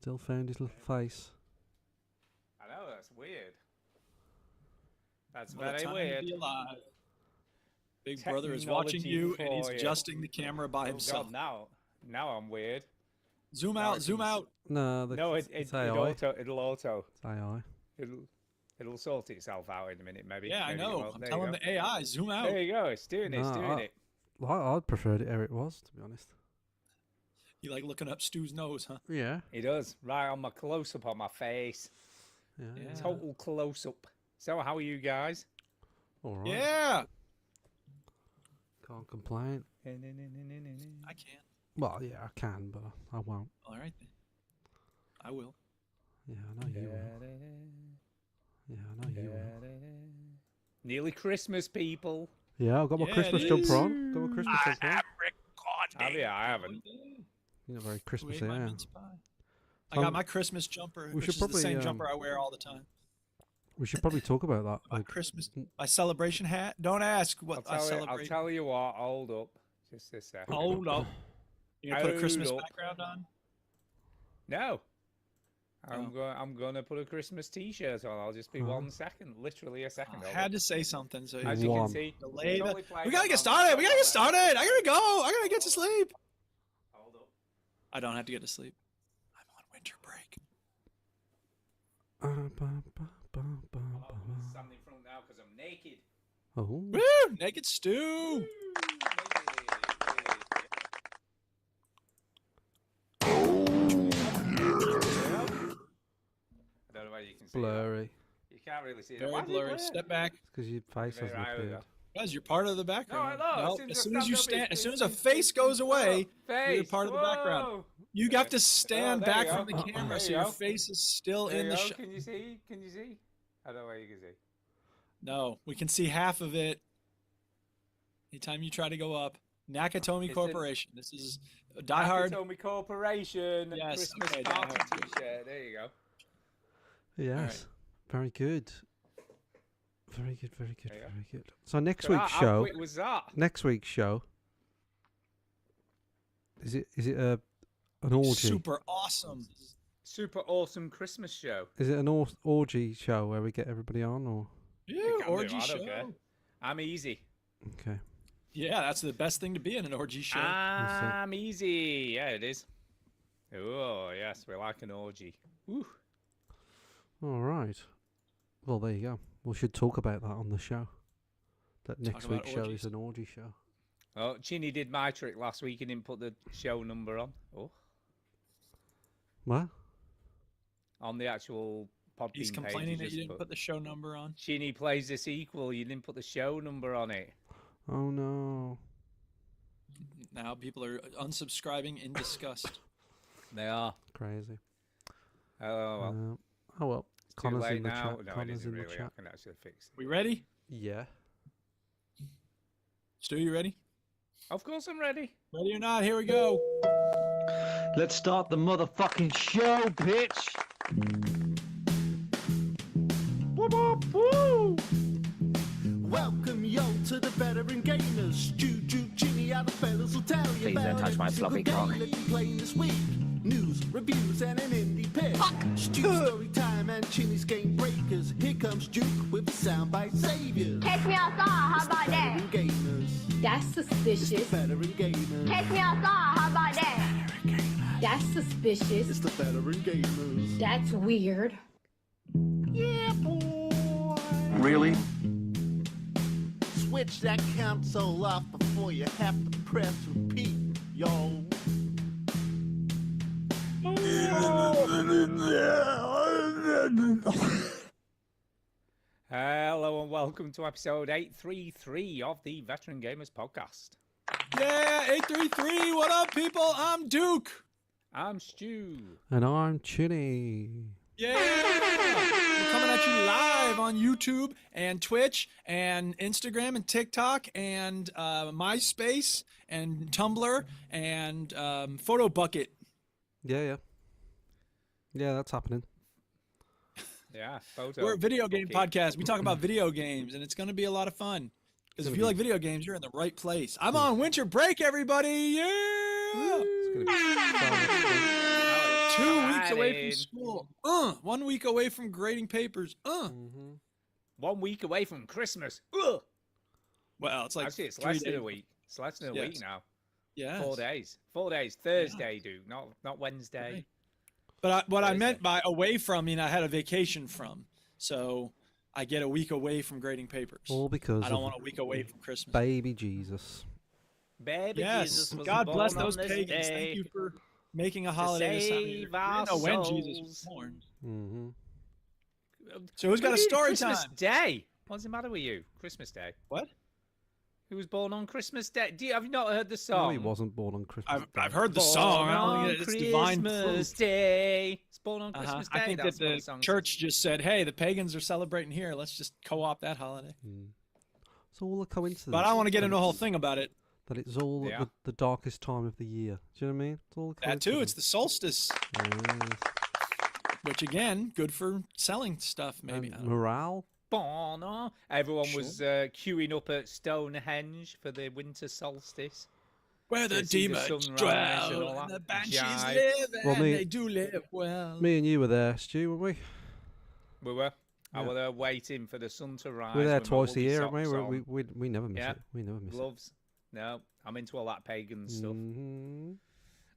Still found his little face. I know, that's weird. That's What a very time weird. to be alive. Big Brother is watching Technology you, and he's for you. adjusting the camera by Oh himself. God, now I'm weird. Zoom Now out, zoom out. No, No, it's it'll AI. auto. It's AI. It'll sort itself out in a minute, maybe. Yeah, I Maybe it know. won't. I'm There you telling go. the AI, zoom out. There you go. It's doing it. It's No, doing it. I preferred it how it was, to be honest. You like looking up Stu's nose, huh? Yeah. It does. Right on my close up on my face. Yeah. Yeah. Total close up. So how are you guys? All right. Yeah. Can't complain. I can. Well, yeah, I can, but I won't. All right then. I will. Yeah, I know you will. Yeah, I know you will. Nearly Christmas, people. Yeah, I've got my Yeah, Christmas it jumper is. on. Got my Christmas jumper on. Have you? I haven't. You're not very Who Christmassy, ate my are you? mince pie? I got my Christmas jumper, we which should is probably, the same jumper I wear all the time. We should probably talk about that. My Like, Christmas, my celebration hat. Don't ask what I I'll celebrate. tell you what. Hold up. Just a second. Hold up. You gonna put a Christmas Hold up. background on? No. Oh. I'm gonna put a Christmas T-shirt on. I'll just be 1 second, literally a second. I had to say something. So As you you One. can see, delay it's the- only playing we gotta on get started. We gotta get started. I gotta go. I gotta get to sleep. Hold up. I don't have to get to sleep. I'm on winter break. I'm standing in front now because I'm naked. Oh, Woo! Naked stew. I don't know whether you can see that. blurry. You can't really see it. Very Why do you blurry. blur? Step back. It's because your face Very hasn't right, there we appeared. go. Guys, you're part of the background. No, Nope, as as soon soon as you as I stand stand, up, as soon as it's- a face goes away, Face. you're part of the background. Whoa. you have to stand there you back go. from the camera There so you your go. face is still There in you the go. shot. Can you see? Can you see? I don't know where you can see. No, we can see half of it. Anytime you try to go up, Nakatomi It's Corporation. This is a diehard. Nakatomi Corporation. Yes, Christmas okay, party diehard. T-shirt. There you go. Yes. Very good. Very good, very good, There you go. very good. So next So week's how show. quick was that? Next week's show. Is it an orgy? Super awesome. Super awesome Christmas show. Is it an orgy show where we get everybody on, or Yeah, can do, orgy I show. don't care. I'm easy. okay? Yeah, that's the best thing to be in an orgy show. I'm easy. Yeah, it is. Oh, yes, we like an orgy. Woo. All right. Well, there you go. We should talk about that on the show. That next about week's show orgies. is an orgy show. Oh, Chinny did my trick last week and didn't put the show number on. Oh, What? on the actual Podbean He's page, complaining that just you didn't put the show number on. Chinny plays the sequel. You didn't put the show number on it. Oh no. Now people are unsubscribing in disgust. They are. Crazy. Oh well. Oh well. It's too Connor's late in the now. chat. No, it Connor's isn't in the really. I chat. can actually fix it. We ready? Yeah. Stu, you ready? Of course, I'm ready. Ready or not? Here we go. Let's start the motherfucking show, bitch. Welcome yo to the veteran gamers. Juju, Ginny, other fellas will tell you Please about don't touch my every single floppy game cock. that you playing this week. News, reviews, and an indie pick. Stu story time and Chinny's game breakers. Here comes Duke with the soundbite saviors. Catch me outside, how about that? Veteran gamers. That's It's the suspicious. veteran gamers. Catch me outside, how about that? That's It's suspicious. the veteran gamers. That's weird. Yeah, boy. Really? Switch that console off before you have to press repeat, yo. Hello and welcome to episode 833 of the Veteran Gamers Podcast. Yeah, 833. What up, people? I'm Duke. I'm Stu. And I'm Chinny. Yeah. We're coming at you live on YouTube and Twitch and Instagram and TikTok and MySpace and Tumblr and Photo Bucket. Yeah. Yeah, that's happening. Yeah, photo. We're a video game bucket. podcast. We talk about video games, and it's going to be a lot of fun. Because if gonna you like video games, you're in the right place. I'm on winter break, everybody. Yeah. It's gonna be so much fun. 2 weeks weeks away from wedding. school. 1 week away from grading papers. Mm-hmm. 1 week away from Christmas. Ugh. Well, it's like Actually, it's 3 less than days. a week. It's less than a Yes. week now. Yeah. 4 days. 4 days. Thursday, dude. Not Wednesday. Right. But what I Thursday. meant by away from, I had a vacation from. So I get a week away from grading papers. All because I don't of want a week away from Christmas. baby Jesus. Baby Yes. Jesus was God born bless on those this pagans. day. Thank you for making a holiday this time of year. save We our didn't know when Jesus souls. was born. Mm-hmm. So who's got a What do you mean story Christmas time? Day. What's the matter with you? Christmas Day. What? Who was born on Christmas Day? Have you not heard the No, song? he wasn't born on Christmas. I've Day. heard the Born song. I on don't think it's divine Christmas proof. Day. It's born on Christmas Day. I think that That's what the song church says. just said, "Hey, the pagans are celebrating here. Let's just co-opt that holiday." It's all a coincidence. But I don't want to get that into a whole it's- thing about it. That it's all Yeah. the darkest time of the year. Do you know what I mean? It's all a That too. It's coincidence. the solstice, Yes. which again, good for selling stuff. Maybe. And I don't know. morale. Born on. Everyone was queuing up at Stonehenge for the winter solstice. Where the to see the demons sunrise and dwell, all and that the banshees jive. live, Well, and me- they do live well. Me and you were there, Stu, weren't we? We were. I Yeah. was there waiting for the sun to rise. We were there with my twice a woolly year, aren't we? socks We, on, we never miss Yeah. it. We never miss gloves. No, I'm into all that pagan it. stuff. Mhm.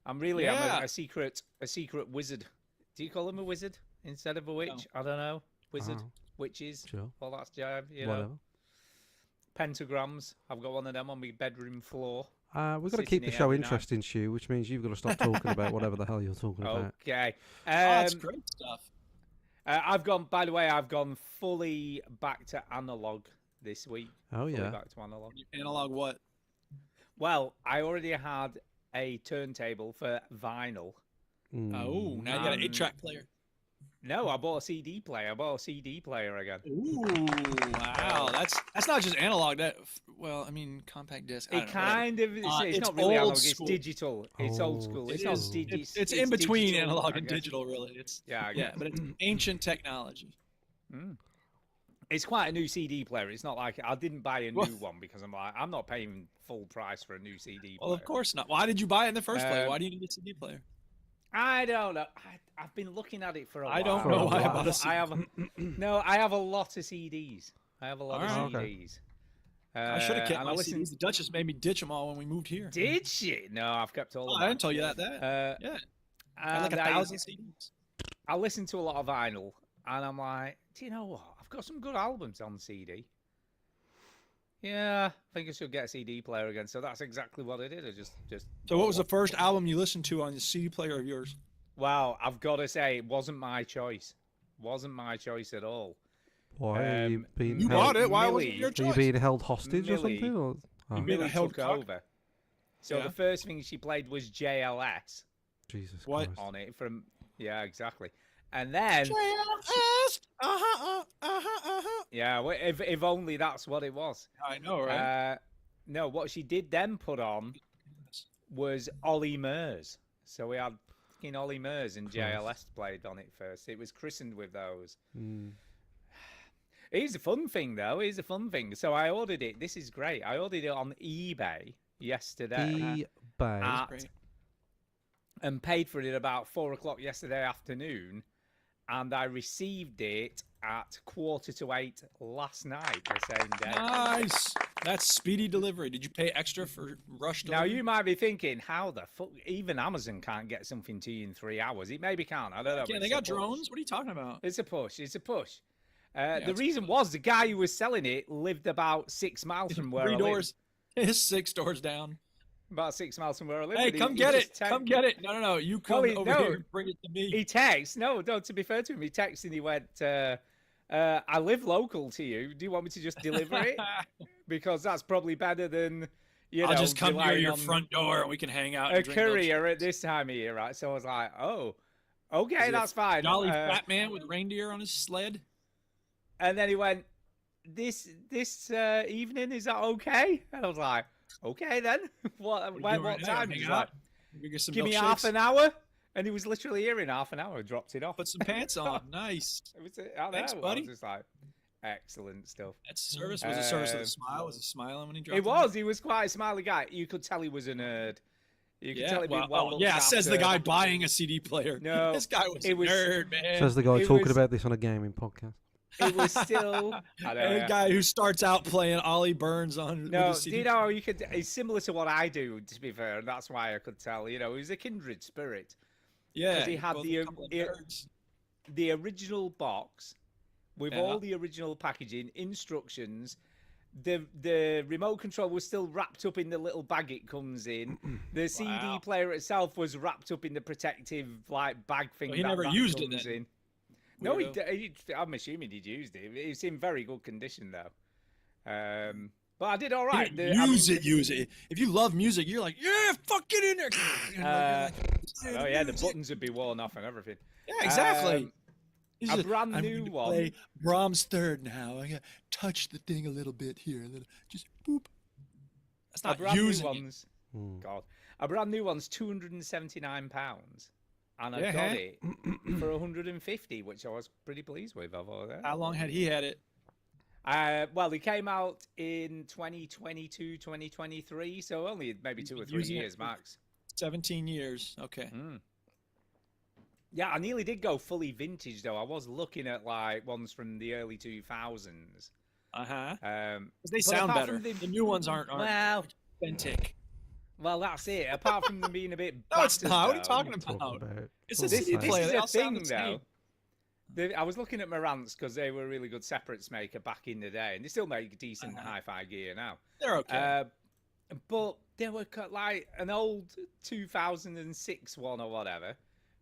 I'm really Yeah. I'm a secret wizard. Do you call him a wizard instead of a witch? I don't know. Wizard, Oh, witches, sure. all that's jive, you know. Whatever. Pentagrams. I've got one of them on my bedroom floor. We've got to Sitting keep the here show every night. interesting, Stu, which means you've got to stop talking about whatever the hell you're talking about. Okay. Oh, that's Um, great stuff. I've gone. By the way, I've gone fully back to analog this week. Oh, Fully yeah. back to analog. Analog what? Well, I already had a turntable for vinyl. Mm. Oh, now you got an 8-track player. No, I bought a CD player. I bought a CD player again. Ooh, wow. That's not just analog. Well, I mean, compact disc. I It don't know, whatever. kind of. It's It's not really old analog. school. It's digital. It's old Old school. It It's not is. digital. It's in between digital, analog I and guess. digital, really. It's Yeah, I yeah, guess. but it's ancient technology. It's quite a new CD player. It's not like I didn't buy a Well- new one because I'm not paying full price for a new CD player. Well, of course not. Why did you buy it in the first place? Um, Why do you need a CD player? I don't know. I've been looking at it for a while. I don't For know a why I while. bought a CD. I have I have a lot of CDs. I have a lot of Alright. CDs. I should have kept and my I listened. CDs. The Duchess made me ditch them all when we moved here. Did she? No, I've kept all Oh, of I them. didn't tell you that. Yeah, I had like and 1,000 CDs. I listen to a lot of vinyl, and I'm like, do you know what? I've got some good albums on CD. Yeah, I think I should get a CD player again. So that's exactly what I did. I just. So, what was the first album you listened to on the CD player of yours? Wow, I've got to say, it wasn't my choice. Wasn't my choice at all. Why are you being You held, bought it. Why was it Millie. your Are you choice? being held hostage or Millie. something? Or? Oh, mean- Millie held took cock? over. So Yeah. the first thing she played was JLS Jesus What? Christ. on it from. Yeah, exactly. And then. Yeah, well, if only that's what it was. I know, right? No, what she did then put on was Ollie Murs. So we had fucking Ollie Murs and JLS played on it first. It was christened with those. Mm. Here's a fun thing, though. Here's a fun thing. So I ordered it. This is great. I ordered it on eBay yesterday eBay. at- Great. and paid for it about 4 o'clock yesterday afternoon. And I received it at 7:45 last night, the same day. Nice. That's speedy delivery. Did you pay extra for rush Now delivery? you might be thinking, how the fuck? Even Amazon can't get something to you in 3 hours. It maybe can't. I don't know. Yeah, but they it's a got push. drones. What are you talking about? It's a push. It's a push. The it's reason was the guy who was selling it lived about 6 miles from where I 3 live. doors. It's 6 doors down. About 6 miles from where I live. Hey, and come he get just it. Come get it. No. You come he- over no. here and bring it to me. He texts. No, to be fair to him, he texted and he went, I live local to you. Do you want me to just deliver it? Because that's probably better than, I'll know, just come near relying your on front door and we can hang out. a And drink milkshakes. courier at this time of year, right? So I was like, oh, okay, Is it that's fine. Jolly fat man with reindeer on his sled. And then he went, this evening, is that okay? And I was like, okay then. What are you What doing now? time? Hang He's out? like, We get some give me milkshakes? half an hour. And he was literally here in half an hour. Dropped it off. Put some pants on. Nice. It was, I don't Thanks, know, buddy. I was just like, excellent stuff. That's service. Was it service with a smile? Was he smiling when he dropped It was. He was quite a smiley guy. You could tell he was a nerd. You can tell he'd been well looked yeah, says the after. guy buying a CD player. No, this guy was it a was- nerd, man. Says the guy It talking was- about this on a gaming podcast. It was still. I know, The yeah. guy who starts out playing Ollie Burns on No, with a do CD. you know how you could? It's similar to what I do, to be fair, and that's why I could tell. You know, he was a kindred spirit. Yeah, 'Cause he had both the, a couple of nerds. The original box with Yeah. all the original packaging, instructions. The remote control was still wrapped up in the little bag it comes in. The CD Wow. player itself was wrapped up in the protective like bag thing. Well, he that never that used it comes then. in. No, Weirdo. I'm assuming he'd used it. It's in very good condition though. But I did all He right. didn't use it. If you love music, you're like, yeah, fuck it in there. Oh yeah, the buttons would be worn off and everything. Yeah, exactly. He's a just, brand I'm new going to one. Play Brahms third now. I got touch the thing a little bit here, a little, just boop. That's A not brand new using it. one's God. A brand new one's £279, and I Yeah, got huh? it for 150, which I was pretty pleased with. I thought, How long had he had it? Well, it came out in 2022, 2023, so only maybe He's 2 or been 3 using it years for- max. 17 years. Okay. Yeah, I nearly did go fully vintage though. I was looking at like ones from the early 2000s. Uh-huh. They but sound apart better. from The new ones aren't Well, authentic. well, that's it. Apart from them being a bit. No, it's battered, not. What are you though. talking Talking about? about It's a all CD the This player. is They a all sound thing the same. though. I was looking at Marantz because they were a really good separates maker back in the day, and they still make decent hi-fi gear now. They're okay. But they were like an old 2006 one or whatever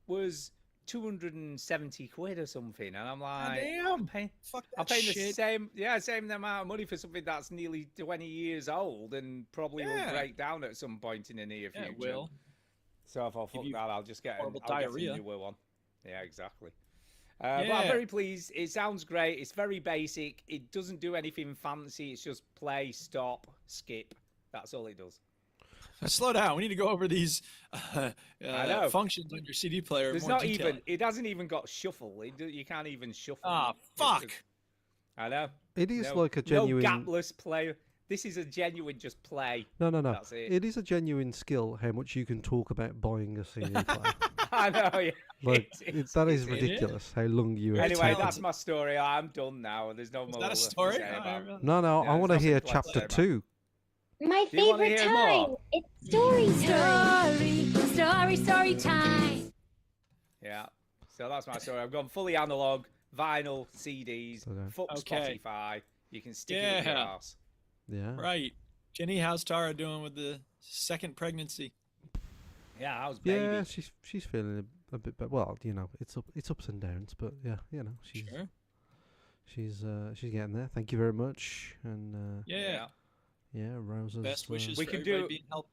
was 270 quid or something, and I'm like, damn. Fuck that I'm paying the shit. same amount of money for something that's nearly 20 years old and probably will Yeah. break down at some point in the near Yeah, future. it will. So if I fuck you that, I'll just get horrible I'll diarrhea. get a newer one. Yeah, exactly. But I'm Yeah. very pleased. It sounds great. It's very basic. It doesn't do anything fancy. It's just play, stop, skip. That's all it does. Slow down. We need to go over these know. functions on your CD player. in There's more not detail. even. It hasn't even got shuffle. You can't even shuffle. Ah, It's fuck. just- I know. It is No- like a genuine. No gapless play. This is a genuine just play. No. That's it. It is a genuine skill how much you can talk about buying a CD player. I know. Yeah. Like It's- that is it's- ridiculous how long you have Anyway, taken. that's my story. I'm done now. There's no more. that a left to story? say about it. No, Yeah, I there's want to nothing hear left to chapter say about it. 2. My Do you wanna favorite hear time. more? It's story time. Yeah. So that's my story. I've gone fully analog, vinyl, CDs, Okay. fuck Okay. Spotify. You can stick it in your Yeah. ass. Yeah. Right. Jenny, how's Tara doing with the second pregnancy? Yeah, I was baby. Yeah, she's feeling a bit better. Well, you know, it's ups and downs, but yeah, you know, Sure. she's getting there. Thank you very much, and Yeah. yeah, Rosa's Best wishes We for can everybody do- being healthy.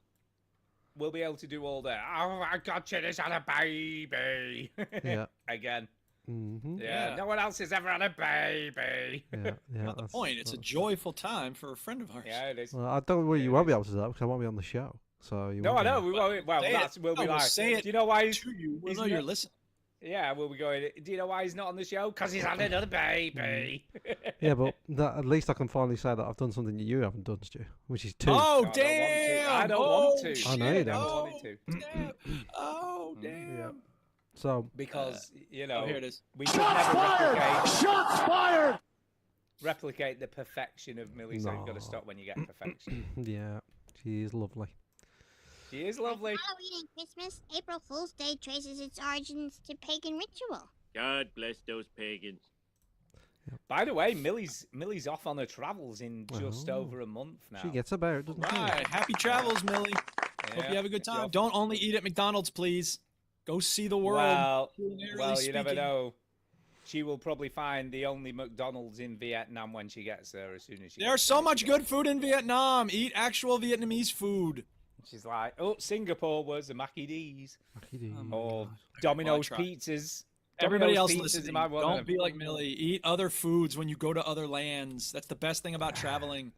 We'll be able to do all that. Oh, I got you. This had a baby. Yeah. Again. Mm-hmm. Yeah. Yeah. No one else has ever had a baby. Yeah, yeah. Not the point. It's a joyful time for a friend of ours. Yeah, it is. Well, I don't worry, Yeah, you it won't be is. able to do that because I won't be on the show. So you No, I won't be know. able- We won't. Well, Say it. that's we'll be No, we'll like. say it Do you know why? To you. We'll he's know you're not- listening. Yeah, we'll be going. Do you know why he's not on the show? Because he's had another baby. Yeah, but at least I can finally say that I've done something that you haven't done, Stu, which is 2. Oh, I damn! don't want to. I know you shit. don't. Oh, I don't want damn. Oh, damn. Yeah. So Because you know Oh, here it is. we could never Shots fired! replicate the perfection of Millie. So you've got No. to stop when you get perfection. yeah, she is lovely. She is lovely. Halloween and Christmas, April Fool's Day traces its origins to pagan ritual. God bless those pagans. By the way, Millie's off on her travels in just Oh. over a month now. She gets about, doesn't she? Right. Happy travels, Millie. Hope Yeah. you have a good She's time. off. Don't only eat at McDonald's, please. Go see the world. Well, culinarily you never speaking. know. She will probably find the only McDonald's in Vietnam when she gets there. As soon as she. There's gets so there, much good food in Vietnam. Eat actual Vietnamese food. She's like, oh, Singapore was the Mackie D's Lucky do. or Domino's tried. pizzas. Everybody Domino's else pizzas listening, am I one of don't them. be like Millie. Eat other foods when you go to other lands. That's the best thing about traveling.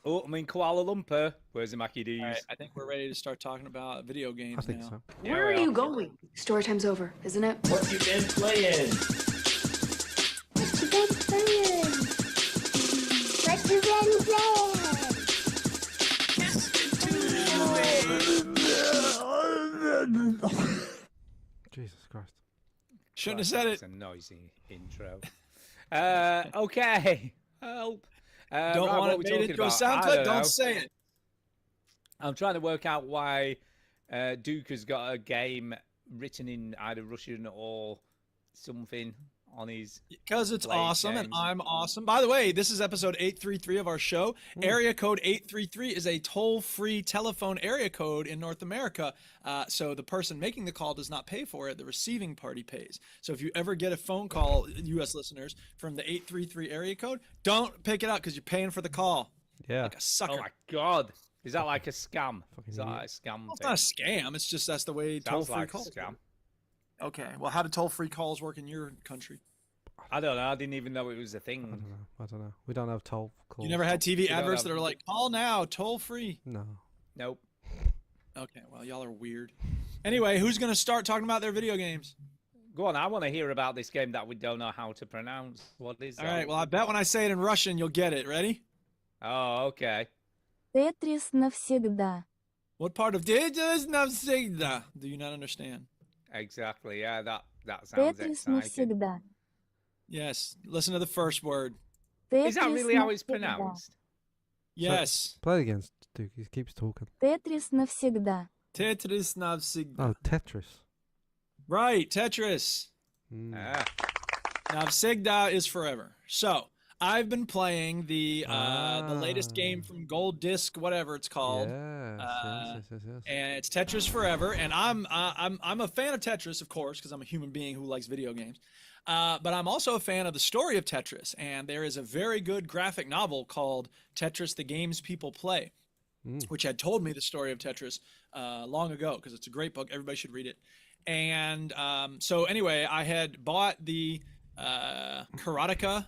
Oh, I'm in Kuala Lumpur. Where's the Mackie D's? All right, I think we're ready to start talking about video games I think now. so. Yeah, Where we are you going? Story time's over, isn't it? What you been playing? What you been playing? What you been playing? Jesus Christ. Shouldn't have said it. It's a noisy intro. Okay. Help. Don't right, want what it we made talking into a about? sound I clip. don't Don't know. say it. I'm trying to work out why Duke has got a game written in either Russian or something on his. Because it's Play awesome and games. I'm awesome. By the way, this is episode 833 of our show. Area code 833 is a toll-free telephone area code in North America. So the person making the call does not pay for it. The receiving party pays. So if you ever get a phone call, U.S. listeners, from the 833 area code, don't pick it up because you're paying for the call. Yeah. Like a sucker. Oh my god! Is that like a scam? Fucking Is that idiot. like a scam? Well, it's not a scam. It's just that's the way Sounds toll-free like a calls scam. work. Okay. Well, how do toll-free calls work in your country? I don't know. I didn't even know it was a I thing. don't know. We don't have toll calls. You never had TV don't adverts have- that are like, call now, toll-free. No. Nope. Okay, well, y'all are weird. Anyway, who's going to start talking about their video games? Go on. I want to hear about this game that we don't know how to pronounce. What is All that? right, well, I bet when I say it in Russian, you'll get it. Ready? Oh, okay. Тетрис навсегда. What part of Tetris навсегда do you not understand? Exactly. Yeah, that sounds Тетрис exciting. навсегда. Yes, listen to the first word. Is that Тетрис really how it's навсегда. pronounced? Yes. Play it again, Duke. He keeps talking. Тетрис навсегда. Tetris навсегда. Oh, Tetris. Right, Tetris. Mm. Ah, Навсегда is forever. So, I've been playing the latest Ah. game from Gold Disc, whatever it's called. Yes. And it's Tetris Forever. And I'm a fan of Tetris, of course, because I'm a human being who likes video games. But I'm also a fan of the story of Tetris. And there is a very good graphic novel called Tetris: The Games People Play, which had told me the story of Tetris long ago because it's a great book. Everybody should read it. And so anyway, I had bought the Karateka,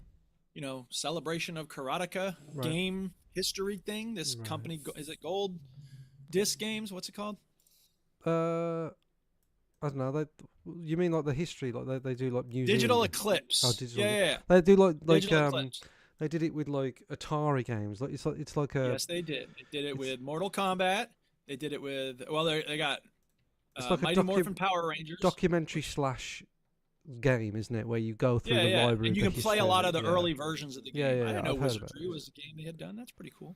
celebration of Karateka Right. game history thing. This Right. company, is it Gold Disc Games? What's it called? I don't know. You mean like the history? Like they do like museum. Digital Eclipse. Oh, Digital Yeah. They do like Digital Eclipse. they did it with like Atari games. Like it's like a Yes, they did. They did it it's- with Mortal Kombat. They did it with they got It's like a Mighty Morphin Power Rangers. documentary slash game, isn't it? Where you go through the library. And you of can the play a history lot of the it, early versions of the game. Yeah, I yeah, didn't know I've heard about Wizardry it. was a game they had done. That's pretty cool.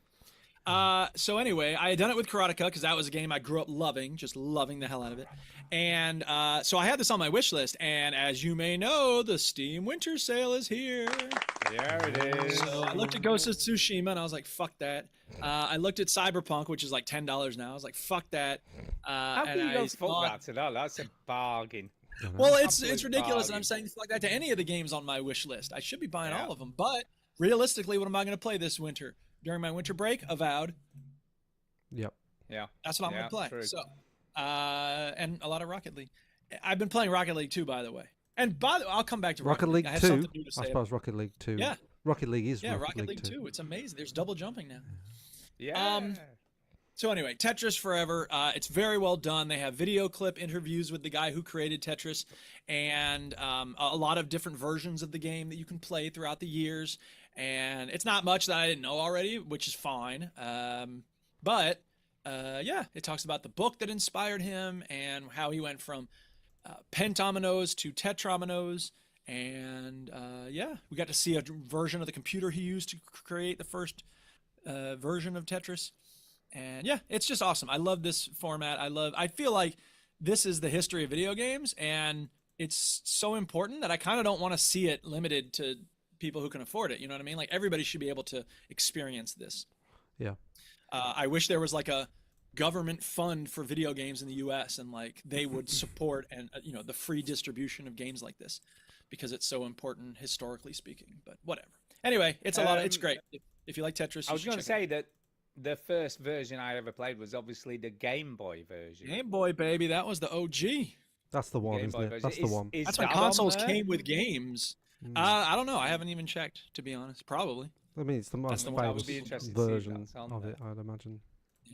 So anyway, I had done it with Karateka because that was a game I grew up loving, just loving the hell out of it. And so I had this on my wish list. And as you may know, the Steam Winter Sale is here. there it is. So I looked at Ghost of Tsushima and I was like, fuck that. I looked at Cyberpunk, which is like $10 now. I was like, fuck that. How and can you I go fuck thought- that to that? That's a bargain. Well, it's Absolute ridiculous, and bargain. I'm saying fuck that to any of the games on my wish list. I should be buying Yeah. all of them, but realistically, what am I going to play this winter during my winter break? Avowed. Yep. Yeah. That's what I'm Yeah, going to play. true. So, and a lot of Rocket League. I've been playing Rocket League 2, by the way. And I'll come back to Rocket League I have 2. something new to I say. suppose Rocket League 2. Yeah. Rocket League is Yeah, Rocket League 2. 2. It's amazing. There's double jumping now. Yeah. So anyway, Tetris Forever. It's very well done. They have video clip interviews with the guy who created Tetris, and a lot of different versions of the game that you can play throughout the years. And it's not much that I didn't know already, which is fine. But it talks about the book that inspired him and how he went from pentominoes to tetrominoes. And we got to see a version of the computer he used to create the first version of Tetris. And yeah, it's just awesome. I love this format. I feel like this is the history of video games, and it's so important that I kind of don't want to see it limited to people who can afford it. You know what I mean? Like everybody should be able to experience this. Yeah. I wish there was like a government fund for video games in the U.S. and like they would support and the free distribution of games like this because it's so important historically speaking. But whatever. Anyway, it's a lot. It's great. If you like Tetris, I was going to say that the first version I ever played was obviously the Game Boy version. Game Boy, baby, that was the OG. That's the one, Game isn't Boy it? version. That's the one. Is That's when that on consoles there? came with games. I don't know. I haven't even checked, to be honest. Probably. I mean, it's the most the one I would famous be interested to see if version that's on of there. it, I'd imagine.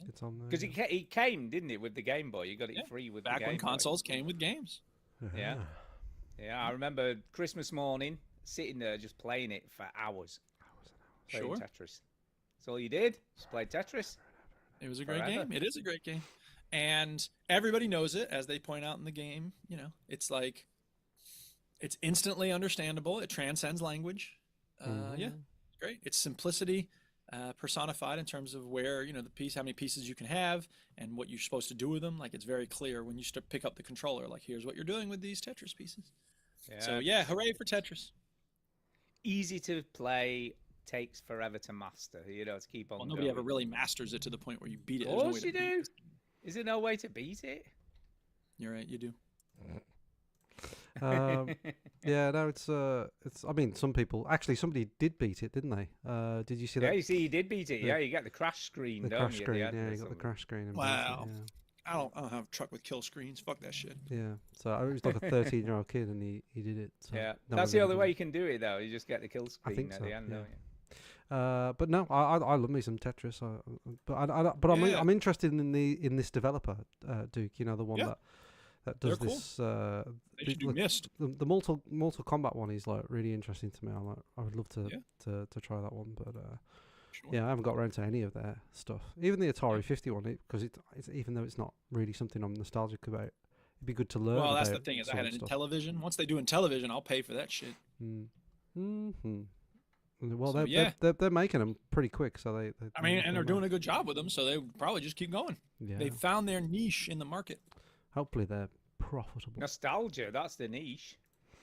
It's on there. Because it came, didn't it, with the Game Boy? You got it Yeah, free with Back the Game when Boy. consoles came with games. Yeah. Yeah, I remember Christmas morning sitting there just playing it for hours. Playing Sure. Tetris. That's all you did. Just played Tetris. It was a great Forever. game. It is a great game. and everybody knows it, as they point out in the game. You know, it's like it's instantly understandable. It transcends language. Yeah, it's great. It's simplicity personified in terms of where, you know, the piece, how many pieces you can have, and what you're supposed to do with them. Like, it's very clear when you start pick up the controller. Like, here's what you're doing with these Tetris pieces. Yeah. So yeah, hooray for Tetris. Easy to play, takes forever to master. You know, to keep on. Well, nobody going. ever really masters it to the point where you beat it. Of There's no way course to you beat do. it. Is there no way to beat it? You're right, you do. Yeah, no, it's. I mean, some people actually, somebody did beat it, didn't they? Did you see Yeah, that? you see, you did beat it. the- Yeah, you get the crash screen, The don't crash you? screen. At the Yeah, end or you got the something? crash screen. And Wow. beat it, I don't have truck with kill screens. Fuck that shit. yeah. So it was like a 13-year-old kid, and he did it. So Yeah, no that's one the ever only did way it. you can do it, though. You just get the kill screen think at so, the end, yeah. don't you? But no, I love me some Tetris. Yeah. I'm interested in this developer, Duke. You know, the one Yeah. that does They're cool. this. They should do like, Myst. the Mortal Kombat one is like really interesting to me. I would love to Yeah. to try that one, but Sure. yeah, I haven't got around to any of their stuff. Even the Atari 50 one, because it's even though it's not really something I'm nostalgic about, it'd be good to learn. Well, that's the about thing is, I some had it in stuff. television. Once they do in television, I'll pay for that shit. Mm-hmm. Well, So, yeah. they're making them pretty quick, so they I mean, and they're doing a good job with them, so they would probably just keep going. Yeah. They found their niche in the market. Hopefully they're profitable. Nostalgia, that's the niche.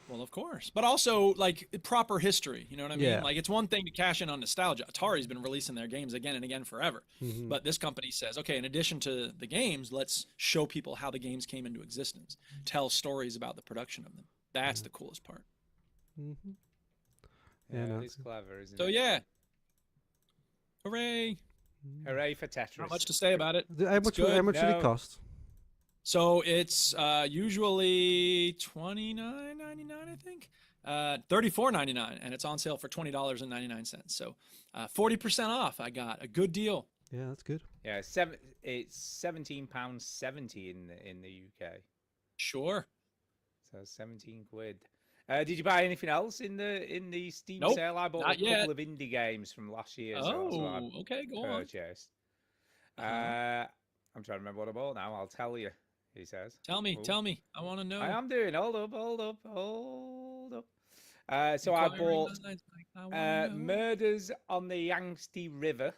Well, of course, but also like proper history. You know what I mean? Yeah. Like, it's one thing to cash in on nostalgia. Atari's been releasing their games again and again forever, Mhm. but this company says, okay, in addition to the games, let's show people how the games came into existence, tell stories about the production of them. That's the coolest part. Mm-hmm. Yeah, no, it's clever, isn't So it? yeah, hooray! Hooray for Tetris. Not much to say about it. How much good. did it cost? So it's usually $29.99, I think, $34.99, and it's on sale for $20.99. So 40% off. I got a good deal. Yeah, that's good. Yeah, it's £17.70 in the UK. Sure. So 17 quid. Did you buy anything else in the Steam Nope, sale? I bought not a couple yet. of indie games from last year. Oh, okay, go on. Purchased. Uh-huh. I'm trying to remember what I bought now. I'll tell you. He says. Tell me, Ooh. tell me. I want to know. I am doing. Hold up. So I bought Murders on the Yangtze River.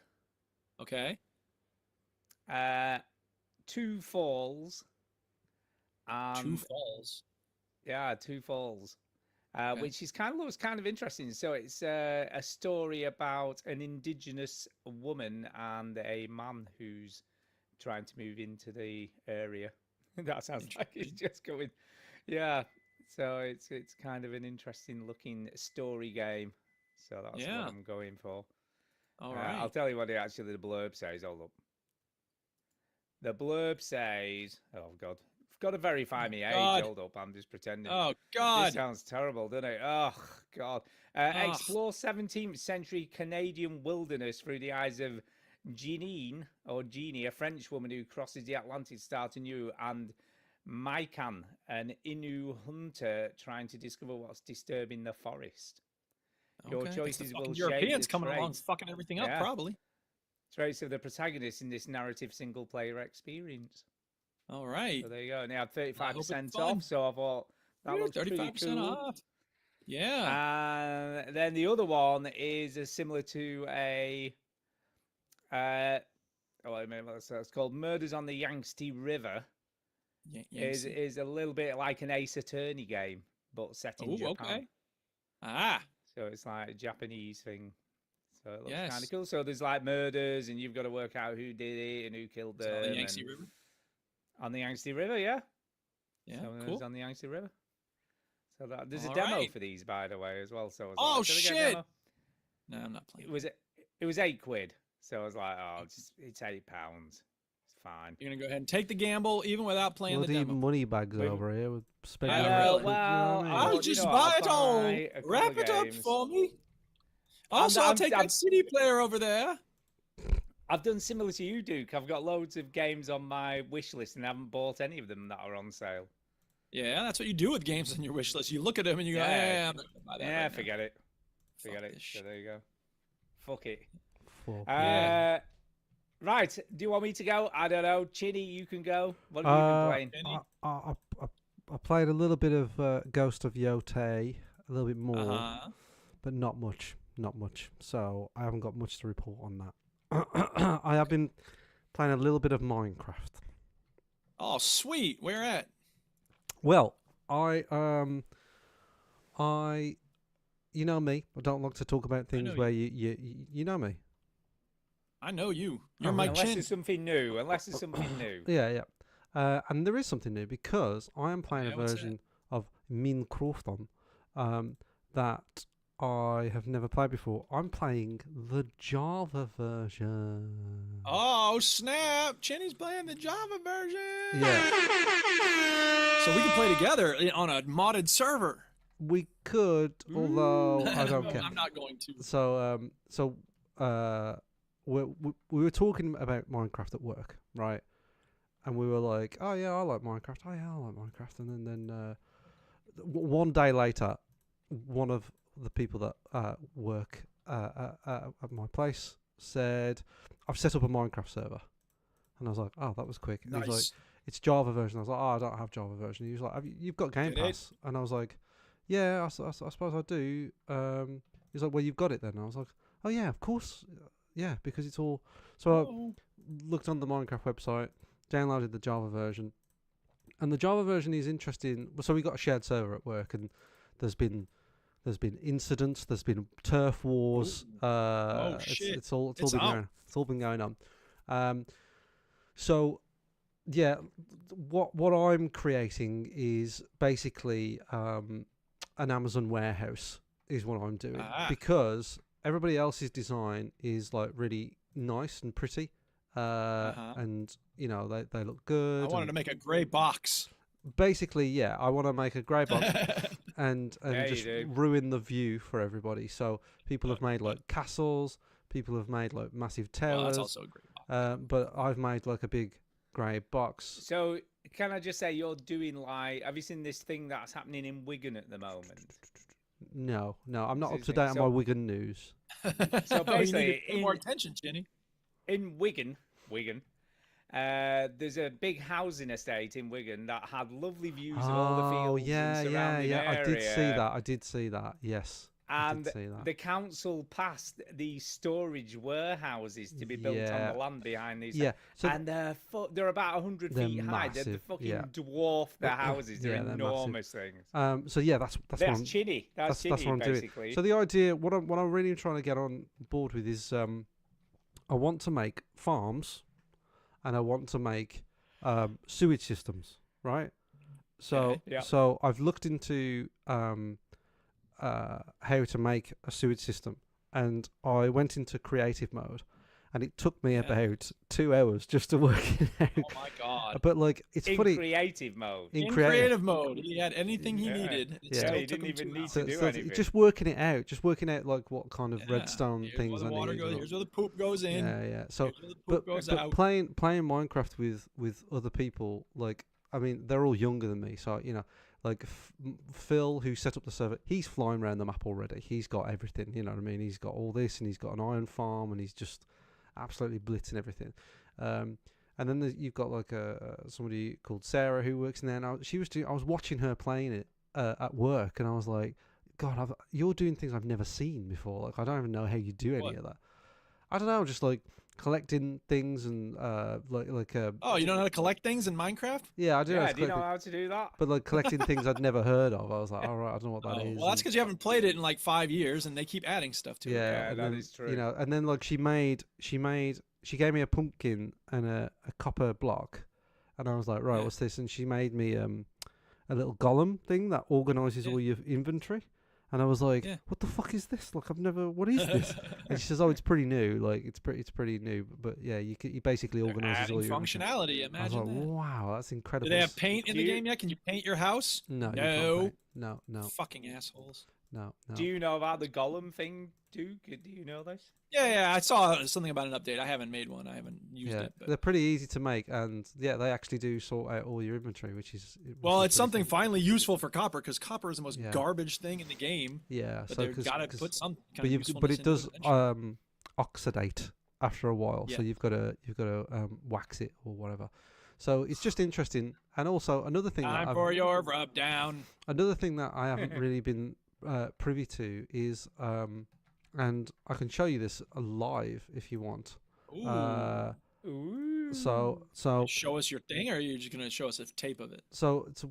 Okay. Two Falls. Two Falls. Yeah, Two Falls. Okay. Which is looks kind of interesting. So it's a story about an indigenous woman and a man who's trying to move into the area. That sounds like it's just going. Yeah. So it's kind of an interesting looking story game. So that's what I'm going for. All right. I'll tell you what the blurb says. Hold up. The blurb says, "Oh God, I've got to verify me age." God. Hold up, I'm just pretending. Oh God. This sounds terrible, doesn't it? Oh God. Explore 17th century Canadian wilderness through the eyes of Jeanine, a French woman who crosses the Atlantic to start anew, and Maikan, an Innu hunter trying to discover what's disturbing the forest. Your Okay. It's choices the will fucking shape Europeans the coming along, traits. fucking everything up, Yeah. probably. Traits of the protagonist in this narrative single-player experience. All right. So there you go. And they had I hope 35% it's fun. off, so I thought that Ooh, looks pretty 35% cool. off. Yeah. And then the other one is similar to a so it's called Murders on the Yangtze River. Is a little bit like an Ace Attorney game, but set in Japan. Okay. Ah. So it's like a Japanese thing. So it looks kind Yes. of cool. So there's like murders, and you've got to work out who did it and who killed Is it them. on the Yangtze and- River? On the Yangtze River, yeah. Yeah, So cool. it's on the Yangtze River. So there's a All demo right. for these, by the way, as well. So I was Oh, like, "Should I get a shit!" demo?" No, I'm not playing. It was £8. So I was like, oh, it's £8. It's fine. You're gonna go ahead and take the gamble, even without playing the Bloody demo. money bags Wait, over here with I spending. know, money, really. you know what I Well, mean? I I'll thought, just you know, buy I'll it all. buy a couple Wrap of it up games. for me. Also, I'll take that CD player over there. I've done similar to you, Duke. I've got loads of games on my wish list and I haven't bought any of them that are on sale. Yeah, that's what you do with games on your wish list. You look at them and you go, Yeah. I'm not gonna buy that Yeah, right now." forget it. Fuck Forget it. this So shit. there you go. Fuck it. Fuck. Yeah. Right. Do you want me to go? I don't know. Chinny, you can go. What have you been playing? I played a little bit of Ghost of Yotei, a little bit more, Uh-huh. but not much. Not much. So I haven't got much to report on that. I have been playing a little bit of Minecraft. Oh, sweet. Where at? Well, you know me. I don't like to talk about things know where you know me. I know you. You're Oh, Mike Unless Chin. it's something new. Unless it's something new. Yeah. And there is something new because I am playing Yeah, a what's that? version of Minecraft that I have never played before. I'm playing the Java version. Oh, snap. Chinny's playing the Java version. Yeah. So we can play together on a modded server. We could, although I don't No, care. I'm not going to. So we were talking about Minecraft at work, right? And we were like, "Oh yeah, I like Minecraft. Oh yeah, I like Minecraft." And then one day later, one of the people that work at my place said, "I've set up a Minecraft server," and I was like, "Oh, that was quick." And he was like, Nice. "It's Java version." I was like, "Oh, I don't have Java version." He was like, "You've got Game Get it? Pass," and I was like, "Yeah, I suppose I do." He's like, "Well, you've got it then." I was like, "Oh yeah, of course, yeah, because it's all." So I looked on the Minecraft website, downloaded the Java version, and the Java version is interesting. So we got a shared server at work, and there's been incidents, there's been turf wars. Shit. It's all It's been out. going. It's all been going on. So yeah, what I'm creating is basically an Amazon warehouse is what I'm doing because everybody else's design is like really nice and pretty, and you know they look good. I wanted to make a gray box. Basically, yeah, I want to make a grey box and Yeah, you just do. ruin the view for everybody. So people have made like castles, people have made like massive Well, towers, that's also a great box. but I've made like a big grey box. So, can I just say you're doing like? Have you seen this thing that's happening in Wigan at the moment? No, I'm not up Excuse to me, date on so- my Wigan news. So Oh, you need to basically, pay more attention, Chinny. in Wigan, there's a big housing estate in Wigan that had lovely views of all the fields and yeah. surrounding I did see area. that. I did see that. Yes, I And did see that. the council passed these storage warehouses to be built Yeah. on the land behind these. Yeah, so and they're about 100 they're feet high. They massive, fucking yeah. dwarf the houses. They're Yeah, they're massive. enormous things. So yeah, that's what That's I'm, Chinny. That's Chinny, what I'm basically. doing. So the idea, what I'm really trying to get on board with is, I want to make farms, and I want to make sewage systems, right? So Okay, yeah. so I've looked into how to make a sewage system, and I went into creative mode, and it took me about 2 hours just to work it out. Oh my god. But like, it's in funny. creative mode. In In creative- creative mode, he had anything he Yeah. needed. It Yeah. still Yeah, he took didn't him even 2 need hours. to do anything. just working out like what kind of Yeah. redstone Here's things where the I water need. goes. and Here's where the poop goes in. yeah. So, Here's where the poop but goes but out. playing Minecraft with other people, like, I mean, they're all younger than me, so you know, like Phil, who set up the server, he's flying around the map already. He's got everything, you know what I mean? He's got all this, and he's got an iron farm, and he's just absolutely blitzing everything. And then you've got like somebody called Sarah who works in there. And I was watching her playing it at work, and I was like, God, you're doing things I've never seen before. Like, I don't even know how you do any What? of that. I don't know, just like collecting things and like Oh, you don't know how to collect things in Minecraft? yeah, I do. know how Yeah, to do you know collect it, how to do that? but like collecting things I'd never heard of. I was like, all right, I don't know what that Oh, is. well, that's and- because you haven't played it in like 5 years, and they keep adding stuff to it. yeah, Yeah, and that then, is true. You know, and then like she gave me a pumpkin and a copper block, and I was like, right, Yeah. what's this? And she made me a little golem thing that organizes Yeah. all your inventory, and I was like, Yeah. what the fuck is this? Like, what is this? And she says, oh, it's pretty new. Like, it's pretty new, but yeah, you basically They're organizes adding all your inventory. functionality. I was Imagine like, that. wow, that's incredible. Do they have paint in Do the you- game yet? Can you paint your house? No, you can't No. paint. No, Fucking assholes. no. Do you know about the golem thing, Duke? Do you know this? Yeah, I saw something about an update. I haven't made one. I haven't used Yeah, it. But... they're pretty easy to make, and yeah, they actually do sort out all your inventory, which is Well, is it's pretty something cool. finally useful for copper because copper is the most Yeah. garbage thing in the game. Yeah, But so they've got to put some kind but of you usefulness but it into does eventually. oxidate after a while. So Yeah. you've got to wax it or whatever. So it's just interesting. And also another thing Time that for your rub down. another thing that I haven't really been privy to is and I can show you this live if you want. Ooh. Ooh. So Show us your thing, or are you just gonna show us a tape of it?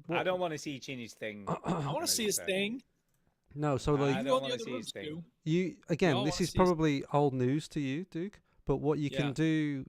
I don't want to see Chinny's thing. I want to see his thing. No, so like I You don't go in the wanna other see rooms his thing. too. you again, all this wanna is see his- probably old news to you, Duke. But what you Yeah. can do,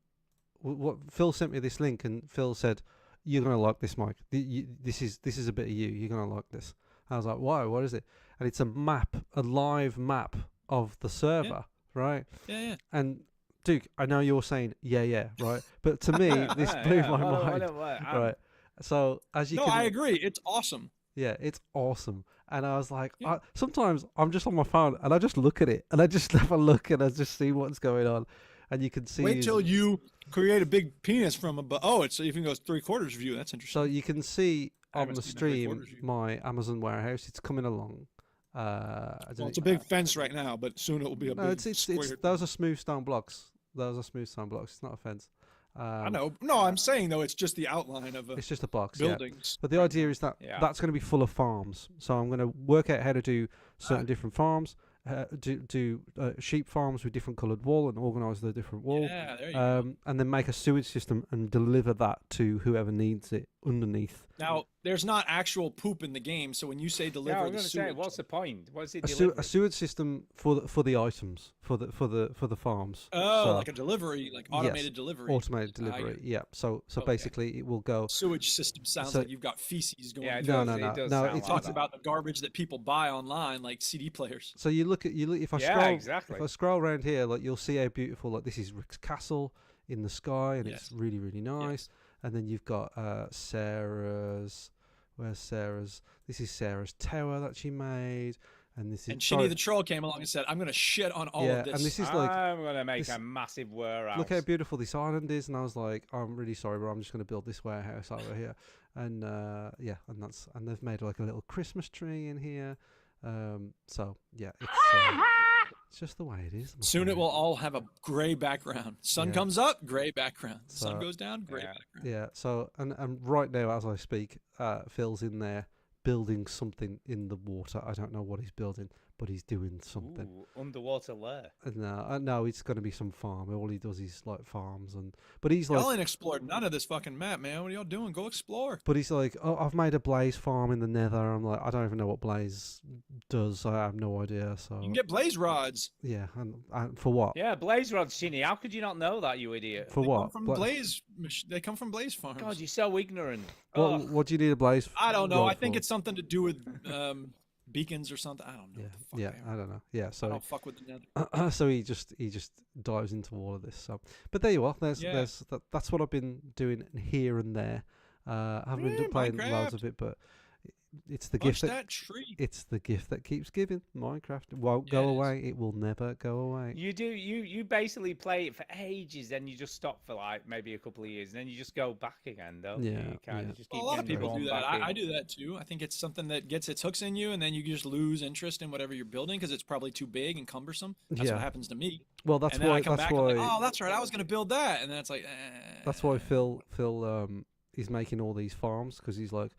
what Phil sent me this link, and Phil said, "You're gonna like this, Mike. This is a bit of you. You're gonna like this." I was like, "Why? What is it?" And it's a map, a live map of the server, right? Yeah. And Duke, I know you're saying, yeah, right? But to me, this blew my mind, right? So as you No, can, I agree. It's awesome. yeah, it's awesome. And I was like, sometimes I'm just on my phone and I just look at it and I just have a look and I just see what's going on. And you can see. Wait till you create a big penis from a. Oh, it's even goes 3/4 view. That's interesting. So you can see I on haven't the seen the stream three-quarters view. my Amazon warehouse. It's coming along. Well, it's a big fence right now, but soon it will be a No, big it's square. those are smooth stone blocks. Those are smooth stone blocks. It's not a fence. I know. No, I'm saying though, it's just the outline of a It's just a box. Yeah. buildings. But the idea is that Yeah. that's going to be full of farms. So I'm going to work out how to do certain different farms, do sheep farms with different coloured wool and organise the different wool. Yeah, there you go. And then make a sewage system and deliver that to whoever needs it underneath. Now, there's not actual poop in the game, so when you say Yeah, deliver I'm the going to say, sewage, what's the point? What's it A delivering? sewage system for the items for the farms. oh, So, like a delivery, like automated delivery. automated I get delivery. it. Yeah. So Okay. basically it will go. Sewage system sounds So- like you've got feces going. Yeah, it No, does, no, it no, does no, sound it's- It like talks that. about the garbage that people buy online, like CD players. So you look at if I Yeah, scroll exactly. if I scroll around here, like you'll see how beautiful. Like this is Rick's castle in the sky, and Yes. it's really really nice. And then you've got Sarah's. Where's Sarah's? This is Sarah's tower that she made, and this is And Shinny the troll came along and said, "I'm going to shit on all yeah, of this." and this is like I'm going to make this- a massive warehouse. look how beautiful this island is. And I was like, I'm really sorry, but I'm just going to build this warehouse over here. And yeah, and they've made like a little Christmas tree in here. So yeah, it's just the way it is. I'm Soon it afraid. will all have a gray background. Sun Yeah. comes up, gray background. So- Sun goes down, gray Yeah. background. Yeah. So and right now as I speak, Phil's in there building something in the water. I don't know what he's building, but he's doing something. Ooh, underwater lair. No, it's going to be some farm. All he does is like farms but he's like. Y'all ain't explored none of this fucking map, man. What are y'all doing? Go explore. But he's like, oh, I've made a Blaze farm in the Nether. I'm like, I don't even know what Blaze does. I have no idea. So You can get blaze rods. yeah, and for what? Yeah, blaze rods, Shinny. How could you not know that, you idiot? For They what? Come from Bla- they come from blaze farms. God, you're so ignorant. what, Ugh. what do you need a Blaze? I don't know. rod I think for? it's something to do with beacons or something. I don't know. Yeah, what the fuck yeah, they are. I don't know. Yeah, I so don't fuck with the nether. so he just dives into all of this. So, but there you are. Yeah. That's what I've been doing here and there. I haven't been Yeah, playing loads Minecraft. of it, but it's the Punch gift that that tree. it's the gift that keeps giving. Minecraft won't Yeah, go it is. away. It will never go away. You basically play it for ages, then you just stop for like maybe a couple of years, and then you just go back again, don't you? Yeah, You kind yeah. of just Well, keep a lot of getting people drawn do that. back I in. do that too. I think it's something that gets its hooks in you, and then you just lose interest in whatever you're building because it's probably too big and cumbersome. That's Yeah. what happens to me. Well, that's and then why. I come That's back, I'm why. like, oh, that's right. I was going to build that, and then it's like, That's why Phil is making all these farms because he's like,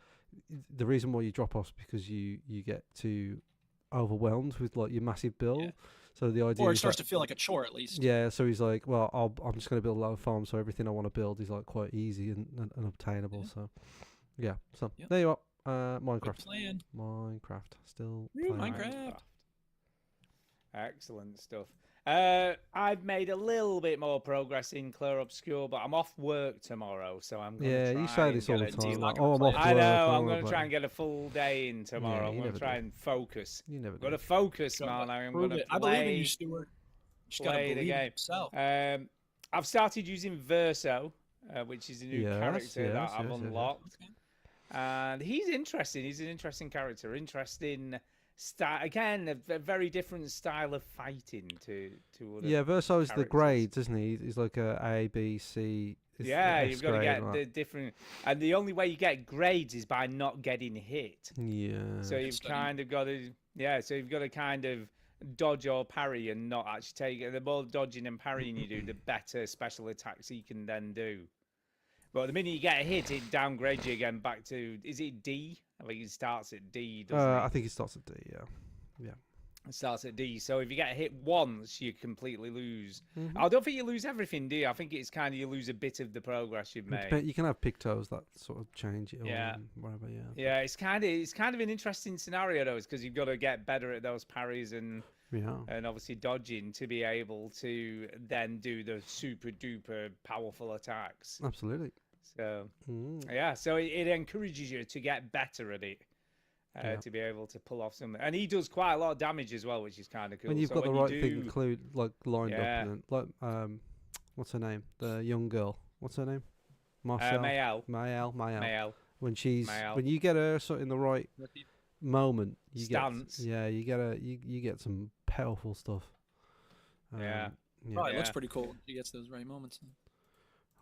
the reason why you drop off is because you get too overwhelmed with like your massive build. Yeah. So the idea or it is starts that- to feel like a chore at least. yeah. So he's like, well, I'm just going to build a lot of farms, so everything I want to build is like quite easy and obtainable. Yeah. So yeah. So Yep. there you are. Good Minecraft. plan. Minecraft. Still Woo, playing. Minecraft. Excellent stuff. I've made a little bit more progress in Clair Obscure, but I'm off work tomorrow, so I'm going Yeah, to you try say and this all get the a time. deal. Like, not gonna oh, I'm play off it. I work, know. I'm wanna going to play try it. and get a full day in tomorrow. you I'm going never to try do. and focus. You never Got do. to focus, Go, man. I'm prove going to it. I believe in you, play. Stuart. Just gotta play the believe in game. yourself. I've started using Verso, which is a new Yes, character that yes, I've yes, yes, yes. unlocked. And he's interesting. He's an interesting character. Interesting style. Again, a very different style of fighting to other. Yeah, Verso is the characters. grades, isn't he? He's like a B, C. it's the Yeah, S you've got to grade get and the that. different, and the only way you get grades is by not getting hit. Yeah. So you've study. kind of got to, yeah. So you've got to kind of dodge or parry and not actually take it. The more dodging and parrying you do, the better special attacks you can then do. But the minute you get a hit, it downgrades you again back to, is it D? I think it starts at D, doesn't it? I think it starts at D, yeah. It starts at D. So if you get hit once, you completely lose. Mm-hmm. I don't think you lose everything, do you? I think it's kind of you lose a bit of the progress you've made. You can have pictos that sort of change it, or Yeah. whatever. Yeah. Yeah, it's kind of an interesting scenario though, because you've got to get better at those parries and obviously dodging to be able to then do the super duper powerful attacks. Absolutely. So yeah, so it encourages you to get better at it. To be able to pull off something, and he does quite a lot of damage as well, which is kind of cool. When you've So got the when right you thing do- include lined up, Yeah. and then, like what's her name? The young girl. What's her name? Marcel. Mayel. When she's Mayel. when you get her sort of in the right moment, you Stance. you get some powerful stuff. Yeah. Oh, it looks Yeah. pretty cool. He gets those right moments.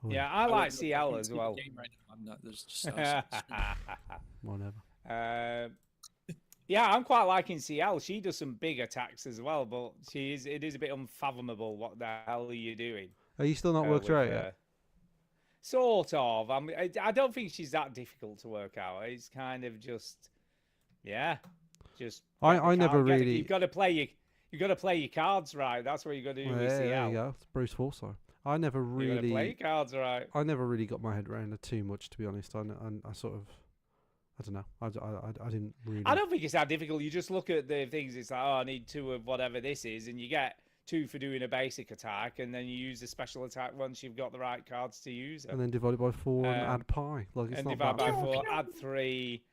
Yeah, I like CL as well. Game right now. I'm not, there's just Whatever. Yeah, I'm quite liking CL. She does some big attacks as well, but it is a bit unfathomable. What the hell are you doing? Are you still not worked her out yet? Sort of. I don't think she's that difficult to work out. It's kind of just, just. I never really. You've got to play your cards right. That's what you got to do with Yeah, CL. there you go. It's Bruce Forsyth. I never You got to play your really. cards right. I never really got my head around it too much, to be honest. I sort of. I don't know. I didn't really. I don't think it's that difficult. You just look at the things. It's like, oh, I need 2 of whatever this is, and you get 2 for doing a basic attack, and then you use the special attack once you've got the right cards to use it. And then divide it by 4 and add pi. Like it's And not divide that. by 4, add 3,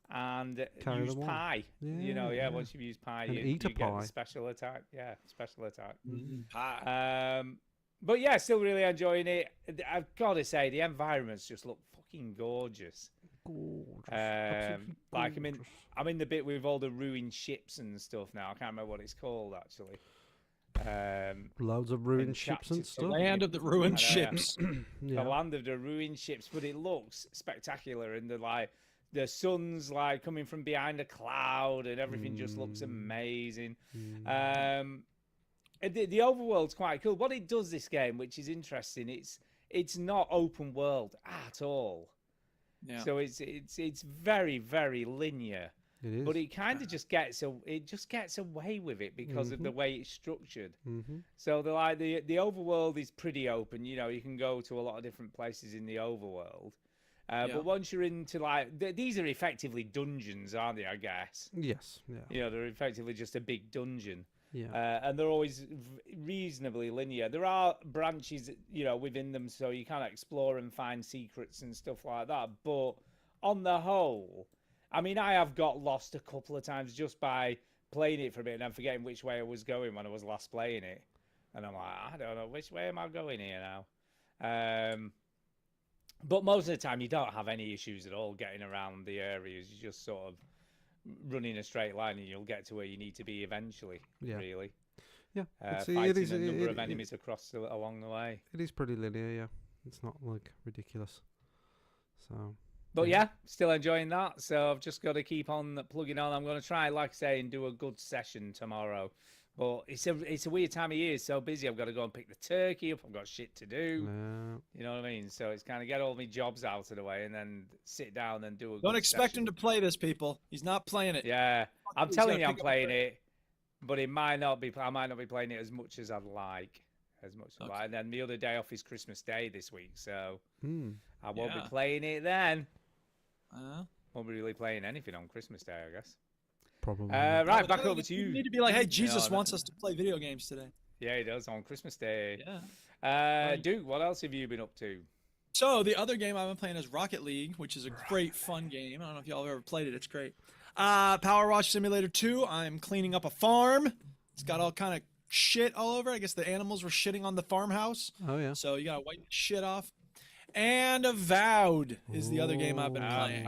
and Carry use them on. pi. Yeah. Once you've used pi, And you eat a get the pie. special attack. Yeah, special attack. Pie. But yeah, still really enjoying it. I've got to say, the environments just look fucking gorgeous. Gorgeous. Like Absolutely I'm in the bit with all the ruined ships and stuff now. I can't remember what it's called actually. Loads of ruined ships and chapters, stuff. Land of the ruined I know, yeah. ships. Yeah. The land of the ruined ships, but it looks spectacular, and the sun's like coming from behind a cloud, and everything just looks amazing. The overworld's quite cool. What it does this game, which is interesting, it's not open world at all. Yeah. So it's very, very linear. It is. But it kind of just gets away with it because of the way it's structured. So the overworld is pretty open. You know, you can go to a lot of different places in the overworld. But once you're into these are effectively dungeons, aren't they? I guess. Yes. Yeah. You know, they're effectively just a big dungeon. Yeah. And they're always reasonably linear. There are branches, you know, within them, so you can explore and find secrets and stuff like that. But on the whole, I mean, I have got lost a couple of times just by playing it for a bit and then forgetting which way I was going when I was last playing it. And I'm like, I don't know, which way am I going here now? But most of the time, you don't have any issues at all getting around the areas. You just sort of run in a straight line and you'll get to where you need to be eventually, really. Yeah. Fighting a number of enemies along the way. It is pretty linear, yeah. It's not like ridiculous. So. But yeah, still enjoying that. So I've just got to keep on plugging on. I'm going to try, like I say, and do a good session tomorrow. But it's a weird time of year. It's so busy. I've got to go and pick the turkey up. I've got shit to do. You know what I mean? So it's kind of get all my jobs out of the way and then sit down and do a Don't good expect session. him to play this, people. He's not playing it. Yeah, I'm He's telling gonna you, I'm pick up playing it, but it might not be. I might not be playing it as much as I'd like. And then the other day off is Christmas Day this week, so I won't be playing it then. Won't be really playing anything on Christmas Day, I guess. Probably. Right, back over to you. You need to be like, hey, Jesus wants us to play video games today. Yeah, he does on Christmas Day. Yeah. Duke, what else have you been up to? So the other game I've been playing is Rocket League, which is a great, fun game. I don't know if y'all have ever played it. It's great. Power Wash Simulator 2. I'm cleaning up a farm. It's got all kind of shit all over. I guess the animals were shitting on the farmhouse. Oh, yeah. So you gotta wipe the shit off. And Avowed is the other game I've been playing.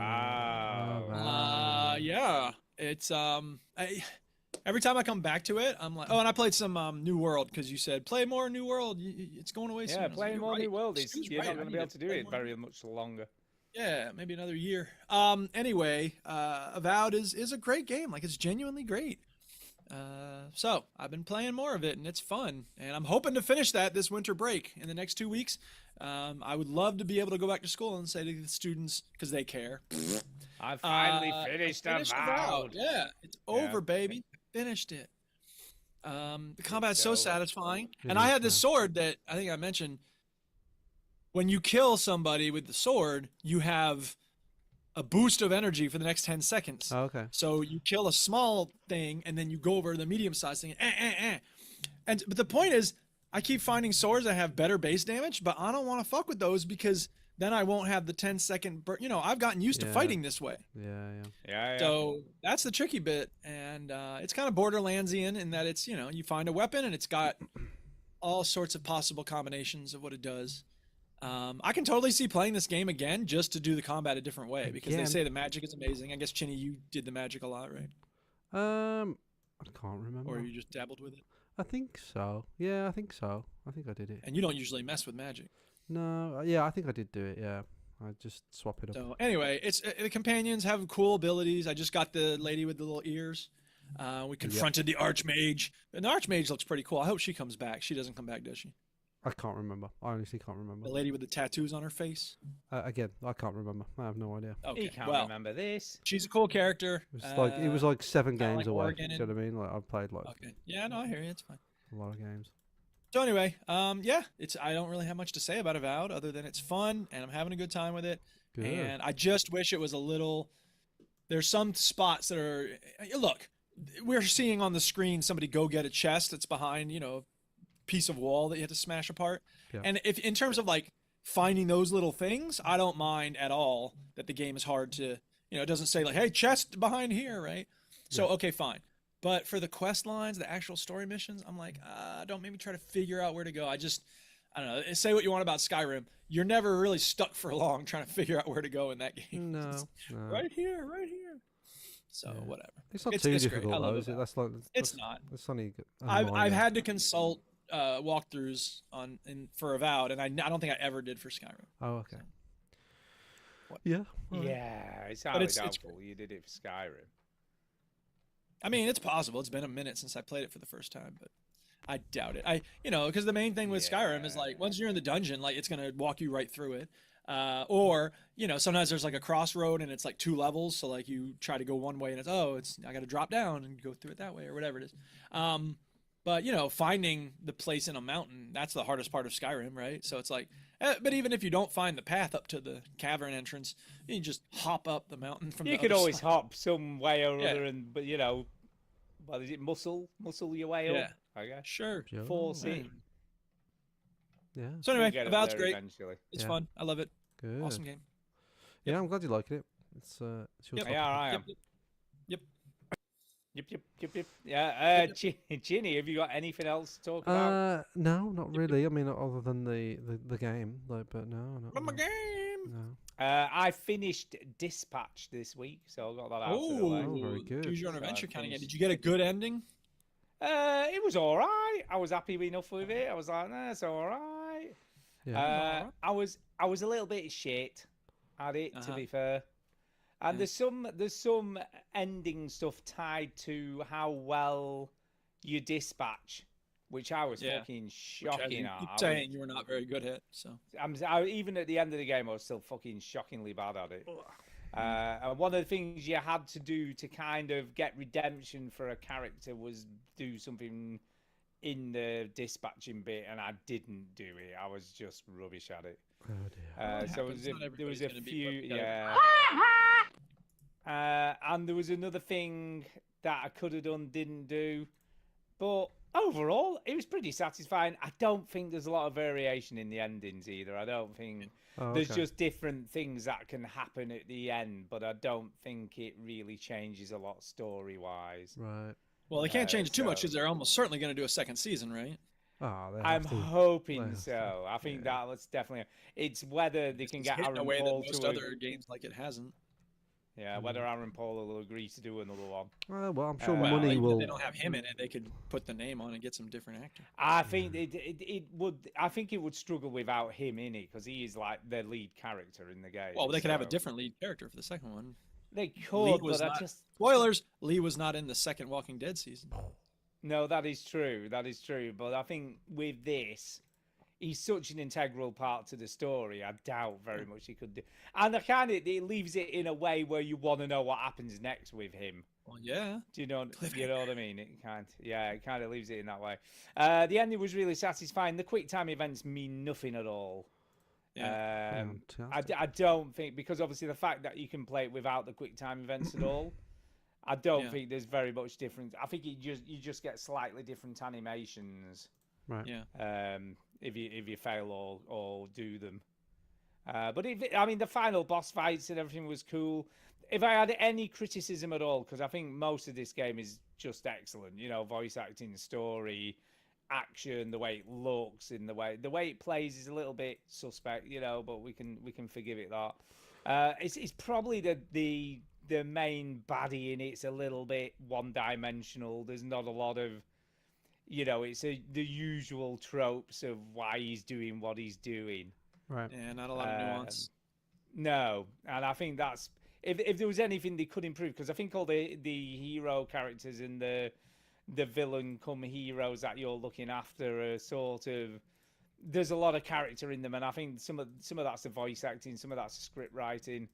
Yeah. It's every time I come back to it, I'm like, oh, and I played some New World because you said play more New World. It's going away soon. Yeah, I was like, playing "You're more right. New World is Stu's you're right. not I going to need be able to do play it more very much longer. Yeah, maybe another year. Anyway, Avowed is a great game. Like, it's genuinely great. So I've been playing more of it, and it's fun. And I'm hoping to finish that this winter break in the next 2 weeks. I would love to be able to go back to school and say to the students, because they care. I finally I finished finished Avowed. Yeah, it's over, baby. Finished it. The combat's so go. satisfying. It And I is, had this sword that I think I mentioned. When you kill somebody with the sword, you have a boost of energy for the next 10 seconds. Oh, okay. So you kill a small thing, and then you go over the medium-sized thing. But the point is, I keep finding swords that have better base damage, but I don't want to fuck with those because then I won't have the 10-second burst. You know, I've gotten used to Yeah. fighting this way. Yeah. So that's the tricky bit, and it's kind of Borderlandsian in that it's, you find a weapon and it's got all sorts of possible combinations of what it does. I can totally see playing this game again just to do the combat a different way because they Again? say the magic is amazing. I guess Chinny, you did the magic a lot, right? I can't remember. Or you just dabbled with it? I think so. Yeah, I think so. I think I did it. And you don't usually mess with magic. No, yeah, I think I did do it. Yeah, I just swap it up. So anyway, it's the companions have cool abilities. I just got the lady with the little ears. We confronted the Archmage, and the Archmage looks pretty cool. I hope she comes back. She doesn't come back, does she? I can't remember. I honestly can't remember. The lady with the tattoos on her face. Again, I can't remember. I have no idea. Okay, You can't well, remember this. she's a cool character. It was like 7 kinda games like away. Oregon Do you know what I mean? Like I've played like Okay. Yeah, no, I hear you. It's fine. a lot of games. So anyway, yeah, I don't really have much to say about Avowed other than it's fun and I'm having a good time with it. Good. And I just wish it was a little. There's some spots that are. Look, we're seeing on the screen somebody go get a chest that's behind, a piece of wall that you have to smash apart. Yeah. And if in terms of like finding those little things, I don't mind at all that the game is hard to. It doesn't say like, hey, chest behind here, right? So okay, fine. But for the quest lines, the actual story missions, I'm like, don't make me try to figure out where to go. I don't know. Say what you want about Skyrim. You're never really stuck for long trying to figure out where to go in that game. No, It's no. right here. So Yeah. whatever. It's not It's too great. difficult I love though, is it? Avowed. That's like It's not. It's only. I've had to consult walkthroughs for Avowed, and I don't think I ever did for Skyrim. Oh, okay. What? Yeah. alright. Yeah, it's But highly it's doubtful you did it for Skyrim. I mean, it's possible. It's been a minute since I played it for the first time, but I doubt it. Because the main thing with Skyrim is like once you're in the dungeon, like it's gonna walk you right through it. Or sometimes there's like a crossroad and it's like 2 levels, so like you try to go one way and I got to drop down and go through it that way or whatever it is. But finding the place in a mountain, that's the hardest part of Skyrim, right? So it's like, but even if you don't find the path up to the cavern entrance, you can just hop up the mountain from. You the could other always side. hop some way or Yeah. other, what is it? Muscle your way up. Yeah. I guess. Sure. Sure. Force Right. it. Yeah. So You'll anyway, get up Avowed's there great. eventually. It's Yeah. fun. I love it. Good. Awesome game. Yeah, I'm glad you like it. It's your Yep. top Yeah, I am. Yep. Yep. Yeah. Ginny, have you got anything else to talk about? No, not really. I mean, other than the game, but no, not From a really. game. No. I finished Dispatch this week, so I got that out of the way. Oh, very good. Choose your own So I adventure kind of game. finished Did you get a good ending? It was all right. I was happy enough with it. I was like, nah, it's all right. Yeah. I was a little bit shit at it, to be fair. And there's some ending stuff tied to how well you dispatch, which I was fucking shocking at. Keep I was- saying you were not very good at. So even at the end of the game, I was still fucking shockingly bad at it. And one of the things you had to do to kind of get redemption for a character was do something in the dispatching bit, and I didn't do it. I was just rubbish at it. Oh dear. So happens. Not there was everybody's a gonna be few, perfect at it. and there was another thing that I could have done, didn't do. But overall, it was pretty satisfying. I don't think there's a lot of variation in the endings either. I don't think there's okay. just different things that can happen at the end, but I don't think it really changes a lot story-wise. Right. well, they can't change too much so- because they're almost certainly going to do a second season, right? Oh, they I'm have to. hoping have to, so. I think that's definitely. It's whether they can It's get hit in a Aaron way that Paul most to. other games like it hasn't. Yeah, whether Aaron Paul will agree to do another one. Well, I'm sure Well, money even will. if they don't have him in it, they could put the name on and get some different actor. I think it would. I think it would struggle without him in it because he is like the lead character in the game. Well, they could have a so- different lead character for the second one. They Lee could, was but I not- just. Spoilers: Lee was not in the second Walking Dead season. No, that is true. That is true. But I think with this, he's such an integral part to the story. I doubt very much he could do. And it leaves it in a way where you want to know what happens next with him. Well, yeah. Do you know what I mean? It kind of leaves it in that way. The ending was really satisfying. The quick time events mean nothing at all. Yeah. I don't think, because obviously the fact that you can play it without the quick time events at all, I don't think there's very much difference. I think you just get slightly different animations, Right. Yeah. if you fail or do them. But the final boss fights and everything was cool. If I had any criticism at all, because I think most of this game is just excellent, voice acting, story, action, the way it looks, and the way it plays is a little bit suspect, but we can forgive it that. It's probably the main baddie in it's a little bit one-dimensional. There's not a lot of, it's the usual tropes of why he's doing what he's doing. Right. Yeah, not a lot of nuance. No, and I think that's if there was anything they could improve, because I think all the hero characters and the villain come heroes that you're looking after are sort of, there's a lot of character in them, and I think some of that's the voice acting, some of that's the script writing,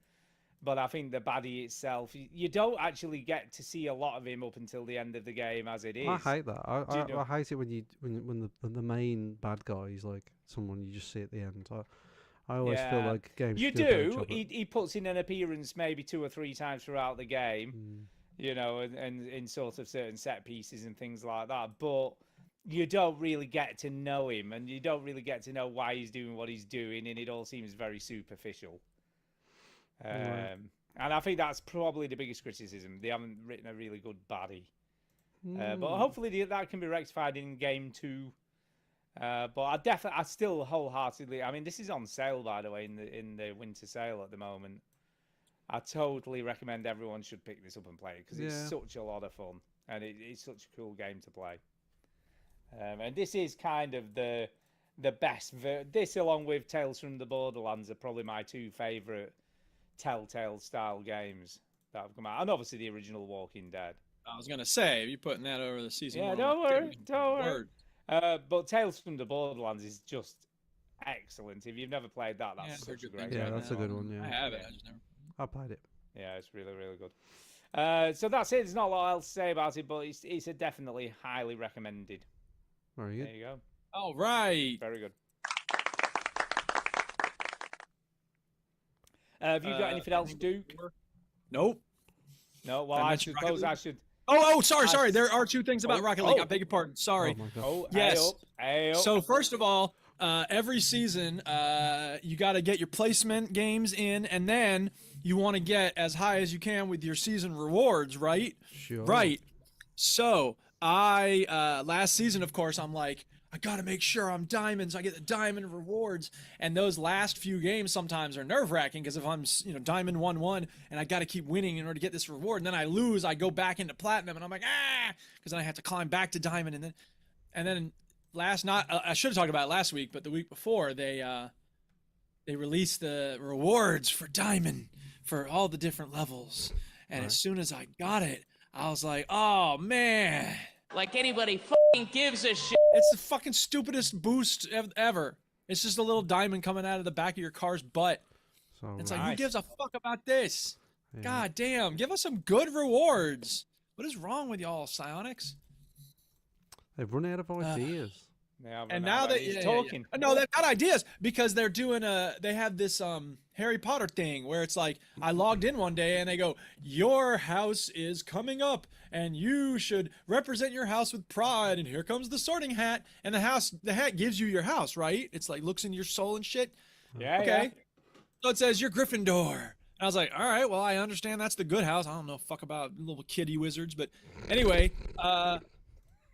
but I think the baddie itself, you don't actually get to see a lot of him up until the end of the game as it is. I hate that. I hate it when the main bad guy is like someone you just see at the end. I always feel like games. You should do a better do. job at- He puts in an appearance maybe 2 or 3 times throughout the game, and in sort of certain set pieces and things like that. But you don't really get to know him, and you don't really get to know why he's doing what he's doing, and it all seems very superficial. Right. And I think that's probably the biggest criticism. They haven't written a really good baddie. But Mm. hopefully that can be rectified in game 2. But I still wholeheartedly. I mean, this is on sale, by the way, in the winter sale at the moment. I totally recommend everyone should pick this up and play it, because it's such a lot of fun, and it's such a cool game to play. And this is kind of the best. This, along with Tales from the Borderlands, are probably my 2 favorite Telltale style games that have come out, and obviously the original Walking Dead. I was gonna say, you putting that over the season. Yeah, one, don't like, worry, don't worry. word. But Tales from the Borderlands is just excellent. If you've never played that, that's such a great game. Yeah, that's a good one. Yeah, I have it. I just never. I played it. Yeah, it's really, really good. So that's it. There's not a lot else to say about it, but it's a definitely highly recommended. Very good. There you go. All right. Very good. Have you got anything else, Duke? Nope. No. Well, I I mentioned suppose Rocket I should. Oh, sorry. There are 2 things about Rocket League. oh. I beg your pardon. Sorry. Oh my god. Oh, Yes. Hey up. So first of all, every season, you got to get your placement games in, and then you want to get as high as you can with your season rewards, right? Sure. Right. So I last season, of course, I'm like, I got to make sure I'm diamonds. I get the diamond rewards, and those last few games sometimes are nerve-wracking, because if I'm diamond 1-1 and I got to keep winning in order to get this reward, and then I lose, I go back into platinum, and I'm like, because then I have to climb back to diamond, and then I should have talked about it last week, but the week before they released the rewards for diamond for all the different levels, and as soon as I got it, I was like, oh man. Like anybody fucking gives a shit. It's the fucking stupidest boost ever. It's just a little diamond coming out of the back of your car's butt. So It's like, Nice. who gives a fuck about this? yeah. God damn, give us some good rewards. What is wrong with y'all, Psionics? They've run out of ideas. Yeah, but And now that he's yeah, talking. yeah. No, they've got ideas, because they're doing they have this Harry Potter thing where it's like, I logged in one day and they go, your house is coming up and you should represent your house with pride, and here comes the sorting hat, and the hat gives you your house, right? It's like looks into your soul and shit. Yeah. Okay. So it says you're Gryffindor. And I was like, all right, well, I understand that's the good house. I don't know fuck about little kiddie wizards, but anyway, Yeah.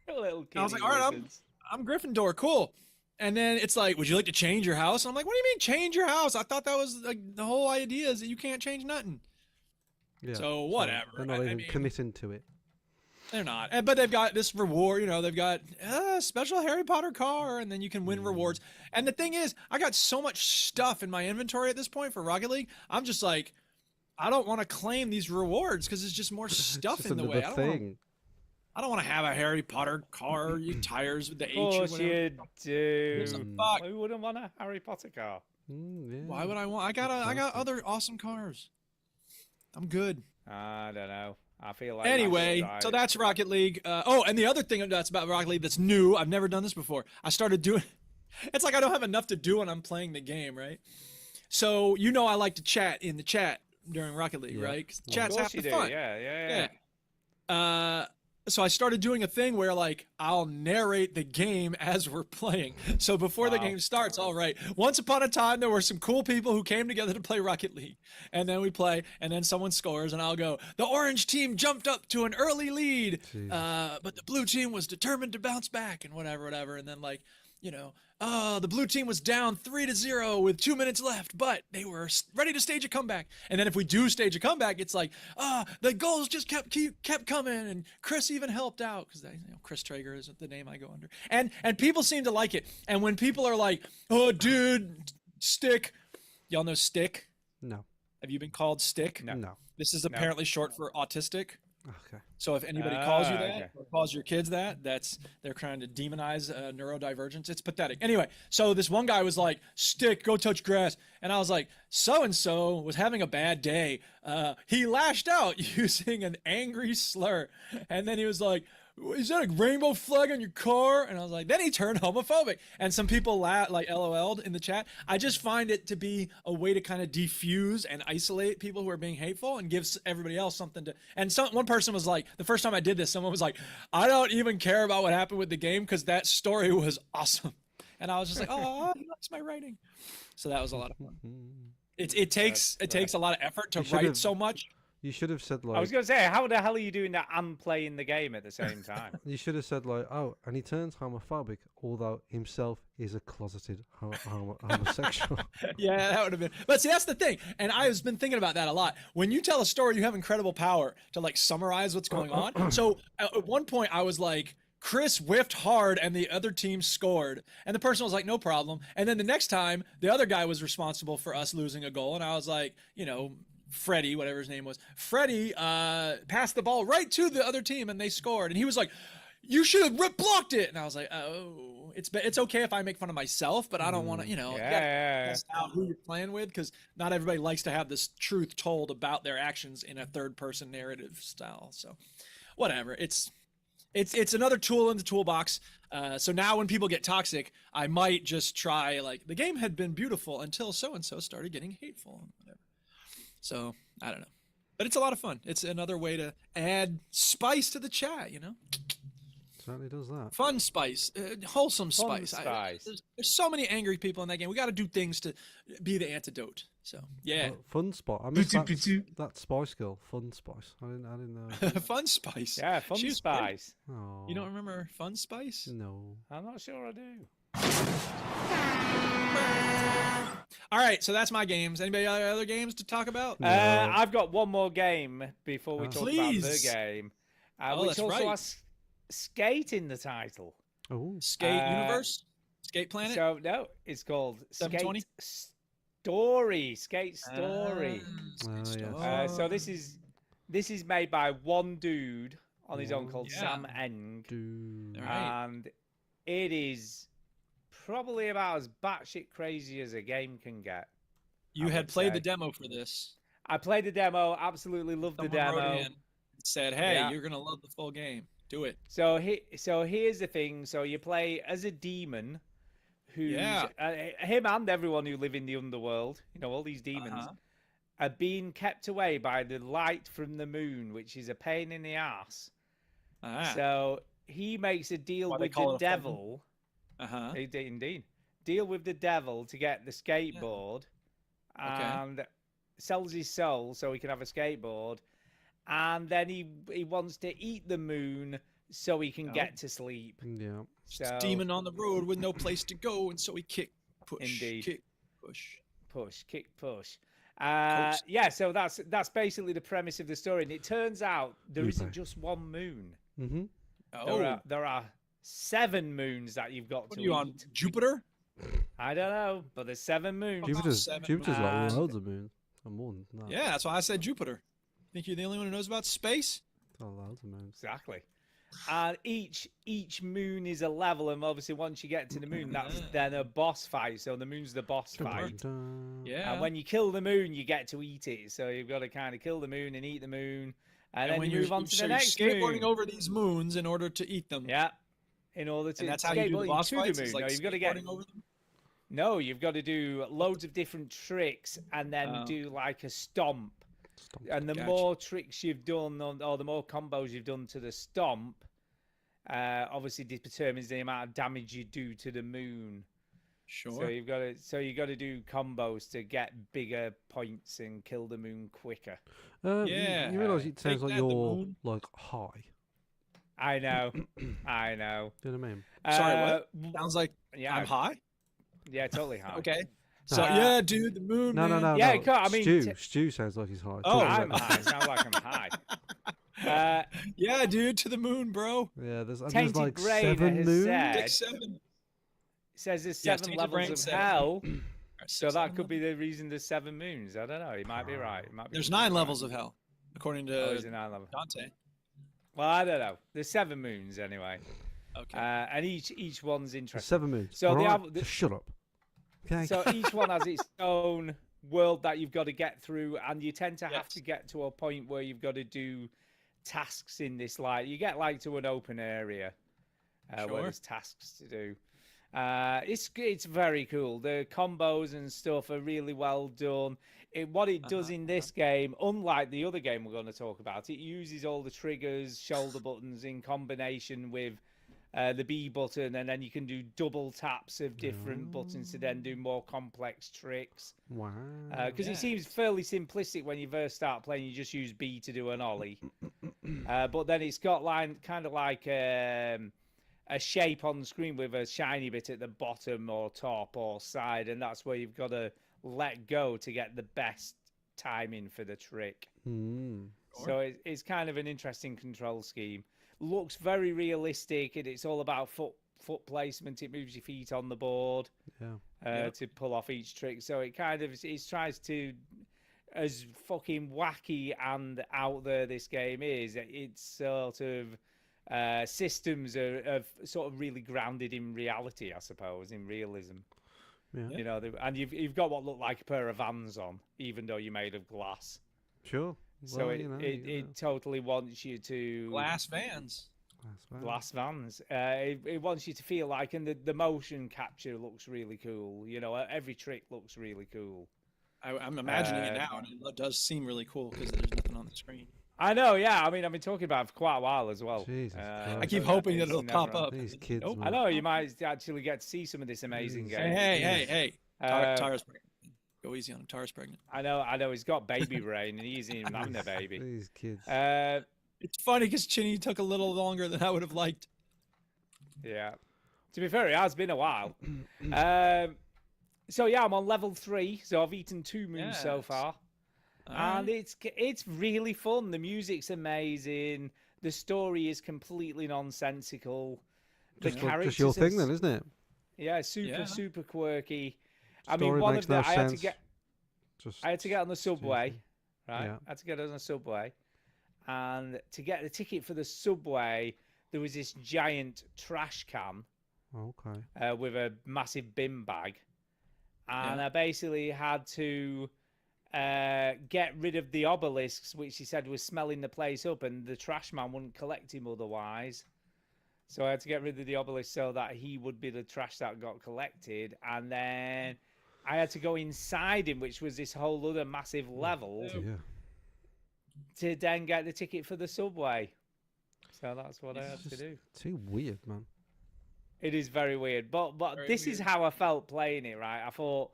Little I was like, kitty all right, wizards. I'm Gryffindor, cool. And then it's like, would you like to change your house? And I'm like, what do you mean change your house? I thought that was like the whole idea is that you can't change nothing. Yeah. So whatever. They're not I even mean, committing to it. They're not. But they've got this reward, they've got a special Harry Potter car, and then you can win rewards. And the thing is, I got so much stuff in my inventory at this point for Rocket League. I'm just like, I don't want to claim these rewards because it's just more stuff Just in the way. another I don't wanna- thing. I don't want to have a Harry Potter car, you tires with the H Of or course whatever. you do. Gives a fuck. Who wouldn't want a Harry Potter car? Yeah. Why would I want? I got other awesome cars. I'm good. I don't know. I feel like Anyway, so that's Rocket League. And the other thing that's about Rocket League that's new, I've never done this before. I started doing. It's like I don't have enough to do when I'm playing the game, right? So I like to chat in the chat during Rocket League, Yeah. right? 'Cause Of chat's course half you the do. fun. Yeah. So I started doing a thing where like I'll narrate the game as we're playing. So before the Wow. game starts, all right. Once upon a time, there were some cool people who came together to play Rocket League, and then we play, and then someone scores, and I'll go, the orange team jumped up to an early lead, but the blue team was determined to bounce back, and whatever, and then like, the blue team was down 3-0 with 2 minutes left, but they were ready to stage a comeback. And then if we do stage a comeback, it's like, the goals just kept coming, and Chris even helped out because Chris Traeger is the name I go under. And people seem to like it. And when people are like, "Oh, dude, Stick," y'all know Stick? No. Have you been called Stick? No. This is apparently short for autistic. Okay. So if anybody calls you that, okay. or calls your kids that, they're trying to demonize neurodivergence. It's pathetic. Anyway, so this one guy was like, "Stick, go touch grass," and I was like, "So-and-so was having a bad day. He lashed out using an angry slur," and then he was like, "Is that a rainbow flag on your car?" And I was like, then he turned homophobic. And some people like LOL'd in the chat. I just find it to be a way to kind of defuse and isolate people who are being hateful and gives everybody else something to. And one person was like, the first time I did this, someone was like, "I don't even care about what happened with the game because that story was awesome." And I was just like, "Oh, he likes my writing." So that was a lot of fun. It takes a lot of effort to write so much. You should have said like. I was going to say, how the hell are you doing that and playing the game at the same time? You should have said like, "Oh, and he turns homophobic, although himself is a closeted homosexual." Yeah, that would have been. But see, that's the thing, and I've been thinking about that a lot. When you tell a story, you have incredible power to like summarize what's going on. So at one point, I was like, "Chris whiffed hard and the other team scored," and the person was like, "No problem." And then the next time, the other guy was responsible for us losing a goal, and I was like, Freddie, whatever his name was, Freddie passed the ball right to the other team and they scored. And he was like, "You should have blocked it." And I was like, "Oh, it's okay if I make fun of myself, but I don't want to, you gotta test out who you're playing with, because not everybody likes to have this truth told about their actions in a third person narrative style." So whatever, it's another tool in the toolbox. So now when people get toxic, I might just try like, the game had been beautiful until so-and-so started getting hateful and whatever. So I don't know, but it's a lot of fun. It's another way to add spice to the chat, Certainly does that. Fun spice, wholesome Fun spice. spice. There's so many angry people in that game. We got to do things to be the antidote. So yeah, Fun Spot. I missed that Spice Girl. Fun Spice. I didn't know. Fun spice. Yeah, Fun She was good. Spice. Oh. You don't remember Fun Spice? No. I'm not sure I do. All right, so that's my games. Anybody other games to talk about? No. I've got one more game before we talk about the Please. game, Oh, which that's also right. has Skate in the title. Oh. Skate Universe, Skate Planet. So no, it's called 720? Skate Story. Skate Story. yes. So this is made by one dude on his own called Yeah. Sam Eng, Dude. All right. and it is probably about as batshit crazy as a game can get. You I had would played say. the demo for this. I played the demo, absolutely loved the Someone wrote demo. in and said, "Hey, Yeah. you're gonna love the full game. Do it." So here's the thing. So you play as a demon, who's Yeah. him and everyone who live in the underworld. All these demons Uh-huh. are being kept away by the light from the moon, which is a pain in the ass. Ah. So he makes a deal Why they with call the it a full moon. devil. Uh-huh. Indeed, deal with the devil to get the skateboard, and sells his soul so he can have a skateboard, and then he wants to eat the moon so he can get to sleep. Yeah. So Demon on the road with no place to go, and so he kick, push, Indeed. kick, push. push, kick, push. Coast. Yeah, so that's basically the premise of the story, and it turns out there isn't Uber. just one moon. Mm-hmm. Oh, There are 7 moons that you've got what to are you on? eat. Jupiter? I don't know, but there's 7 moons. Jupiter's seven like moons. loads of moons. And more than that. Yeah, that's why I said Jupiter. Think you're the only one who knows about space? Oh, loads of moons. Exactly. And each moon is a level, and obviously once you get to the moon, that's then a boss fight. So the moon's the boss fight. Yeah. And when you kill the moon, you get to eat it. So you've got to kind of kill the moon and eat the moon, and then when you move on to so the you're next skateboarding moon. over these moons in order to eat them. Yeah. In order to And that's how you do the skateboarding boss to fights. the Is moon. like No, you've got to get. skateboarding over them. No, you've got to do loads of different tricks and then do like a stomp. And the Gotcha. more tricks you've done, or the more combos you've done to the stomp, obviously determines the amount of damage you do to the moon. Sure. So you've got to do combos to get bigger points and kill the moon quicker. Yeah. You realise it sounds Take like that, the you're moon. like high. I know, I know. Do you know what I mean? Sorry, what? Sounds like Yeah, I'm high. yeah, totally high. Okay. So Uh, yeah, dude, the moon. No, no, man. no. Yeah, no. God, I mean, Stu sounds like he's high. Oh, Talk I'm about high. Sounds like I'm high. Yeah, dude, to the moon, bro. Yeah, there's Tainted like Grain 7 has moons. said- 6-7. Says there's Yes, 7 Tainted levels Brain of said- hell. Or So 6, that 7 could be the reason there's 7 moons. I don't know. He might be right. He might be There's completely 9 right. levels of hell, according Oh, to is it 9 levels? Dante. Well, I don't know. There's 7 moons anyway, Okay. and each one's There's interesting. 7 moons. So All they right, have- just shut up. Okay. So each one has its own world that you've got to get through, and you tend to have Yes. to get to a point where you've got to do tasks in this. Like you get like to an open area where Sure. there's tasks to do. It's very cool. The combos and stuff are really well done. What it does in this game, unlike the other game we're going to talk about, it uses all the triggers, shoulder buttons in combination with the B button, and then you can do double taps of different buttons to then do more complex tricks. Wow. Because it seems fairly simplistic when you first start playing. You just use B to do an ollie, but then it's got kind of like a shape on the screen with a shiny bit at the bottom or top or side, and that's where you've got to let go to get the best timing for the trick. So it's kind of an interesting control scheme. Looks very realistic, and it's all about foot placement. It moves your feet on the board to pull off each trick. So it kind of it tries to, as fucking wacky and out there this game is, it's sort of systems are sort of really grounded in reality, I suppose, in realism. Yeah. You know, and you've got what look like a pair of Vans on, even though you're made of glass. Sure. So Well, you know, it totally wants you to Glass Vans. glass Vans. It wants you to feel like, and the motion capture looks really cool. You know, every trick looks really cool. I'm imagining it now, and it does seem really cool because there's nothing on the screen. I know, yeah. I mean, I've been talking about it for quite a while as well. Jesus Christ. I keep so hoping that it's it'll never pop on. up. These kids, Nope. I man. know you might actually get to see some of this amazing game. Hey. Uh, Tara's pregnant. Go easy on him. Tara's pregnant. I know. He's got baby brain, and he isn't even having a baby. These kids. It's funny because Chinny took a little longer than I would have liked. Yeah. To be fair, it has been a while. So yeah, I'm on level 3, so I've eaten 2 moons so Yes. far, and it's really fun. The music's amazing. The story is completely nonsensical. The characters just your are thing then, isn't it? Yeah, super quirky. I Story mean, one makes of the no I had to sense. get Just I had to get on the subway, right? Yeah. I had to get on the subway, and to get the ticket for the subway, there was this giant trash can Okay. with a massive bin bag, and I basically had to get rid of the obelisks, which he said was smelling the place up, and the trash man wouldn't collect him otherwise. So I had to get rid of the obelisk so that he would be the trash that got collected, and then I had to go inside him, which was this whole other massive level, Yeah. to then get the ticket for the subway. So that's what I had to do. Too weird, man. It is very weird, but Very this is weird. how I felt playing it, right? I thought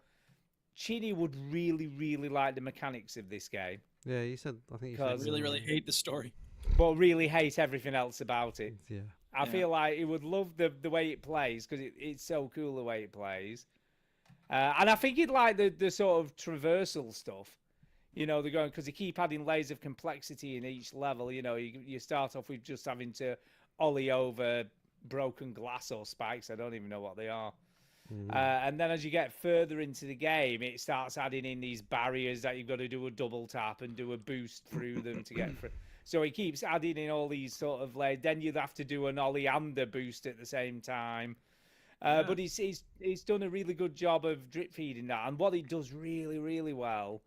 Chini would really, really like the mechanics of this game, Yeah, you said. I think you Cause- said. Really, really hate the story. but really hate everything else about it. Yeah. I feel like he would love the way it plays because it's so cool the way it plays. And I think he'd like the sort of traversal stuff. You know, they're going because they keep adding layers of complexity in each level. You know, you start off with just having to ollie over broken glass or spikes. I don't even know what they are. And then as you get further into the game, it starts adding in these barriers that you've got to do a double tap and do a boost through them to get through. So he keeps adding in all these sort of like. Then you'd have to do an oleander boost at the same time. But he's done a really good job of drip feeding that, and what he does really, really well.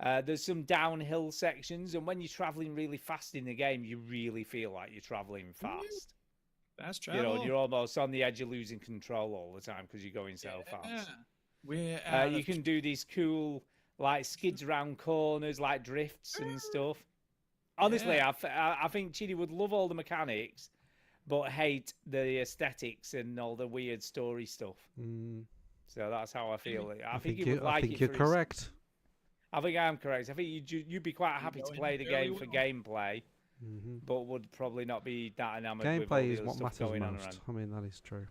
There's some downhill sections, and when you're traveling really fast in the game, you really feel like you're traveling fast. Fast You travel. know, you're almost on the edge of losing control all the time because you're going so fast. We're You can do these cool like skids around corners, like drifts and stuff. Honestly, I think Chidi would love all the mechanics, but hate the aesthetics and all the weird story stuff. So that's how I feel. I think he would like it. you're for his- correct. I think I am correct. I think you'd be quite happy to play the game for gameplay, but would probably not be that enamored with all Gameplay the is other what stuff matters going on most. around. I mean, that is true.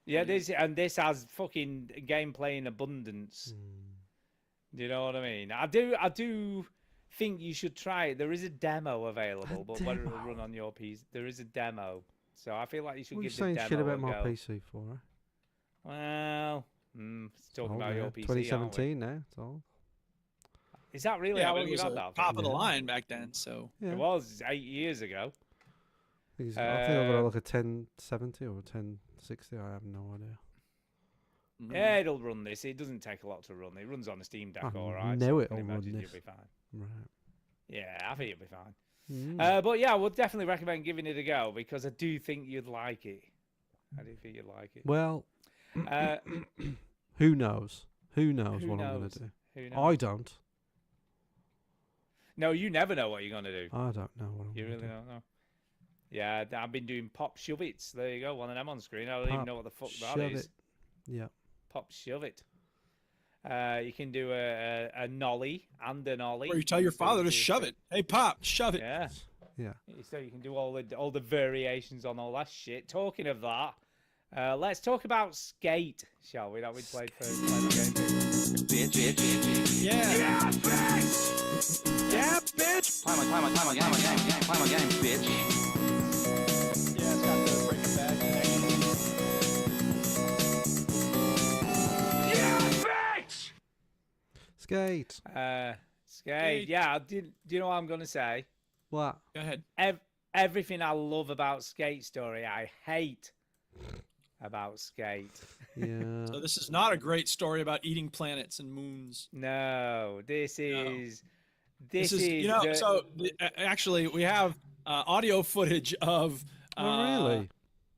Yeah, this has fucking gameplay in abundance. Do you know what I mean? I do think you should try it. There is a demo available, but whether it'll run on your PC, there is a demo. So I feel like you should What are you give the saying demo shit about a my go. PC for? Eh? Well, it's talking Old about now. your PC. 2017 now. It's old. Is that really yeah, how but long it you was had a that? top of the Yeah. line back then. So Yeah. It was 8 years ago. I think I've got like a 1070 or a 1060. I have no idea. Yeah, it'll run this. It doesn't take a lot to run. It runs on a Steam Deck, I all right. know so I it'll can run imagine this. you'll be fine. Right. Yeah, I think you'll be fine. Mm. But yeah, I would definitely recommend giving it a go because I do think you'd like it. I do think you'd like it. Well, Uh, who knows? Who knows Who what I'm knows? gonna do? who knows? I don't. No, you never know what you're gonna do. I don't know what I'm You gonna really do. don't know. Yeah, I've been doing pop shove its. There you go, one of them on screen. I don't even Pop know what the fuck that shove is. it. Yeah. Pop shove it. You can do a nollie and an ollie. or you tell your So father to do- shove it. Hey, pop, shove it. Yeah. Yeah. So you can do all the variations on all that shit. Talking of that, let's talk about Skate, shall we? That we played first. Yeah. Yeah, bitch! Yeah, bitch. Play my game, bitch. Yeah, it's got the Breaking Bad connection. Yeah, bitch! Skate. Skate. Yeah, do you know what I'm gonna say? What? Go ahead. Everything I love about Skate Story, I hate about Skate. Yeah. So this is not a great story about eating planets and moons. No, this is This is you know. the- So actually, we have audio footage of Oh, really?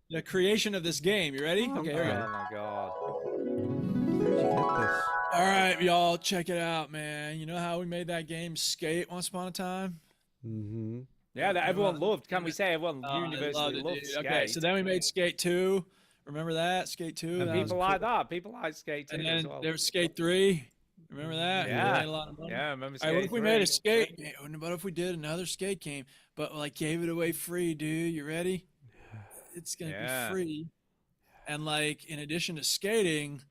the creation of this game. You ready? Oh, Okay. Oh Here we go. my god. Where'd you get this? All right, y'all, check it out, man. You know how we made that game Skate once upon a time? Mm-hmm. Yeah, that everyone loved. Can we say everyone Oh, they universally loved it, loved dude. Skate? Okay, so then we made Skate 2. Remember that? Skate 2? and That was people cool. like that. People like Skate too And as then well. there was Skate 3. Remember that? We Yeah. made a lot of money. Yeah, I remember All Skate. right, what if we 3. made a skate game? What if we did another skate game, but like gave it away free, dude? You ready? It's gonna Yeah. be free, and like in addition to skating,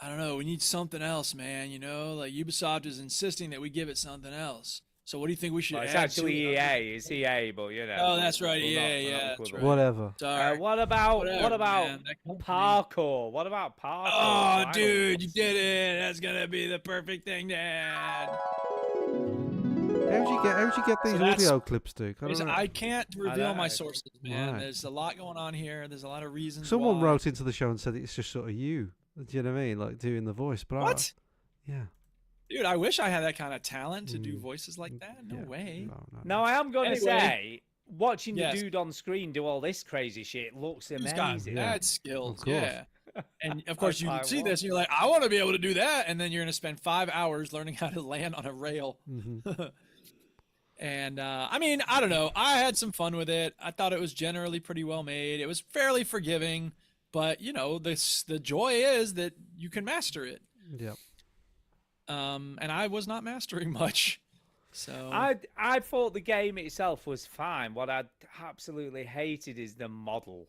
I don't know. We need something else, man. You know, like Ubisoft is insisting that we give it something else. So what do you think we should Well, it's add actually to it? EA. It's EA, but you know. Oh, that's right, we're not- EA, we're not yeah, that's equivalent. right. Whatever. Sorry. What about Whatever, man, that company- parkour? What about parkour? Oh, Final dude, you Boss? did it. That's gonna be the perfect thing to add. How'd you get these that's- audio clips, Duke? I don't know. I can't reveal my know. sources, man. Right. There's a lot going on here. There's a lot of reasons. Someone why. wrote into the show and said it's just sort of you. Do you know what I mean? Like doing the voice. But What? Yeah. Dude, I wish I had that kind of talent to do Mm. voices like that. No Yeah. way. No. Now I am going to Anyway. say, watching Yes. the dude on screen do all this crazy shit looks He's got amazing. Yeah. mad skills. Of course. Yeah. And of course, you I can see want- this and you're like, I want to be able to do that. And then you're going to spend 5 hours learning how to land on a rail. Mm-hmm. And I mean, I don't know. I had some fun with it. I thought it was generally pretty well made. It was fairly forgiving, but you know, the joy is that you can master it. Yep. And I was not mastering much. So I thought the game itself was fine. What I absolutely hated is the model.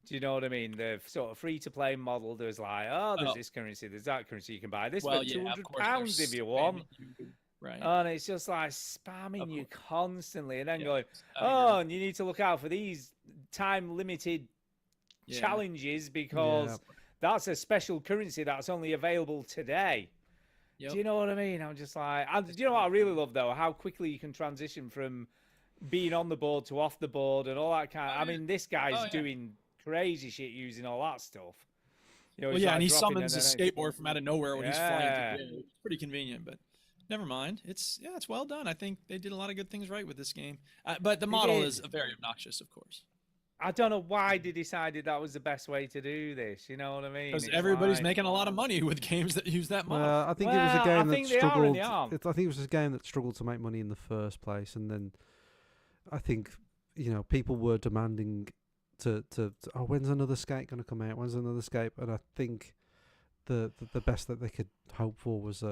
Do you know what I mean? The sort of free-to-play model. There's like, there's this currency, there's that currency. You can buy this for yeah, of course, they're £200 if you want. spamming you. Right. And it's just like spamming you constantly, and then Yeah, going, I agree. and you need to look out for these time-limited Yeah. challenges because Yep. that's a special currency that's only available today. Yep. Do you know what I mean? I'm just like, and do you know what I really love though? How quickly you can transition from being on the board to off the board and all that kind of. I mean, this guy's Oh, yeah. doing crazy shit using all that stuff. You know, Well, he's yeah, like and he dropping summons a and then skateboard from out of nowhere when he's flying Yeah. through the air. It's pretty convenient, but never mind. It's well done. I think they did a lot of good things right with this game. But the model did. is very obnoxious, of course, I don't know why they decided that was the best way to do this. You know what I mean? because It's everybody's like- making a lot of money with games that use that model. I think it was a Well, I game that think they are and struggled. they aren't. I think it was a game that struggled to make money in the first place, and then I think people were demanding to oh, when's another skate going to come out? When's another skate? And I think the best that they could hope for was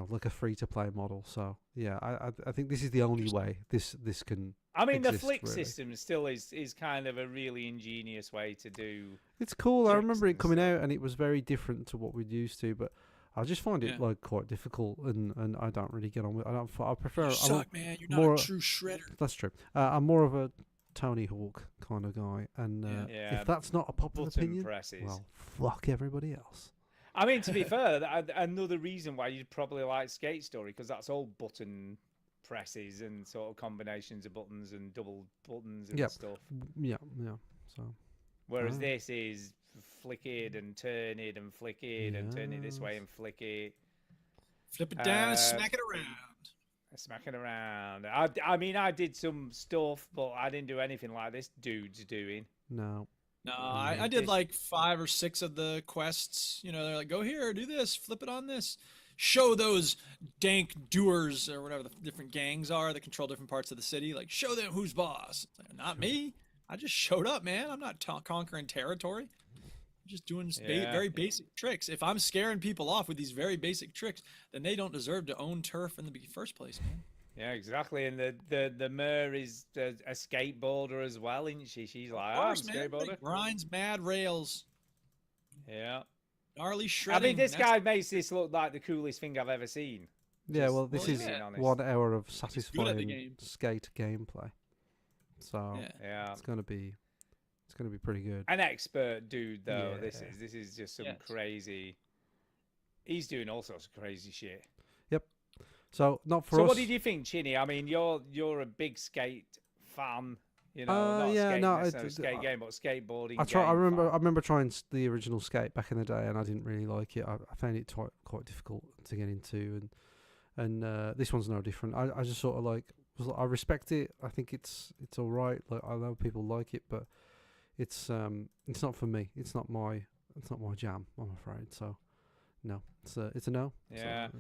like a free to play model. So yeah, I think this is the only way this can. I mean, the exist, flick really. system still is kind of a really ingenious way to do. It's cool. I tricks remember it and coming stuff. out, and it was very different to what we'd used to. But I just find it Yeah. like quite difficult, and I don't really get on with. I prefer. You I'm suck, man. You're not more- a true shredder. That's true. I'm more of a Tony Hawk kind of guy, and Yeah, if that's not a popular button opinion, presses. well, fuck everybody else. I mean, to be fair, another reason why you'd probably like Skate Story, because that's all button presses and sort of combinations of buttons and double buttons and Yep. stuff. Yeah. So Whereas Ah. this is flick it and turn it and flick it and turn it this way and flick it, Flip it down and Uh, smack it around. smack it around. I mean, I did some stuff, but I didn't do anything like this dude's doing. no. No, I did like 5 or 6 of the quests. They're like, go here, do this, flip it on this. Show those dank doers or whatever the different gangs are that control different parts of the city. Like, show them who's boss. It's like, not me. I just showed up, man. I'm not conquering territory. I'm just doing Yeah. very basic tricks. If I'm scaring people off with these very basic tricks, then they don't deserve to own turf in the first place, man. Yeah, exactly. And the Mer is a skateboarder as well, isn't she? She's like, Of oh, I'm a course, man. skateboarder. Like, grinds mad rails. Yeah. Gnarly I shredding. mean, this That's- guy makes this look like the coolest thing I've ever seen. Yeah, Just well, this well, is yeah. honest. 1 hour of good at the satisfying game. skate gameplay. So Yeah. Yeah. it's gonna be pretty good. An expert dude, though. Yeah. This is just some Yes. crazy. He's doing all sorts of crazy shit. So not for So, us. what did you think, Chinny? I mean, you're a big skate fan. Not yeah, skate, no, necessarily it- skate game, but skateboarding. I game remember. fan. I remember trying the original Skate back in the day, and I didn't really like it. I found it quite difficult to get into, and this one's no different. I just sort of I respect it. I think it's all right. Like I know people like it, but it's not for me. It's not my jam. I'm afraid. So no, it's a no. Yeah. So,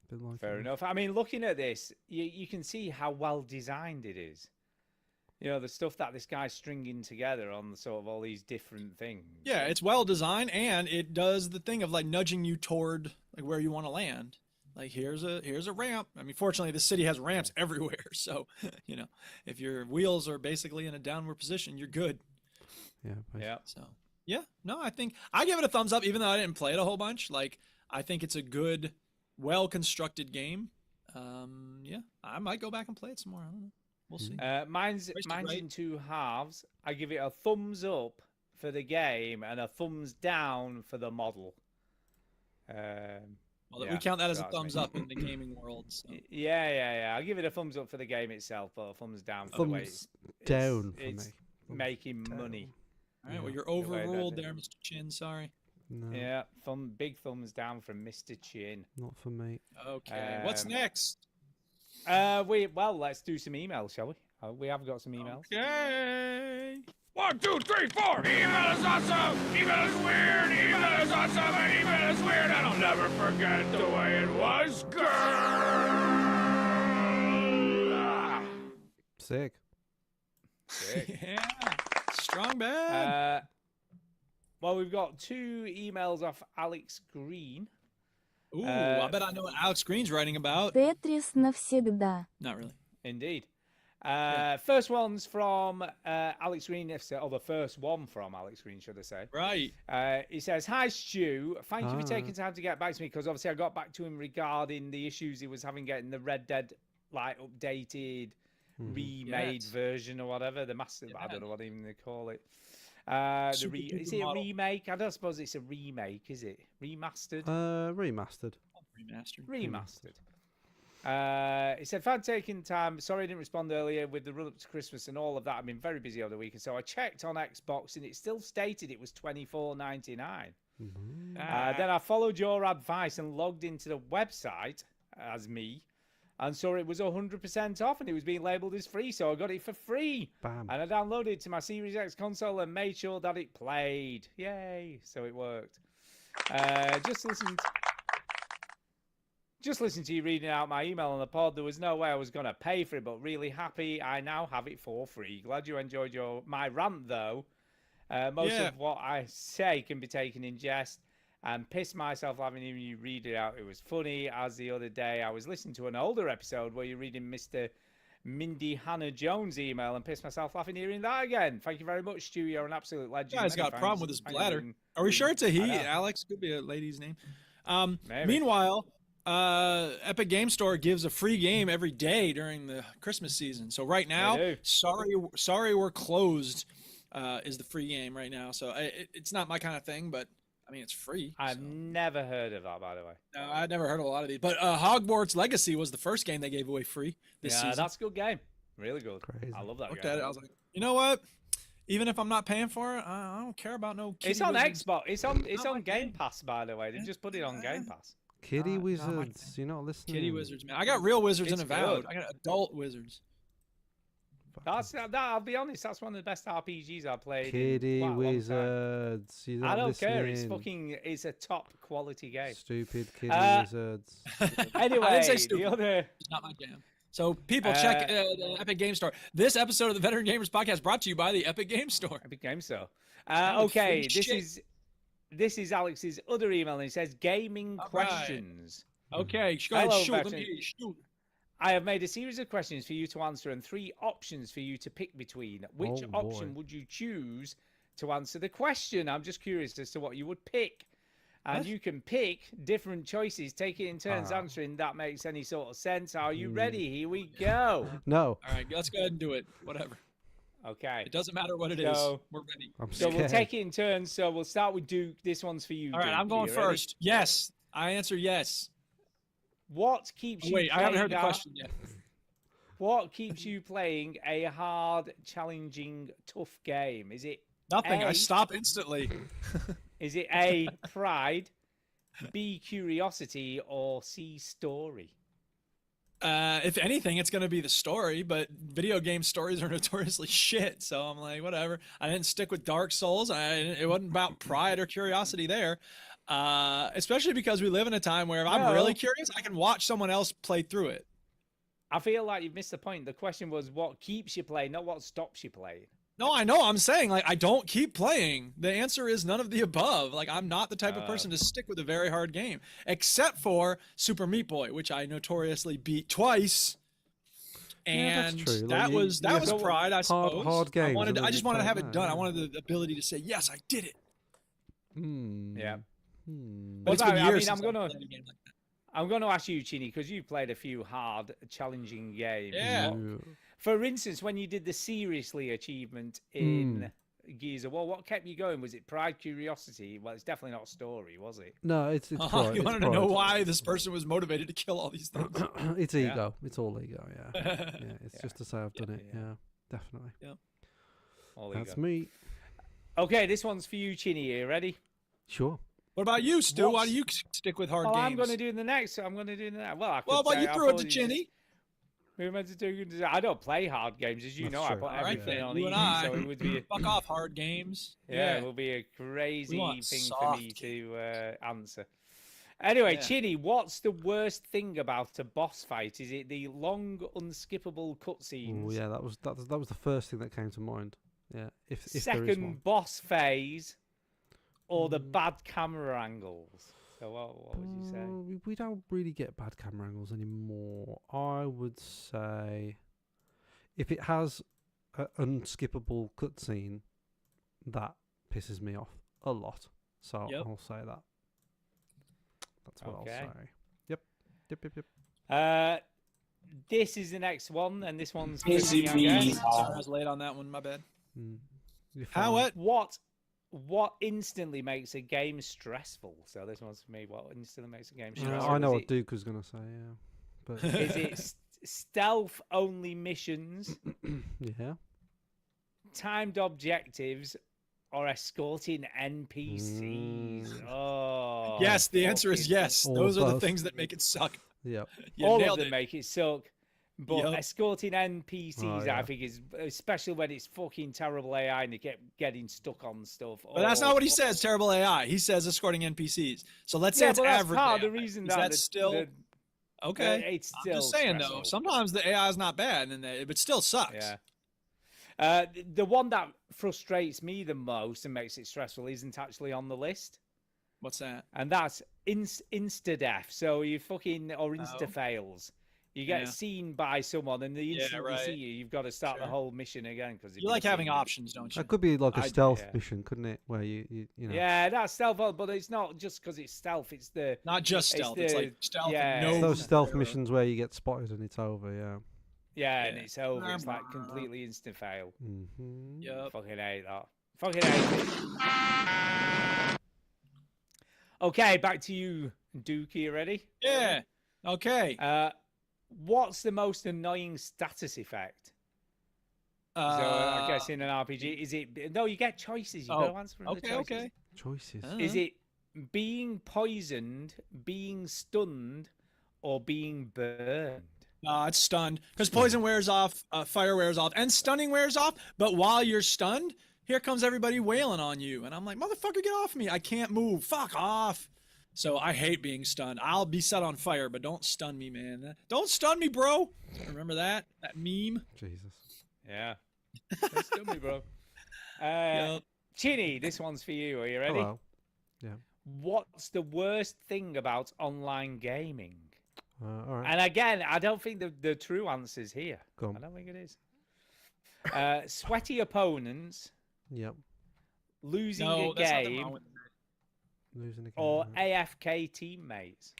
didn't like Fair it. enough. I mean, looking at this, you can see how well designed it is. The stuff that this guy's stringing together on sort of all these different things. Yeah, it's well designed, and it does the thing of like nudging you toward like where you want to land. Like here's a ramp. I mean, fortunately, the city has ramps everywhere, so if your wheels are basically in a downward position, you're good. Yeah. basically. Yeah. So yeah, no, I think I give it a thumbs up, even though I didn't play it a whole bunch. Like I think it's a good, well constructed game. Yeah, I might go back and play it some more. I don't know. We'll see. Mine's Wasted mine's right. in two halves. I give it a thumbs up for the game and a thumbs down for the model. Well, we yeah, count that as a that's me. thumbs up in the gaming world. So. Yeah. I'll give it a thumbs up for the game itself, but a thumbs down for the way Thumbs it's down for it's me. Thumbs making down. money. All right, well, Yeah. you're The way that overruled it- there, Mr. Chin. Sorry. No, Yeah, big thumbs down from Mr. Chin. not for me. Okay, what's Um, next? Let's do some emails, shall we? We have got some emails. Okay. 1, 2, 3, 4. Email is awesome. Email is weird. Email is awesome. And email is weird. And I'll never forget the way it was. Girl. Sick. Yeah. Strong bad. Well, we've got 2 emails off Alex Green. Ooh, I bet I know what Alex Green's writing about. Тетрис навсегда. Not really. Indeed. First one's from Alex Green, or the first one from Alex Green, should I say. Right. He says, "Hi, Stu. Thank you for Ah. taking time to get back to me, because obviously I got back to him regarding the issues he was having getting the Red Dead updated, remade Yes. version or whatever. The master, I Yeah. don't know what even they call it. Is Super it duper a model. remake? I don't suppose it's a remake, is it? Remastered? Remastered. Remastered. Remastered. He said, "Fan taking time. Sorry I didn't respond earlier with the run up to Christmas and all of that. I've been very busy over the weekend. So I checked on Xbox and it still stated it was $24.99. Then I followed your advice and logged into the website as me and saw it was 100% off and it was being labeled as free. So I got it for free. Bam. And I downloaded it to my Series X console and made sure that it played. Yay. So it worked. Just listen to you reading out my email on the pod. There was no way I was going to pay for it, but really happy I now have it for free. Glad you enjoyed my rant, though. Most of what I say can be taken in jest and pissed myself having you read it out. It was funny, as the other day I was listening to an older episode where you're reading Mr. Mindy Hannah Jones' email and pissed myself laughing hearing that again. Thank you very much, Stu. You're an absolute legend. Guy's got a problem with his bladder. Are we sure it's a he, Alex? Could be a lady's name. Meanwhile, Epic Game Store gives a free game every day during the Christmas season. So right now, sorry we're closed is the free game right now. So it's not my kind of thing, but I mean, it's free. I've never heard of that, by the way. No, I'd never heard of a lot of these. But Hogwarts Legacy was the first game they gave away free this season. That's a good game. Really good. Crazy. I love that Looked game. at it, I was like, you know what? Even if I'm not paying for it, I don't care about no Kitty It's on Wizards. Xbox. It's on Game Pass, by the way. They just put it on Game Pass. Kitty Wizards. You're not listening. Kitty Wizards, man. I got real wizards It's in Avowed. good. I got adult wizards. I'll be honest. That's one of the best RPGs I played. Kitty in quite a long time. Wizards. You're not I don't care. It's listening. It's a top quality game. Stupid Kitty Wizards. Anyway, I didn't say stupid. the other. It's not my jam. So people check the Epic Game Store. This episode of the Veteran Gamers Podcast brought to you by the Epic Game Store. Epic Game Store. Sound Okay, free this is Alex's other email, and he says gaming All right. questions. Okay, go ahead, Hello, shoot. Let Veteran. me shoot. I have made a series of questions for you to answer and 3 options for you to pick between. Which Oh, option boy. would you choose to answer the question? I'm just curious as to what you would pick. And you can pick different choices, take it in turns answering. That makes any sort of sense. Are you ready? Here we go. No. All right, let's go ahead and do it. Whatever. Okay. It doesn't matter what it is. So- We're ready. I'm So scared. we'll take it in turns. So we'll start with Duke. This one's for you. All right, Duke. I'm going You ready? first. Yes. I answer yes. What keeps Oh, you wait, I haven't heard playing the question yet. What keeps you playing a hard, challenging, tough game? Is it Nothing. I A, stop instantly. Is it A, pride, B, curiosity, or C, story? If anything, it's going to be the story, but video game stories are notoriously shit. So I'm like, whatever. I didn't stick with Dark Souls. It wasn't about pride or curiosity there. Especially because we live in a time where if I'm really curious, I can watch someone else play through it. I feel like you've missed the point. The question was what keeps you playing, not what stops you playing. No, I know. I'm saying, like, I don't keep playing. The answer is none of the above. Like, I'm not the type of person to stick with a very hard game, except for Super Meat Boy, which I notoriously beat twice. Yeah, that's And true. Like, that you- was you have pride, I suppose. hard games, and I then just you wanted to play have it that, done. I yeah. wanted the ability to say, yes, I did it. Yeah. But it's Well, been I years mean, since I've played a game like that. I'm going to ask you, Chini, because you've played a few hard, challenging games. Yeah. For instance, when you did the seriously achievement in Gears of War, what kept you going? Was it pride, curiosity? Well, it's definitely not story, was it? No, it's pride. You it's wanted to know pride. why this person was motivated to kill all these things. It's ego. It's all ego. Yeah. Yeah. It's just to say I've done it. Yeah. Definitely. All That's ego. me. Okay, this one's for you, Chini. Are you ready? Sure. What about you, Stu? Why What's- do you stick with hard Well, games? I'm going to do the next. I'm going to do the next. Well, I could Well, but say you I threw it thought to you- Chinny. We were meant to do. I don't play hard games, as you That's know. I true. put All right, everything then. on You easy, and I. so it would be. Fuck off, hard games. Yeah, it will be a crazy want thing for soft me to answer. Anyway, Yeah. Chini, what's the worst thing about a boss fight? Is it the long, unskippable cutscenes? Oh yeah, that was the first thing that came to mind. Yeah. If there is Second one. boss phase, or the bad camera angles? So what would you say? We don't really get bad camera angles anymore. I would say if it has an unskippable cutscene, that pisses me off a lot. So Yep. I'll say that. That's what Okay. I'll say. Yep. This is the next one, and this one's for Easy me, I guess. Sorry, I was late on that one. My bad. You're How fine. What instantly makes a game stressful? So this one's for me. What instantly makes a game Yeah, stressful? I know Is what it Duke was gonna say. Yeah. But Is it stealth only missions, yeah, timed objectives, or escorting NPCs? Mm. Oh, Yes, the answer is fucking- yes. All Those of are the those. things that make it suck. yeah. You All of nailed them it. make it suck. But Yup. escorting NPCs, Oh, I yeah. think, is especially when it's fucking terrible AI and they get getting stuck on stuff. But that's not what he says. Terrible AI. He says escorting NPCs. So let's say Yeah, it's but that's average. part of AI. the reason Is that that still okay? it's I'm still just saying though. stressful. Sometimes the AI is not bad, and it still sucks. Yeah. The one that frustrates me the most and makes it stressful isn't actually on the list, What's that? and that's insta death. So you fucking or insta Oh. fails. You get Yeah. seen by someone, and the instant right. they see you, you've got to start the Sure. whole mission again because You like having options, don't you? That could be like a I do, stealth yeah. mission, couldn't it? Where you know. Yeah, that's stealth, but it's not just because it's stealth. It's the Not just It's stealth. It's the- like stealth. yeah, and no Those stealth error. missions where you get spotted and it's over. Yeah. and Yeah. it's over. It's like completely instant fail. Mm-hmm. Yep. Fucking hate that. Fucking hate it. Okay, back to you, Duke. You ready? Yeah. Okay. What's the most annoying status effect? So I guess in an RPG, is it? No, you get choices. You got to answer from the Okay. choices. Okay. Choices. Is it being poisoned, being stunned, or being burned? It's stunned because poison wears off, fire wears off, and stunning wears off. But while you're stunned, here comes everybody wailing on you, and I'm like, motherfucker, get off me! I can't move. Fuck off. So I hate being stunned. I'll be set on fire, but don't stun me, man. Don't stun me, bro. Remember that meme? Jesus. Yeah. That's dummy, bro. Yep. Chinny, this one's for you. Are you ready? Hello. Yeah. What's the worst thing about online gaming? All right. And again, I don't think the true answer's here. Go on. I don't think it is. Sweaty opponents, Yep. losing No, a that's nothing wrong game, with that. Losing a game. or right. AFK teammates.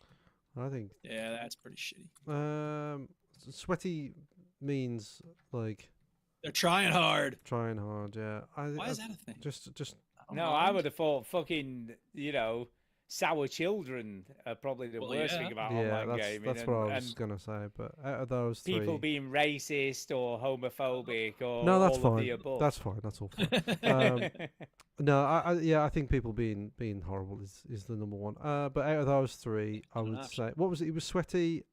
I think Yeah, that's pretty shitty. sweaty means like They're trying hard. trying hard. Yeah. Why is that a thing? Just No, I would have thought fucking, sour children are probably the Well, worst yeah. thing about yeah. online gaming. That's what I was and gonna say. But out of those three, people being racist or homophobic or no, that's all of the fine. above. That's fine. That's all fine. No, I think people being horrible is the number one. But out of those three, I would option. say what was it? It was sweaty.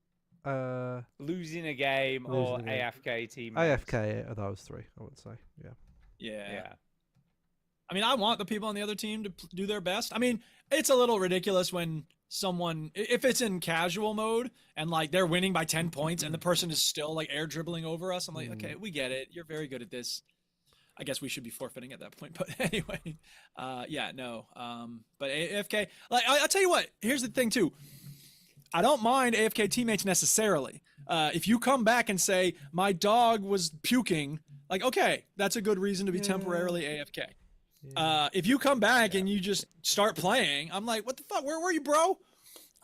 Losing a game or Losing a game. AFK teammates. AFK out of those three, I would say. Yeah. Yeah. I mean, I want the people on the other team to do their best. I mean, it's a little ridiculous when someone, if it's in casual mode and like they're winning by 10 points and the person is still like air dribbling over us. I'm like, okay, we get it. You're very good at this. I guess we should be forfeiting at that point. But anyway, yeah, no. But AFK, like I'll tell you what. Here's the thing too. I don't mind AFK teammates necessarily. If you come back and say my dog was puking, like okay, that's a good reason to be temporarily AFK. If you come back and you just start playing, I'm like, what the fuck? Where were you, bro?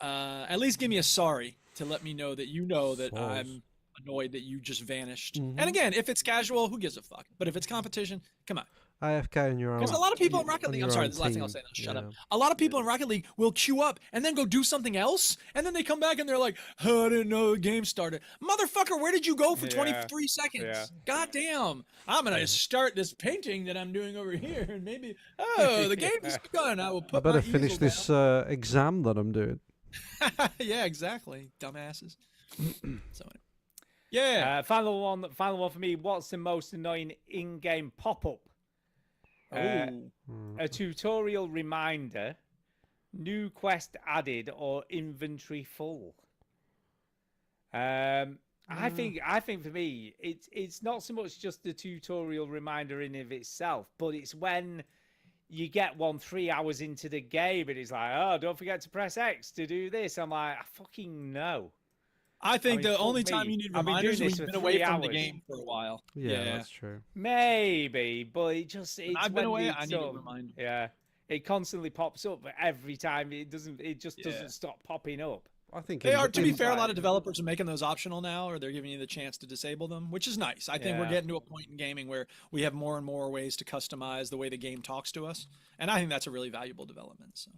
At least give me a sorry to let me know that you know that Sorry. I'm annoyed that you just vanished. And again, if it's casual, who gives a fuck? But if it's competition, come on. AFK in your own. Because a lot of people in Rocket on League, your I'm sorry, own this is the last thing I'll team, say now, shut up. yeah. A lot of people in Rocket League will queue up and then go do something else, and then they come back and they're like, oh, I didn't know the game started. Motherfucker, where did you go for 23 seconds? Yeah. God damn. I'm going to start this painting that I'm doing over here, and maybe, oh, the game is begun. I will put I better my finish easel this exam that I'm doing. down. Yeah, exactly, dumbasses. So anyway. Yeah. Final one for me. What's the most annoying in-game pop-up? A tutorial reminder, new quest added, or inventory full. I think for me, it's not so much just the tutorial reminder in of itself, but it's when you get one 3 hours into the game and it's like, oh, don't forget to press X to do this. I'm like, I fucking know. I think I mean, the fuck only me. time you need I've been reminders doing is this when you've for been away 3 from the hours. game for a while. Yeah, that's true. Maybe, but it's I've been when away, it I need sort a of- reminder. Yeah, it constantly pops up, but every time it just Yeah. doesn't stop popping up. I think They are, to be in- fair, a lot of developers are making those optional now, or they're giving you the chance to disable them, which is nice. I think we're Yeah. getting to a point in gaming where we have more and more ways to customize the way the game talks to us, and I think that's a really valuable development. So,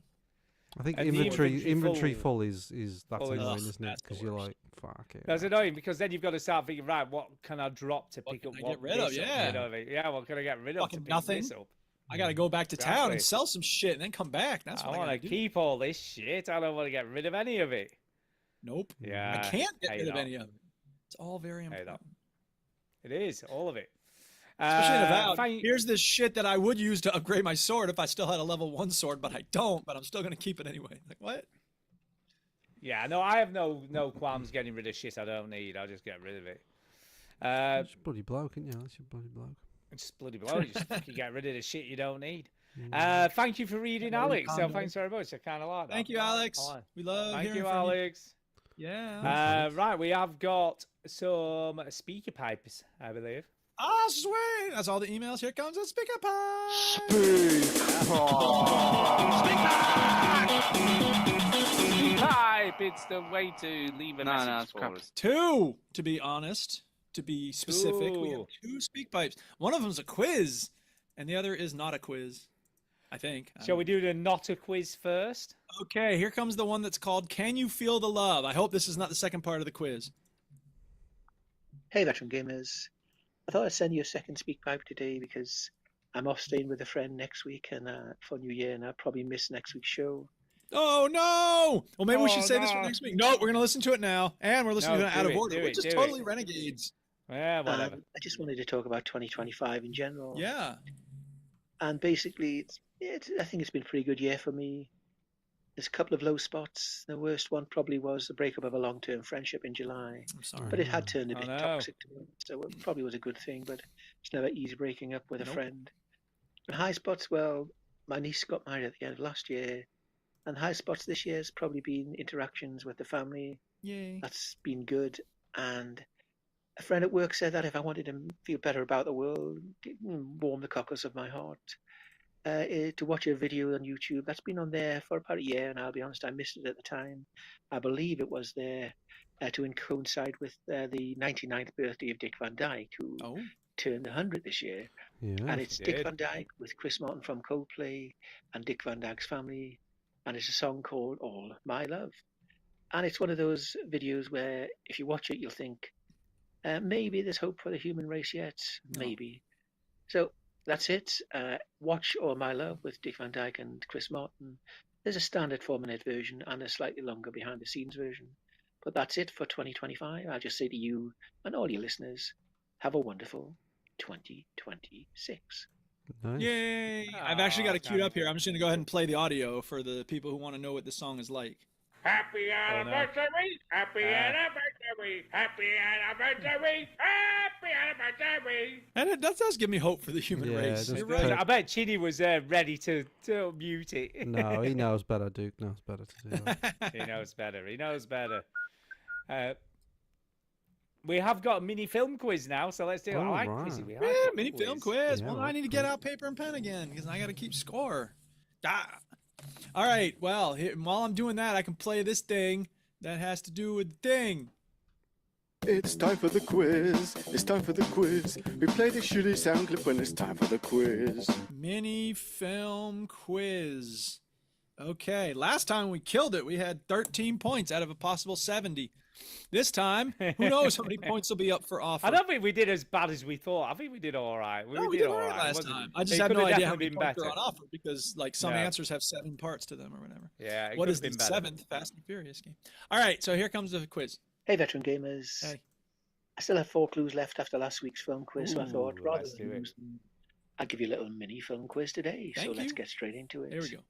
I think And the inventory full full is that's full is- annoying, Ugh, isn't it? that's the Because you're worst. like, fuck it. That's annoying because then you've got to start thinking, right, what can I drop to What pick can up I what get rid of? this up, Yeah. you know what I mean? Yeah, what can I get rid of to Fucking pick this nothing. up? I got to go back to town Exactly. and sell some shit and then come back. That's I what I want got to to do. keep all this shit. I don't want to get rid of any of it. Nope. Yeah, I can't get hey, rid of that. any of it. It's all very that. important. It is all of it. Especially in Avowed. Thank- Here's this shit that I would use to upgrade my sword if I still had a level 1 sword, but I don't. But I'm still gonna keep it anyway. Like what? Yeah, no, I have no qualms getting rid of shit I don't need. I'll just get rid of it. It's bloody bloke, isn't you? That's your bloody bloke. Just bloody blow. You just fucking get rid of the shit you don't need. Mm. Thank you for reading, Hello, Alex. So Condor. thanks very much. I kind of like that. Thank you, Alex. I like- We love Thank hearing you, from Alex. Yeah. Right, we have got some speaker pipes, I believe. Ah, sweet. That's all the emails. Here comes a speaker pipe. Pipe, it's the way to leave a message for us. 2, to be honest. To be specific, we have Ooh. 2 speak pipes. One of them's a quiz, and the other is not a quiz. I think. I Shall don't we do the not a quiz first? Okay, here comes the one that's called Can You Feel the Love? I hope this is not the second part of the quiz. Hey, Veteran Gamers. I thought I'd send you a second speak pipe today because I'm off staying with a friend next week and for New Year, and I'll probably miss next week's show. Oh, no! Well, maybe we should Oh, say this for no. next week. No, we're going to listen to it now. And we're listening No, to it out do of it, order. do We're it, just do totally it. renegades. Yeah, whatever. I just wanted to talk about 2025 in general. Yeah. And basically, I think it's been a pretty good year for me. There's a couple of low spots. The worst one probably was the breakup of a long-term friendship in July. I'm sorry. But it had turned a Oh, bit no. toxic to me, so it probably was a good thing, but it's never easy breaking up with a Nope. friend. And high spots, well, my niece got married at the end of last year, and high spots this year has probably been interactions with the family. Yay. That's been good. And a friend at work said that if I wanted to feel better about the world, warm the cockles of my heart, to watch a video on YouTube. That's been on there for about a year, and I'll be honest, I missed it at the time. I believe it was there to coincide with the 99th birthday of Dick Van Dyke, who Oh. turned 100 this year. Yeah. And it's He Dick did. Van Dyke with Chris Martin from Coldplay and Dick Van Dyke's family. And it's a song called All My Love. And it's one of those videos where if you watch it, you'll think, maybe there's hope for the human race yet. No. Maybe. So that's it. Watch All My Love with Dick Van Dyke and Chris Martin. There's a standard 4-minute version and a slightly longer behind the scenes version. But that's it for 2025. I'll just say to you and all your listeners, have a wonderful 2026. Nice. Yay. I've actually got it Aw, queued up kinda here. I'm just going to go ahead and play the audio for the people who want to know what this song is like. Happy no. anniversary! Happy anniversary! Happy anniversary! Happy anniversary! And it does give me hope for the human Yeah, it race. does You're put- right. I bet Chidi was ready to mute it. No, he knows better. Duke knows better to do that. He knows better. He knows better. We have got a mini film quiz now, so let's do it. I Oh, like right. quizzy. We Yeah, like a mini film quiz. Yeah, Well, I I like need to get quiz. out paper and pen again because I got to keep score. Ah. All right. Well, while I'm doing that, I can play this thing that has to do with the thing. It's time for the quiz. It's time for the quiz. We play the shitty sound clip when it's time for the quiz. Mini film quiz. Okay. Last time we killed it. We had 13 points out of a possible 70. This time, who knows how many points will be up for offer. I don't think we did as bad as we thought. I think we did all right. No, we did all right last time. I just have no idea how many points are on offer because, like, some No. answers have 7 parts to them or whatever. Yeah. It What could is have the been better. 7th Fast and Furious game? All right, so here comes the quiz. Hey, Veteran Gamers. Hey. I still have 4 clues left after last week's film quiz, so I thought Ooh, rather let's than do it. lose them, I'll give you a little mini film quiz today. Thank so let's you. get straight into it. There we go.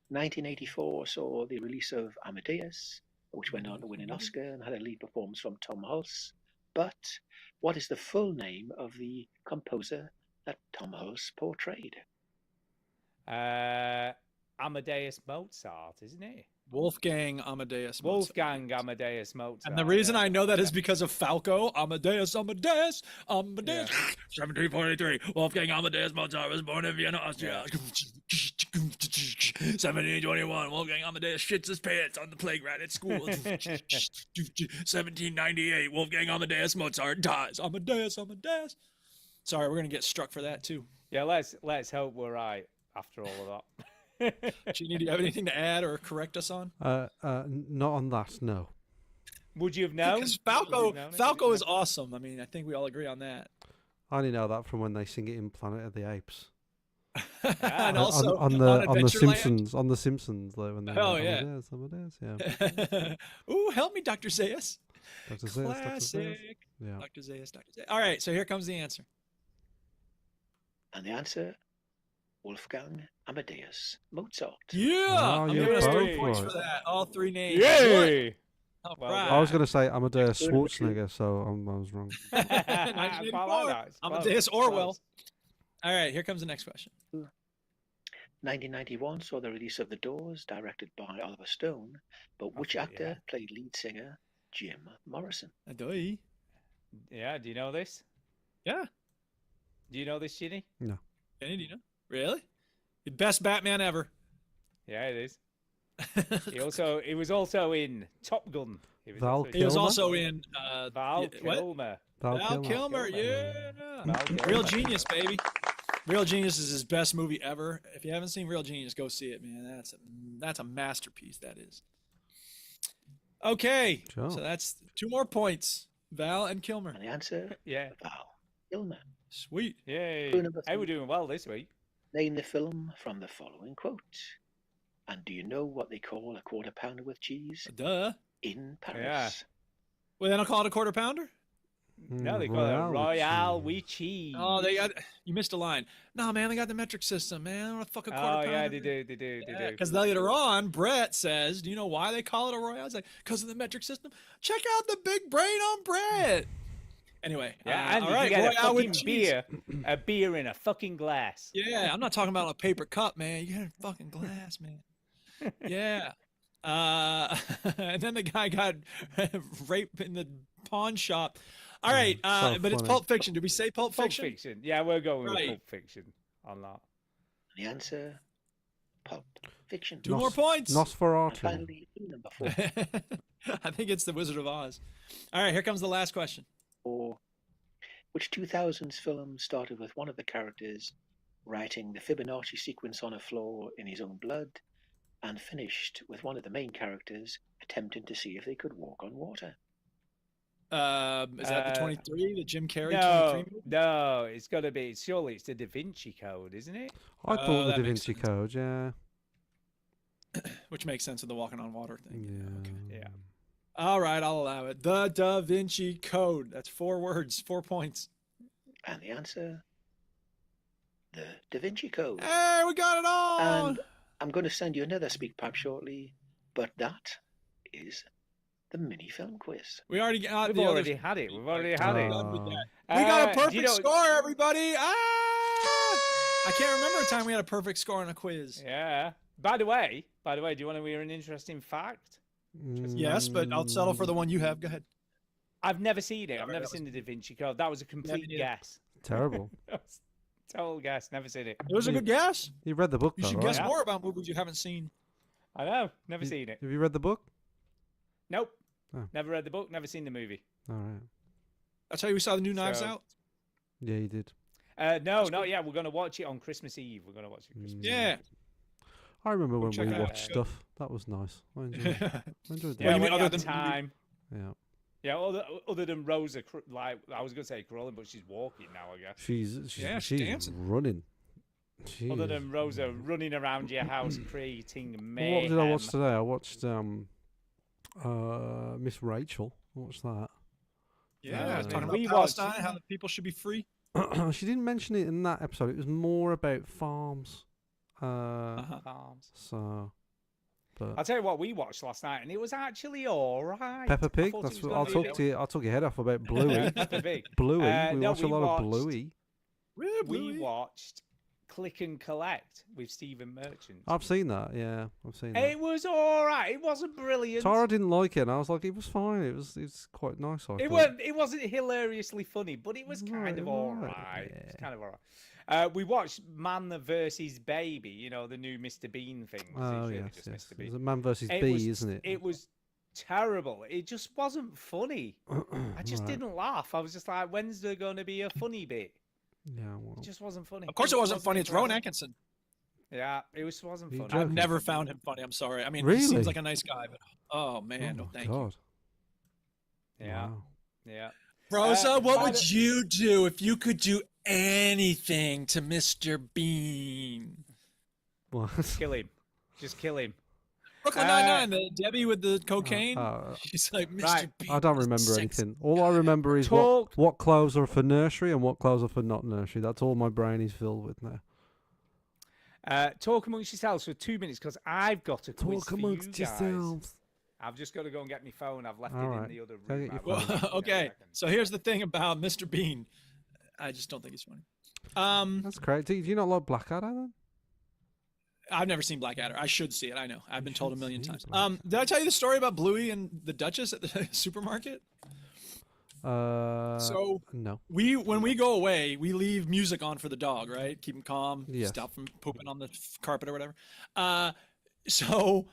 1984 saw the release of Amadeus, which went on to win an Oscar and had a lead performance from Tom Hulce. But what is the full name of the composer that Tom Hulce portrayed? Amadeus Mozart, isn't it? Wolfgang Amadeus Mozart. Wolfgang Amadeus Mozart. And the reason yeah. I know that is because of Falco. Amadeus. 1743. Wolfgang Amadeus Mozart was born in Vienna, Austria. 1721. Wolfgang Amadeus shits his pants on the playground at school. 1798. Wolfgang Amadeus Mozart dies. Amadeus. Sorry, we're gonna get struck for that too. Yeah, let's hope we're right after all of that. Genie, do you have anything to add or correct us on? Not on that. No. Would you have known? Because Would you have known it? Falco is awesome. I mean, I think we all agree on that. I only know that from when they sing it in Planet of the Apes. And also on on the Adventureland. Simpsons, on the Simpsons, though. When they Oh, yeah. Amadeus, yeah. Ooh, help me, Dr. Zayas. Dr. Zayas, Dr. Zayas. Classic. Yeah. Dr. Zayas, Dr. Zayas. All right, so here comes the answer. And the answer, Wolfgang Amadeus Mozart. Yeah, Oh, I'm you're giving us 3 both points right. for that. All 3 names. Yay! All Well right. I was going to say Amadeus Good number two. Schwarzenegger, so I was wrong. 1984. Quite like that. It's Amadeus close, Orwell. close. All right, here comes the next question. 1991 saw the release of The Doors, directed by Oliver Stone, but which That's it, actor yeah. played lead singer Jim Morrison? Adoy. Yeah, do you know this? Yeah. Do you know this, Ginny? No. Kenny, do you know? Really? The best Batman ever. Yeah, it is. He was also in Top Gun. He was Val also in He was Kilmer? also in Val what? Kilmer. Val Kilmer, yeah. Real Genius, baby. Real Genius is his best movie ever. If you haven't seen Real Genius, go see it, man. That's a masterpiece. That is. Okay, Sure. so that's 2 more points. Val and Kilmer. And the answer, Yeah. Val Kilmer. Sweet. Yay. Clue number Hey, we're three. doing well this week. Name the film from the following quote. And do you know what they call a quarter pounder with cheese Duh. in Paris? Well, then I'll call it a quarter pounder. No, they call it Royale with cheese. Oh, you missed a line. No, man, they got the metric system, man. What the fuck a quarter Oh, pounder? yeah, they do. Because later on, Brett says, "Do you know why they call it a Royale?" He's like, "Because of the metric system." Check out the big brain on Brett. Anyway, Yeah, and all you right, can get a Royale with fucking cheese. a beer in a fucking glass. Yeah, I'm not talking about a paper cup, man. You got a fucking glass, man. Yeah. And then the guy got raped in the pawn shop. All right, so but it's funny. Pulp Fiction. Did we say Pulp Pulp Fiction? Fiction. Yeah, we're going Right. with Pulp Fiction on that. The answer, Pulp Fiction. 2 more points. And Nosferatu. finally, clue number 4. I think it's the Wizard of Oz. All right, here comes the last question. Or which 2000s film started with one of the characters writing the Fibonacci sequence on a floor in his own blood and finished with one of the main characters attempting to see if they could walk on water? Is that the 23, the Jim Carrey No, 23 movie? no, it's got to be. Surely it's the Da Vinci Code, isn't it? I thought the that Da makes Vinci sense. Code, yeah. Which makes sense of the walking on water thing. Yeah. Okay. Yeah. All right, I'll allow it. The Da Vinci Code. That's 4 words, 4 points. And the answer, the Da Vinci Code. Hey, we got it all. And I'm going to send you another speak pipe shortly, but that is the mini film quiz. We already got We've the already other. had it. We've already had it. Done with that. We got a Do perfect you know- score, everybody. I can't remember a time we had a perfect score on a quiz. Yeah. By the way, do you want to hear an interesting fact? Yes, but I'll settle for the one you have. Go ahead. I've never seen it. I've Alright, never that was- seen the Da Vinci Code. That was a complete neither. guess. Terrible. Total guess. Never seen it. It was a good guess. You read the book, You though, should right? guess Yeah. more about movies you haven't seen. I know. Never seen it. Have you read the book? Nope. Oh. Never read the book. Never seen the movie. All right. That's how we saw the new Knives So- Out. Yeah, you did. No, not yet. We're going to watch it on Christmas Eve. We're going to watch it Christmas Eve. Yeah. I remember when check we it out. watched stuff. That was nice. I enjoyed it. I enjoyed Yeah, you that. mean when you other have than the movie? time. Yeah. Yeah, other than Rosa, like I was going to say crawling, but she's walking now, I guess. She's Yeah, she's dancing. running. She Other is- than Rosa running around your house creating Well, mayhem. what did I watch today? I watched Miss Rachel. I watched that. Yeah, Uh, talking we about watched- Palestine, how the people should be free. She didn't mention it in that episode. It was more about farms. Farms. So, but I'll tell you what we watched last night, and it was actually all right. Peppa I Pig. thought it That's was what gonna I'll be talk a to you. I'll talk your head off about Bluey. Peppa Pig. Bluey. We No, watched a lot of watched- Bluey. We watched Click and Collect with Stephen Merchant. I've seen that. Yeah, I've seen that. It was all right. It wasn't brilliant. Tara didn't like it, and I was like, it was fine. It's quite nice. I It thought. wasn't hilariously funny, but it was kind of all Right, right. It was yeah. kind of all right. We watched Man versus Baby. You know, the new Mr. Bean thing. It's Oh really yes, just yes. Mr. Bean. It's a Man versus It Bee, was- isn't it? It was terrible. It just wasn't funny. I just Right. didn't laugh. I was just like, when's there going to be a funny bit? Yeah, well, It just wasn't funny. Of course, it wasn't funny. It's Rowan funny. Atkinson. Yeah, it wasn't You funny. joking? I've never found him funny. I'm sorry. I mean, he Really? seems like a nice guy, but oh man, Oh no, my thank you. God. Yeah, Wow. yeah. Rosa, what by would the- you do if you could do anything to Mr. Bean? What? Kill him. Just kill him. Brooklyn Nine-Nine, the Debbie with the cocaine. uh, She's like, Mr. Right. Bean. I don't is remember sex anything. All I remember is Talk. what clothes are for nursery and what clothes are for not nursery. That's all my brain is filled with now. Talk amongst yourselves for 2 minutes because I've got a quiz Talk for you amongst guys. yourselves. I've just got to go and get my phone. I've left All it right. in the other Go room. get your I will phone. get it in a Okay, second. so here's the thing about Mr. Bean. I just don't think he's funny. That's great. Do you not like Blackadder then? I've never seen Blackadder. I should see it. I know. I've been told a should million see times. Blackadder. Did I tell you the story about Bluey and the Duchess at the supermarket? So no. when we go away, we leave music on for the dog, right? Keep him calm, Yes. stop from pooping on the carpet or whatever. So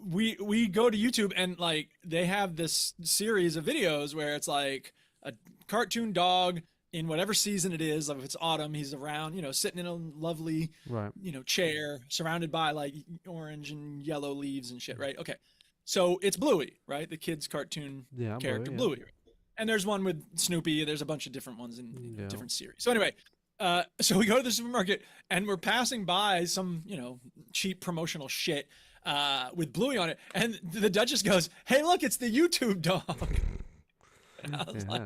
we go to YouTube and like they have this series of videos where it's like a cartoon dog in whatever season it is. Like if it's autumn, he's around, sitting in a lovely, Right. chair surrounded by like orange and yellow leaves and shit, right? Okay. So it's Bluey, right? The kid's cartoon Yeah. character Bluey, Bluey. And there's one with Snoopy. There's a bunch of different ones in Yeah. different series. So anyway, so we go to the supermarket and we're passing by some, cheap promotional shit with Bluey on it. And the Duchess goes, "Hey, look, it's the YouTube dog." And I was like,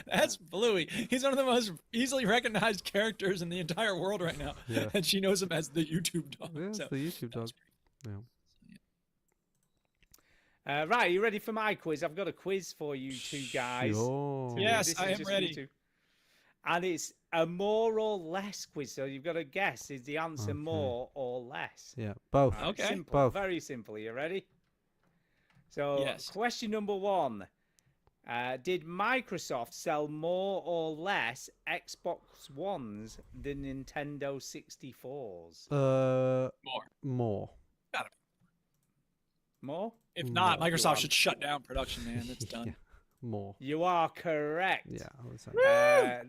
that's Bluey. He's one of the most easily recognized characters in the entire world right now. Yeah. And she knows him as the YouTube dog. Yeah, it's So the YouTube dog. Yeah. Right, you ready for my quiz? I've got a quiz for you two guys. Sure. Yes, This I is am just you ready. two. And it's a more or less quiz, so you've got to guess, is the answer Okay. more or less? Yeah. Both. Right, Okay. Simple, Both. very simple. Are you ready? So, Yes. question number 1. Did Microsoft sell more or less Xbox Ones than Nintendo 64s? More. More? If not, No. You Microsoft are- should shut down production, man. It's done. Yeah. More. You are correct. Yeah, I would say.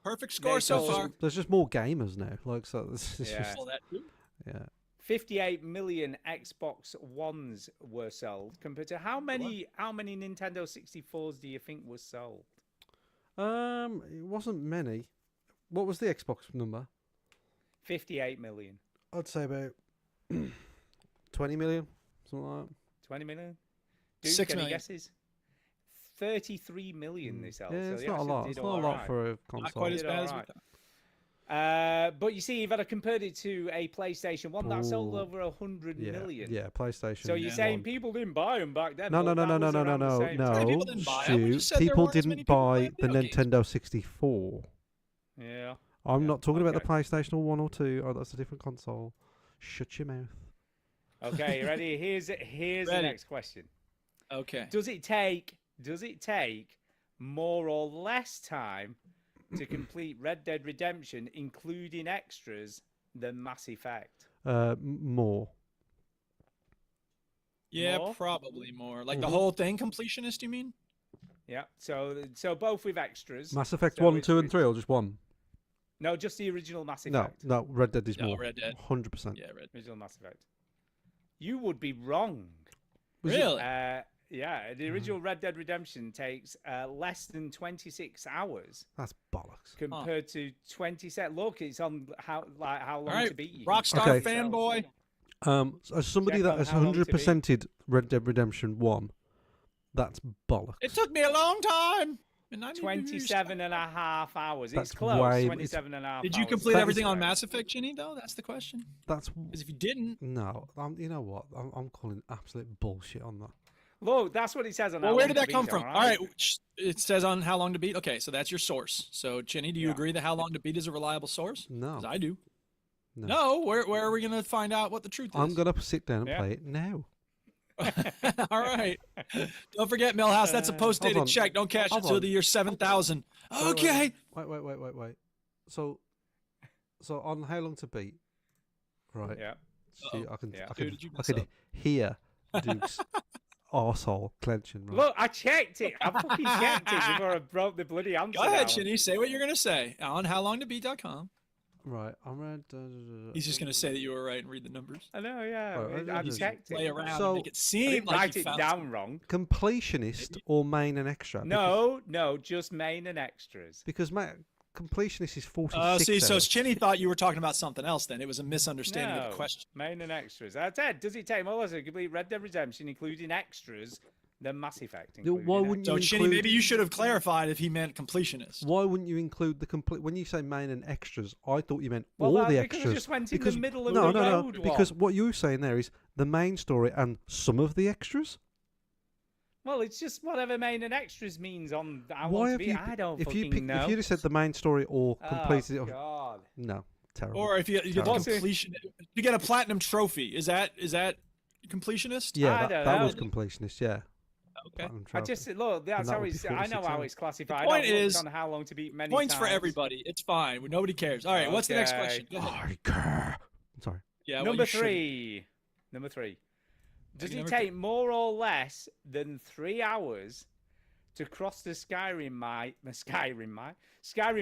Perfect score so There's far. There's just more gamers now. Like so. It's Yeah. just, Well, that too. yeah. 58 million Xbox Ones were sold compared to how many Nintendo 64s do you think was sold? It wasn't many. What was the Xbox number? 58 million. I'd say about 20 million, something like that. 20 million? Duke, 6 any million. guesses? 33 million they sold. Yeah, so it's they not a actually lot. did It's not a all lot right. for a Not console. quite as Did bad all as we right. thought. But you see, if I'd have compared it to a PlayStation 1, that sold Ooh. over 100 Yeah, million. yeah, PlayStation. So you're Yeah. saying people didn't buy them back then? No, but no, no, that no, was no, no, around the no, same time. Many no. people didn't buy 'em. We Shoot, just said there people weren't as many didn't people buy playing the video games. Nintendo 64. Yeah. I'm not talking about the okay. PlayStation 1 or 2. Oh, that's a different console. Shut your mouth. Okay, you ready? Here's the Ready. next question. Okay. Does it take more or less time to complete Red Dead Redemption, including extras, than Mass Effect? More. Yeah, More? probably more. Like the Mhm. whole thing completionist, you mean? Yeah. So both with extras. Mass Effect So 1, it's 2, and with- 3, or just one? No, just the original Mass No, Effect. no. Red Dead is No, more. Red Dead. 100%. Yeah, Red. Original Mass Effect. You would be wrong. Really? Yeah, the original Red Dead Redemption takes less than 26 hours That's bollocks. compared to 27. Look, it's on how long All right, to beat you. Rockstar Okay. fanboy. As somebody Check that on has how long to beat. 100%ed Red Dead Redemption 1, that's bollocks. It took me a long time. And I need to 27 and a half hours. That's It's close. way- 27 and a half Did you hours. complete That's- everything on Mass Effect, Ginny, though? That's the question. That's Because if you didn't, no. You know what? I'm calling absolute bullshit on that. Look, that's what it says on well, how where long did to that come beat, from? all All right, it says on how long to beat. Okay, so that's your source. So, Ginny, do you Yeah. agree that how long to beat is a reliable source? No. 'Cause I do. No. No, where are we going to find out what the truth is? I'm going to sit down and Yeah. play it now. All right. Don't forget, Millhouse, that's a Hold post-dated on. check. Don't cash it Hold till on. the year 7000. Okay. Wait. So on how long to beat, right? Yeah. See, I can, Yeah. I can, Dude, you I mess can up. hear Duke's arsehole clenching. Right? Look, I checked it. I fucking checked it before I broke the bloody answer Go ahead, down. Ginny. Say what you're going to say on howlongtobeat.com. Right, I'm read. He's just gonna say that you were right and read the numbers. I know, yeah. Right, I just checked Play it. around So- and make it I seem didn't like write you it found down something. wrong. completionist or main and extra? No, just main and extras. Because completionist is 46. See, so hours. Chinny thought you were talking about something else. Then it was a misunderstanding of the question. Main and extras. I said, does it take more or less to complete Red Dead Redemption, including extras, than Mass Effect? Why wouldn't So you Chinny, include? maybe you should have clarified if he meant completionist. Why wouldn't you include the complete? When you say main and extras, I thought you meant Well, all the because extras. I just went in the because middle of no, the no, road no. Because one. what you were saying there is the main story and some of the extras. Well, it's just whatever main and extras means on. I Why want to have be. you? I don't if you fucking know. if you just said the main story or completed Oh it, God. no, terrible. Or if you get Terrible. completion, you get a platinum trophy. Is that completionist? Yeah, I that, don't that know. was completionist. Yeah. Okay. Platinum I trophy. just look. That's that how would be it's. I know 46 how hours. it's classified. The point I don't look is, on how long to beat many Points for times. everybody. It's fine. Nobody cares. All right. What's the next question? Go ahead. I care. I'm sorry. Yeah. well, Number you shouldn't. three. Number three. Does Okay, it number take more or less than 3 hours to cross the Skyrim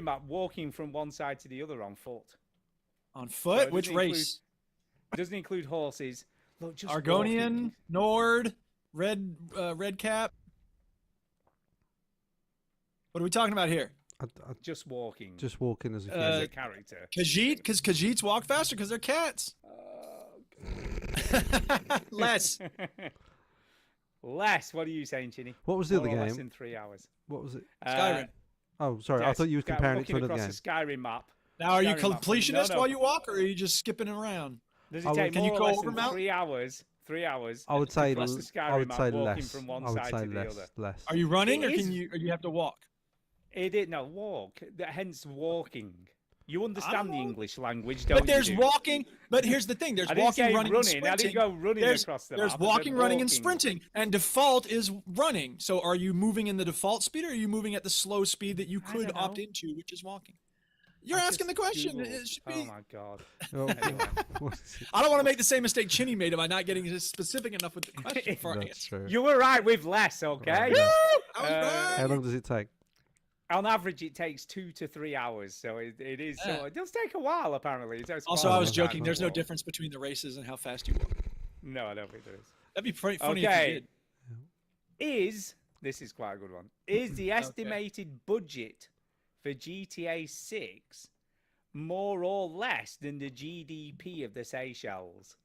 map walking from one side to the other on foot? On So foot? it Which doesn't include- race? Doesn't include horses. Look, just Argonian, walking. Nord, Red Cap. What are we talking about here? Just walking. Just walking as a as human. a character. Khajiit? Because Khajiits walk faster because they're cats. Less. Less. What are you saying, Chinny? What was the More other or less game? than 3 hours. What was it? Skyrim. Oh, sorry. I Yes, thought you were comparing it to walking another across game. the Skyrim map. Now, are you Skyrim map. completionist No, no. while you walk, or are you just skipping around? Does I it would- take Can more you or go less over than mountain? 3 hours? 3 hours. I would to say. cross the Skyrim I would map say walking less. from one I would side say to the less. other. Less. Are you running, It or is- can you? Or you have to walk? It did no walk. Hence walking. You understand the know. English language, don't But there's you? walking. But here's the thing: there's I didn't walking, say running, running. and I sprinting. didn't go running there's across the there's map. I said walking, running, and walking. sprinting, and default is running. So, are you moving in the default speed, or are you moving at the slow speed that you I could don't opt know. into, which is walking? You're I asking the just question. Googled. It should Oh be. my god. Oh, Anyway. what is it? I don't want to make the same mistake Chinny made by not getting specific enough with the question for That's answer. true. You were right with less, okay? Right, Woo! yeah. I was Uh, How right. long does it take? On average, it takes 2 to 3 hours, so it is. Yeah. So it does take a while, apparently. It takes Also, quite a I was long time joking. to There's no walk. difference between the races and how fast you walk. No, I don't think there is. That'd be pretty funny if Okay. you did. This is quite a good one. Is the estimated budget for GTA 6 more or less than the GDP of the Seychelles?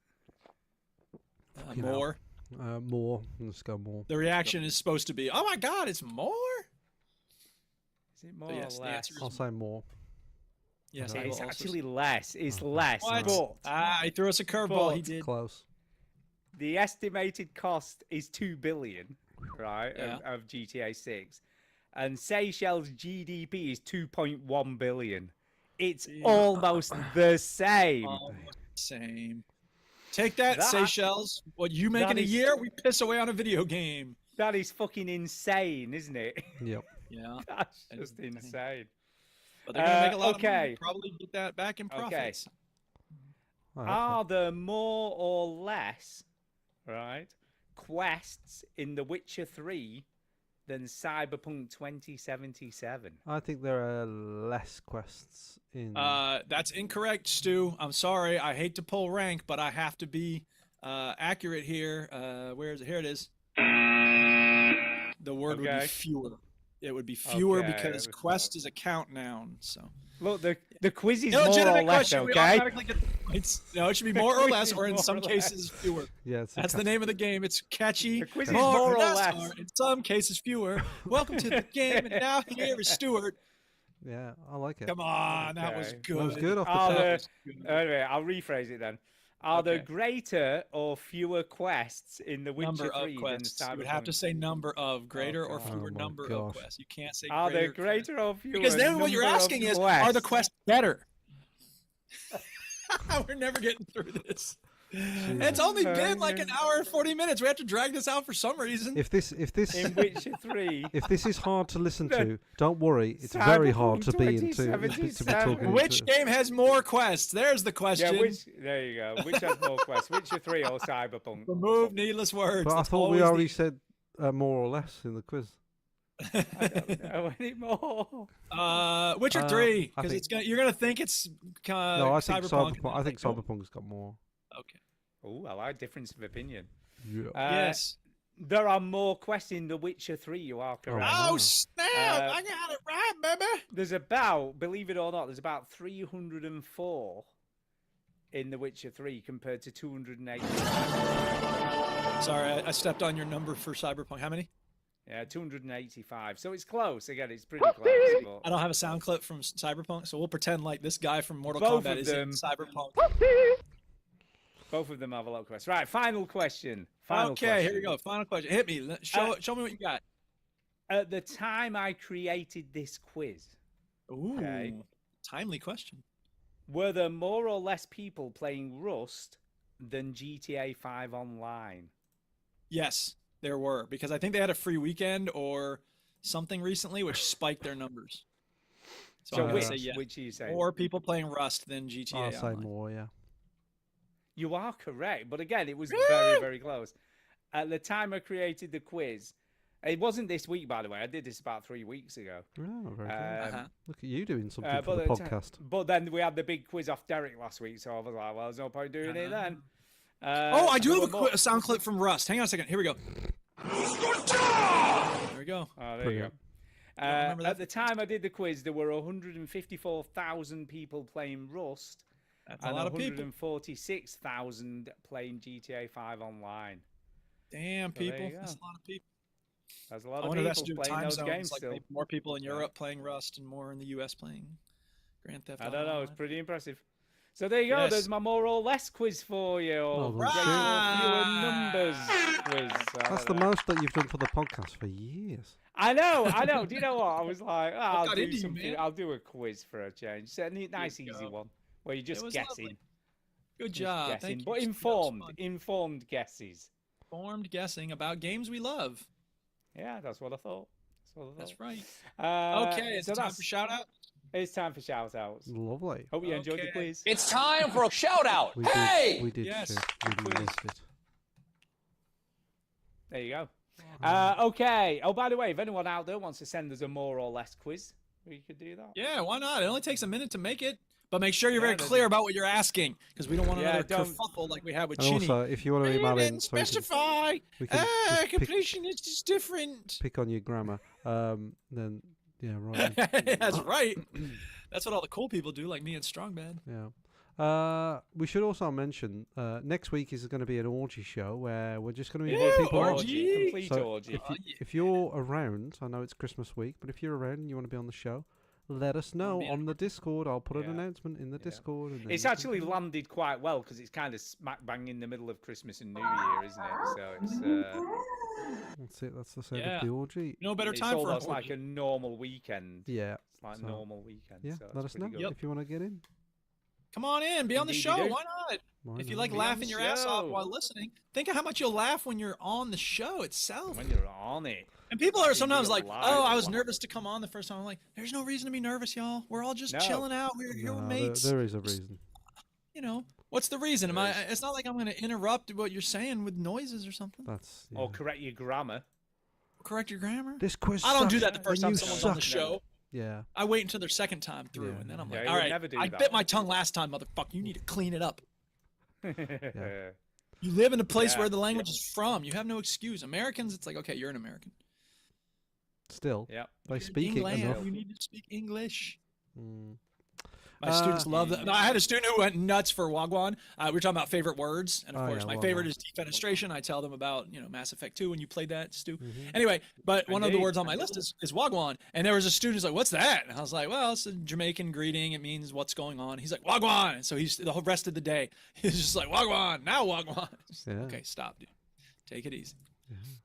You know. More. More. Let's go more. The reaction is supposed to be, "Oh my God, it's more." Is it more yes, or the less? answer is I'll say more. Yes, Okay. I will It's also actually less. It's less. What? But he threw us a curveball. He But- did. Close. the estimated cost is 2 billion, right, Yeah. of GTA 6, and Seychelles GDP is 2.1 billion. It's Yeah. almost the same. Same. Take that, That- Seychelles. What you make that in a is- year, we piss away on a video game. That is fucking insane, isn't it? Yep. Yeah. That's That is just insane. insane. But they're gonna make a lot of money. okay. Probably get that back in Okay. profits. Oh, okay. Are there more or less, right, quests in The Witcher 3 than Cyberpunk 2077? I think there are less quests in. That's incorrect, Stu. I'm sorry. I hate to pull rank, but I have to be accurate here. Where is it? Here it is. The word would be Okay. fewer. It would be fewer Okay, because that was quest is a count noun. So Look, the quiz is more or illegitimate less, question. We okay? automatically get the points. No, it should be more or quiz less, is or in more some or cases fewer. yeah, it's a That's the name of the game. It's catchy. The quiz is More more or or less. or in some cases fewer. Welcome to the game, and now here is Stuart. Yeah, I like it. Come on, that was Okay. good. That was good off the Are top. there, was good. anyway, I'll rephrase it then. Are there Okay. greater or fewer quests in The Witcher Number 3 of than quests. You would have to Cyberpunk? say number of greater or God. fewer Oh my number of gosh. quests. You can't say Are there greater. greater or fewer? Because then what you're number of asking is, are the quests? quests better? We're never getting through this. It's only been like an hour and 40 minutes. We have to drag this out for some reason. If this in Witcher 3? if this is hard to listen to, don't worry. It's Cyberpunk very hard to be into to be 2077. talking. Which to. game has more quests? There's the Yeah, question. there you go. Which has more quests, Witcher 3 or Cyberpunk? Remove needless words. But I That's thought we always already the- said more or less in the quiz. I don't know anymore. Witcher 3, I because think- you're gonna think it's No, I think Cyberpunk. Cyberpunk. I think Cyberpunk's got more. Okay. Oh, I like difference of opinion. Yeah. Yes. There are more quests in The Witcher 3. You are correct. Oh wow. snap! I got it right, baby. There's about, believe it or not, there's about 304 in The Witcher 3 compared to 280. Sorry, I stepped on your number for Cyberpunk. How many? Yeah, 285. So it's close. Again, it's pretty close. But I don't have a sound clip from Cyberpunk, so we'll pretend like this guy from Mortal Both Kombat of is in them. Cyberpunk. both of them have a lot of questions. Right, final question. Final Okay, here we question. go. Final question. Hit me. Show me what you got. At the time I created this quiz, Ooh, Okay. timely question. were there more or less people playing Rust than GTA 5 Online? Yes, there were, because I think they had a free weekend or something recently, which spiked their numbers. So, So I'm gonna which, say yes. which are you saying? More people playing Rust than GTA I'll say Online. more. Yeah. You are correct, but again, it was Really? very, very close. At the time I created the quiz, it wasn't this week, by the way. I did this about 3 weeks ago. Oh, very good. Um, Look at you doing something for but the at podcast. but then we had the big quiz off Derek last week, so I was like, well, there's no point doing it then. Oh, I do there have were more- a sound clip from Rust. Hang on a second. Here we go. There we go. Oh, there you Brilliant. go. remember that At the time I did the quiz, there were 154,000 people playing Rust That's a and lot of people. 146,000 playing GTA 5 Online. Damn, So there people. you go. That's a lot of people. There's a lot I of wonder if that's to people do with playing time those zones, games like still. maybe more people in Yeah. Europe playing Rust and more in the US playing Grand Theft I Auto. don't know. It's Online. pretty impressive. So there you go. Yes. There's my more or less quiz for you. Well Or done, greater or fewer Right. numbers quiz. I That's don't the know. most that you've done for the podcast for years. I know. Do you know what? I was like, oh, I'll got do into you, something. man. I'll do a quiz for a change. So a nice, you easy go. one where you're just was guessing. lovely. Good Just job. guessing, Thank you. but That was fun. informed guesses. Informed guessing about games we love. Yeah, that's what I thought. That's right. Uh, Okay, it's so time that's- for shout out. It's time for shout outs. Lovely. Hope you enjoyed the Okay. quiz. It's time for a shout out. We Hey! did. We did. Yes, Stu. We quiz. loved it. There you go. Okay. Oh, by the way, if anyone out there wants to send us a more or less quiz, we could do that. Yeah, why not? It only takes a minute to make it. But make sure you're very there's- clear about what you're asking, because we don't want Yeah, another don't- kerfuffle like we had with And Chinny. also, if you want to You email in, didn't so we can, specify. we can just pick, Completion is just different. pick on your grammar, then yeah, right. That's right. That's what all the cool people do, like me and Strongbad. Yeah. We should also mention next week is going to be an orgy show where we're just going to Yeah, invite people on. orgy. Complete So orgy. if you're around, I know it's Christmas week, but if you're around and you want to be on the show, let us know be on the Discord. I'll put an Yeah. announcement in the Discord. And then It's you can actually come. landed quite well because it's kind of smack bang in the middle of Christmas and New Year, isn't it? So it's That's it. That's the same Yeah. of the orgy. No better it's time for an almost like orgy. a normal weekend. Yeah. It's like So, normal weekend. Yeah. so Let it's us know pretty good. if you want to get in. Come on in, be on the Indeed show. you do. Why not? Why If you not? like Be on laughing the your ass off show. while listening, think of how much you'll laugh when you're on the show itself. When you're on it. And people are in sometimes real like, life, "Oh, I was wow. nervous to come on the first time." I'm like, "There's no reason to be nervous, y'all. We're all just No. chilling out. We're here with No, mates. there is a reason. You know, what's the reason? Am There I? is. It's not like I'm going to interrupt what you're saying with noises or something. That's Or yeah. correct your grammar. Correct your grammar. This quiz. I don't do sucks, that the first and time you someone's on the suck. show. Yeah. I wait until their second time through, Yeah. and then I'm Yeah, like, you "All would right, never do I that. bit my tongue last time, motherfucker. You need to clean it up. Yeah. You live in a place Yeah, where the language is from. You have no excuse. Americans, it's like, okay, you're an American. Still, Yeah. they speak it England, enough. you need to speak English. Mm. My students Uh, love that. No, I had a student who went nuts for Wagwan. We were talking about favorite words, and of Oh, course, yeah, my Wagwan. favorite is defenestration. I tell them about Mass Effect 2 when you played that, Stu. Mhm. Anyway, but one of the Indeed. words on my list is Wagwan, and there was a student who's like, "What's that?" And I was like, "Well, it's a Jamaican greeting. It means what's going on." He's like, "Wagwan," and so he's the whole rest of the day he's just like, "Wagwan, now Wagwan." Just like, Yeah. Okay, stop, dude. Take it easy.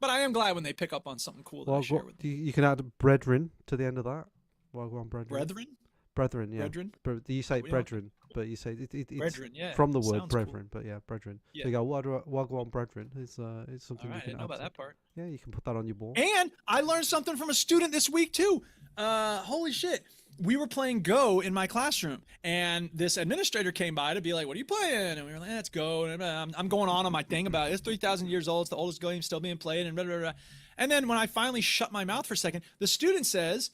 But I am glad when they pick up on something cool that I Well, share with them. you can add brethren to the end of that. Wagwan brethren. Brethren, Brethren, yeah. brethren, You say We don't- brethren, but you say it's brethren, yeah. from the word sounds cool. brethren, but yeah, brethren. Yeah. So you go Wagwan brethren. It's All something right, you I can didn't know add about to. that part. Yeah, you can put that on your board. And I learned something from a student this week too. Holy shit. We were playing Go in my classroom, and this administrator came by to be like, "What are you playing?" And we were like, "Let's go." And I'm going on my thing about it's 3,000 years old. It's the oldest game still being played, and blah, blah, blah. And then when I finally shut my mouth for a second, the student says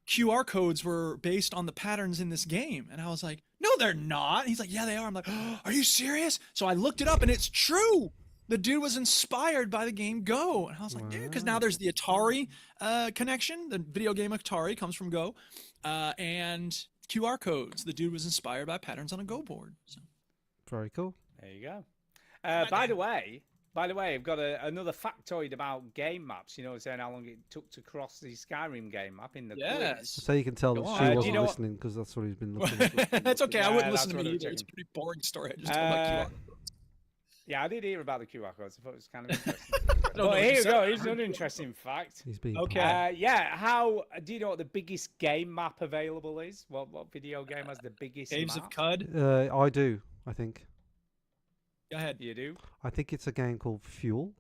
QR codes were based on the patterns in this game. And I was like, no, they're not. And he's like, yeah, they are. I'm like, oh, are you serious? So I looked it up and it's true. The dude was inspired by the game Go. And I was like, dude, because now there's the Atari connection. The video game Atari comes from Go. And QR codes. The dude was inspired by patterns on a Go board. So. Very cool. There you go. By the way, I've got another factoid about game maps. You know, saying how long it took to cross the Skyrim game map in the quiz. So you can tell that she wasn't listening because that's what he's been looking at. That's okay. I wouldn't listen to what me I'm either. checking. It's a pretty boring story. I just talk about QR codes. Yeah, I did hear about the QR codes. I thought it was kind of interesting. But here you go. Here's an interesting fact. He's being okay. How do you know what the biggest game map available is? What video game has the biggest Games map? of Cud? I do, I think. Go ahead. You do? I think it's a game called Fuel.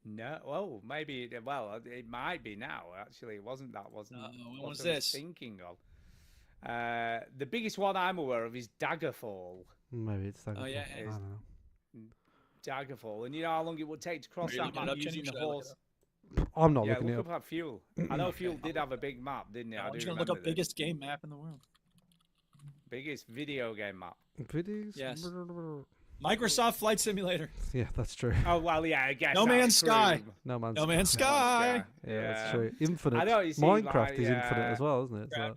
No. Well, maybe. Well, it might be now. Actually, it wasn't that. Wasn't when was I this? Thinking of. The biggest one I'm aware of is Daggerfall. Maybe it's Daggerfall. Oh, yeah. I don't know. Daggerfall, and you know how long it would take to cross that map using the horse. I'm not Yeah, looking it look up. up Fuel. I know Fuel did have a big map, didn't it? I I'm do just going to look remember up this. biggest game map in the world. Biggest video game map. Videos? Yes. Microsoft Flight Simulator. Yeah, that's true. Oh well, yeah, I guess. No that's Man's Sky. true. No Man's No Man's Sky. Yeah, that's true. Infinite. I know, you see, Minecraft like, is infinite as well, isn't it? So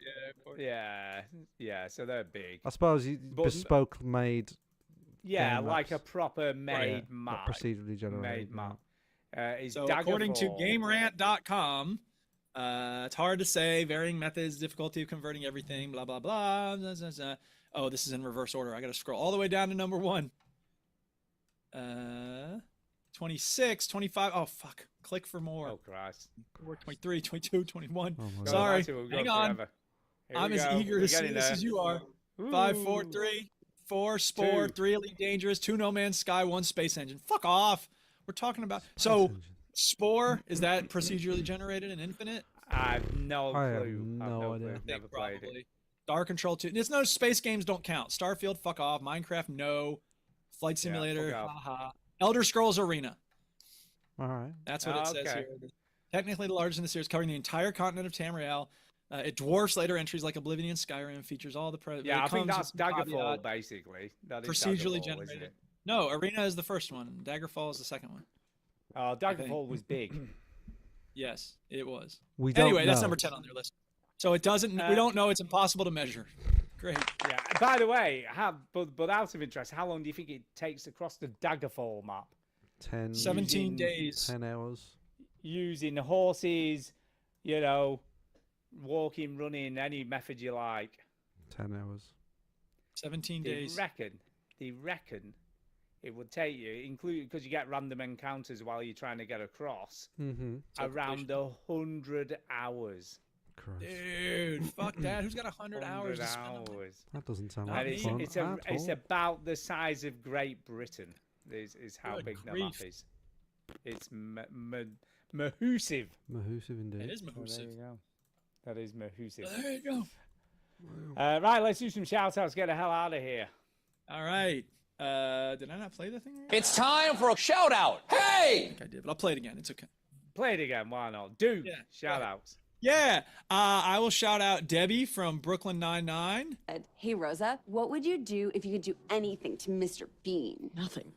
Yeah. So they're big. I suppose you But- bespoke made. Yeah, game like a maps. proper made Yeah, map. not procedurally generated. Made map. Is So according to Daggerfall- GameRant.com, it's hard to say. Varying methods, difficulty of converting everything, blah, blah, blah. Oh, this is in reverse order. I got to scroll all the way down to number 1. 26, 25. Oh, fuck. Click for more. Oh, Christ. 23, 22, 21. Oh, my God. Sorry. That's it, we'll go Hang on. forever. Here I'm we as go. eager We're to see getting this there. as you are. 5, 4, Ooh. 3, 4 Spore, 2. 3 Elite Dangerous, 2 No Man's Sky, 1 Space Engine. Fuck off. We're talking about. So, Spore, is that procedurally generated and infinite? I have no I have clue. no idea. Clue. I think Never played it. Star Control 2. It's no space games don't count. Starfield, fuck off. Minecraft, no. Flight Simulator, fuck off. haha. Elder Scrolls Arena. All right. That's what it says Okay. here. Technically the largest in the series, covering the entire continent of Tamriel. It dwarfs later entries like Oblivion and Skyrim, features all the Yeah, I think comes that's with some Daggerfall, caveat. basically. That is Procedurally Daggerfall, generated. isn't it? No, Arena is the first one. Daggerfall is the second one. Oh, Daggerfall was big. Yes, it was. We don't Anyway, that's know. number 10 on their list. So it doesn't. We don't know. It's impossible to measure. Great. Yeah. By the way, but out of interest, how long do you think it takes to cross the Daggerfall map? 10, 17 days. 10 hours. Using horses, you know, walking, running, any method you like. 10 hours. 17 They days. reckon it would take you, including because you get random encounters while you're trying to get across, Mm-hmm. around 100 hours. Christ. Dude, fuck that. Who's got 100 hours to spend on that? hours. That doesn't sound Not like And me. fun it's at all. about the size of Great Britain. Is how Good big the map grief. is. It's mahoosive. Mahoosive indeed. It is So there mahoosive. you go. That is mahoosive. There you go. Right, let's do some shout outs. Get the hell out of here. All right. Did I not play the thing? Right? It's time for a shout out. Hey! I think I did, but I'll play it again. It's okay. Play it again. Why not? Do Yeah, shout outs. Yeah. I will shout out Debbie from Brooklyn Nine-Nine. Hey, Rosa, what would you do if you could do anything to Mr. Bean? Nothing.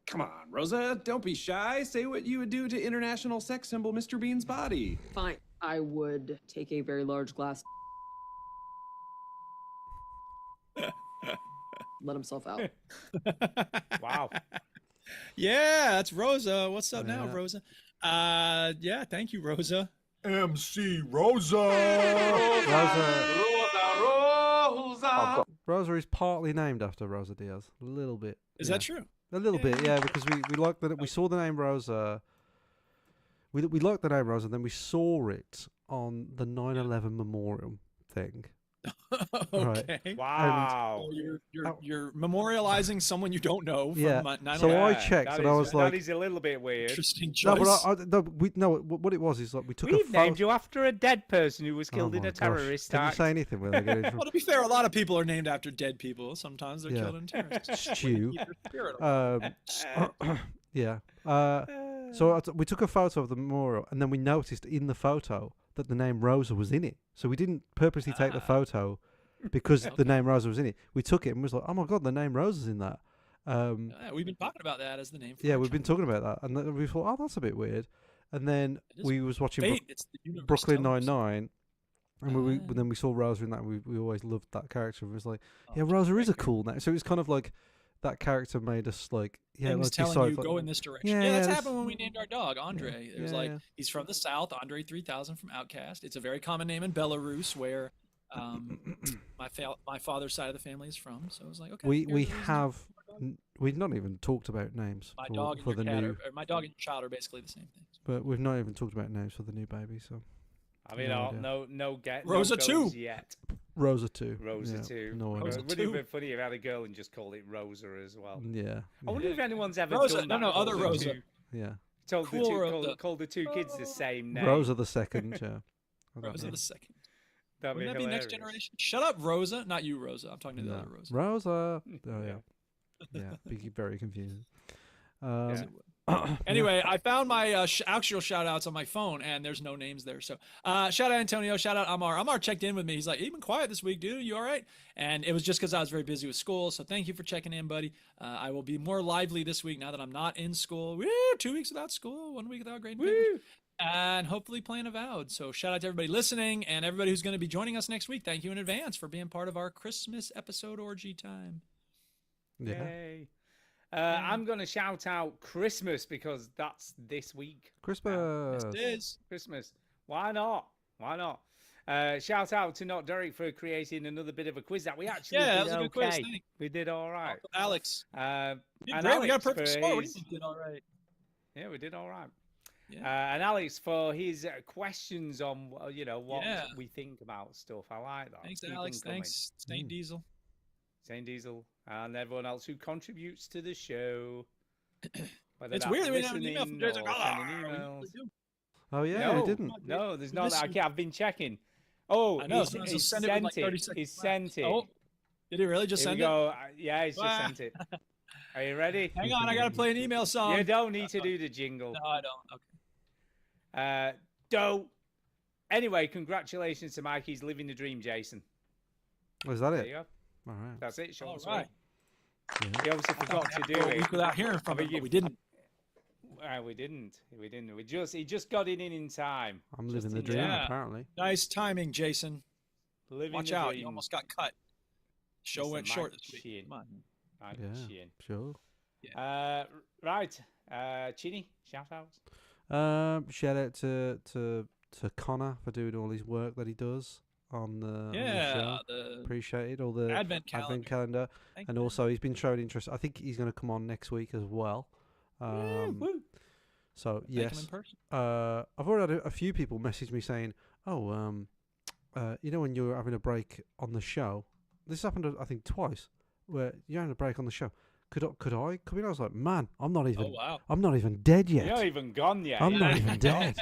Come on, Rosa, don't be shy. Say what you would do to international sex symbol Mr. Bean's body. Fine. I would take a very large glass. Let himself out. Wow. Yeah, that's Rosa. What's up now, Yeah. Rosa? Yeah, thank you, Rosa. MC Rosa. Rosa is partly named after Rosa Diaz. A little bit. Is yeah. that true? A little bit, yeah, because we liked that we saw the name Rosa. We liked the name Rosa, and then we saw it on the 9/11 memorial thing. Okay. Right. Wow. So you're memorializing someone you don't know from Yeah. 9/11. So I Yeah, checked, that and I is- was like, that is a little bit weird. Interesting no, choice. but what it was is like we took a We've photo. named you after a dead person who was Oh killed in my a gosh. terrorist Didn't you act. say anything when I get it? Well, to be fair, a lot of people are named after dead people. Sometimes they're Yeah. killed in terrorists. Stew. Keep their spirit alive. Yeah. So we took a photo of the memorial, and then we noticed in the photo that the name Rosa was in it. So we didn't purposely take the photo because the name Rosa was in it. We took it and was like, oh my god, the name Rosa's in that. We've been talking about that as the name. For Yeah, our we've been channel. talking about that, and then we thought, oh, that's a bit weird. And then It is we was watching fate. It's the universe Brooklyn telling us. Nine-Nine, and then we saw Rosa in that, and we always loved that character. And it was like, yeah, Rosa is a cool name. So it was kind of like that character made us like, yeah, Things like telling decide, you like, go in this direction. Yeah, Yeah, that's this- happened when we named our dog Andre. It was Yeah, like yeah. he's from the South, Andre 3000 from Outcast. It's a very common name in Belarus, where my father's side of the family is from. So it was like, okay. we here's we the reason. have we've not even talked about names My for, dog and for your the cat new, or my dog and your child are basically the same thing. but we've not even talked about names for the new baby. So I mean, No idea. no get Rosa no too. goes yet. Rosa too. Rosa Yeah, too. No idea. Rosa It would have too. been funny if I had a girl and just called it Rosa as well. Yeah. I wonder if anyone's ever Rosa, done no, that. no, called other the Rosa. two- Yeah. Told Cool the two, Rosa. called the two kids the same name. Rosa the second. Yeah. I don't Rosa know. the second. That'd Wouldn't that be next hilarious. generation? Shut up, Rosa. Not you, Rosa. I'm talking to the No. other Rosa. Rosa. Oh yeah. Yeah. Be very confusing. Yeah. Anyway, I found my actual shout outs on my phone, and there's no names there. So shout out Antonio, shout out Amar. Amar checked in with me. He's like, you've been quiet this week, dude. You all right? And it was just because I was very busy with school. So thank you for checking in, buddy. I will be more lively this week now that I'm not in school. Woo! 2 weeks without school, 1 week without grading papers. And hopefully playing Avowed. So shout out to everybody listening and everybody who's going to be joining us next week. Thank you in advance for being part of our Christmas episode orgy time. Yeah. Yay. I'm going to shout out Christmas because that's this week. Christmas. Yes, it is. Christmas. Why not? Why not? Shout out to Not Derek for creating another bit of a quiz that we actually Yeah, that did was a good okay. quiz. Thanks. We did all right. Alex. And You did great. We got a Alex perfect for score. What do his- you think? Did all right. Yeah, we did all right. Yeah. And Alex for his questions on what Yeah. we think about stuff. I like that. Thanks, Keep Alex. them coming. Thanks, Stain Diesel. Zane Diesel and everyone else who contributes to the show. Whether It's that's weird that we didn't have an email from listening Jason. or sending We emails. usually do. Oh yeah, no, we didn't. No, there's We not. missed I've been checking. Oh, I know. he's, So he's send it with sent like it. 30 seconds. He's sent it. Oh, did he really just Here we send it? go. Yeah, he's just Wow. sent it. Are you ready? Hang on, I gotta play an email song. You don't need to do the jingle. No, I don't. Okay. Don't. Anyway, congratulations to Mike. He's living the dream, Jason. Oh, is that There it? you go. All right. That's it. Short All and sweet. right. He obviously forgot to do Go a it. week without hearing from I mean, him, but we didn't. We didn't. He just got it in time. I'm Just living the in dream. time. Yeah. Apparently. Nice timing, Jason. Living Watch the out, dream. you almost got cut. Show Mr. went Mike short this week. Sheehan. Come on. Mike Yeah. Sheehan. Sure. Right. Chinny, shout outs. Shout out to Connor for doing all his work that he does on the Yeah, show. the Appreciate it. All the Advent calendar. Thank And you. also he's been showing interest. I think he's going to come on next week as well. Woo. So Thank him in yes, person. I've already had a few people message me saying, "Oh, when you're having a break on the show, this happened I think twice, where you're having a break on the show. Could I come in?" I was like, "Man, I'm not even. Oh wow. I'm not even dead yet. You're not even gone yet. I'm yeah. not even dead."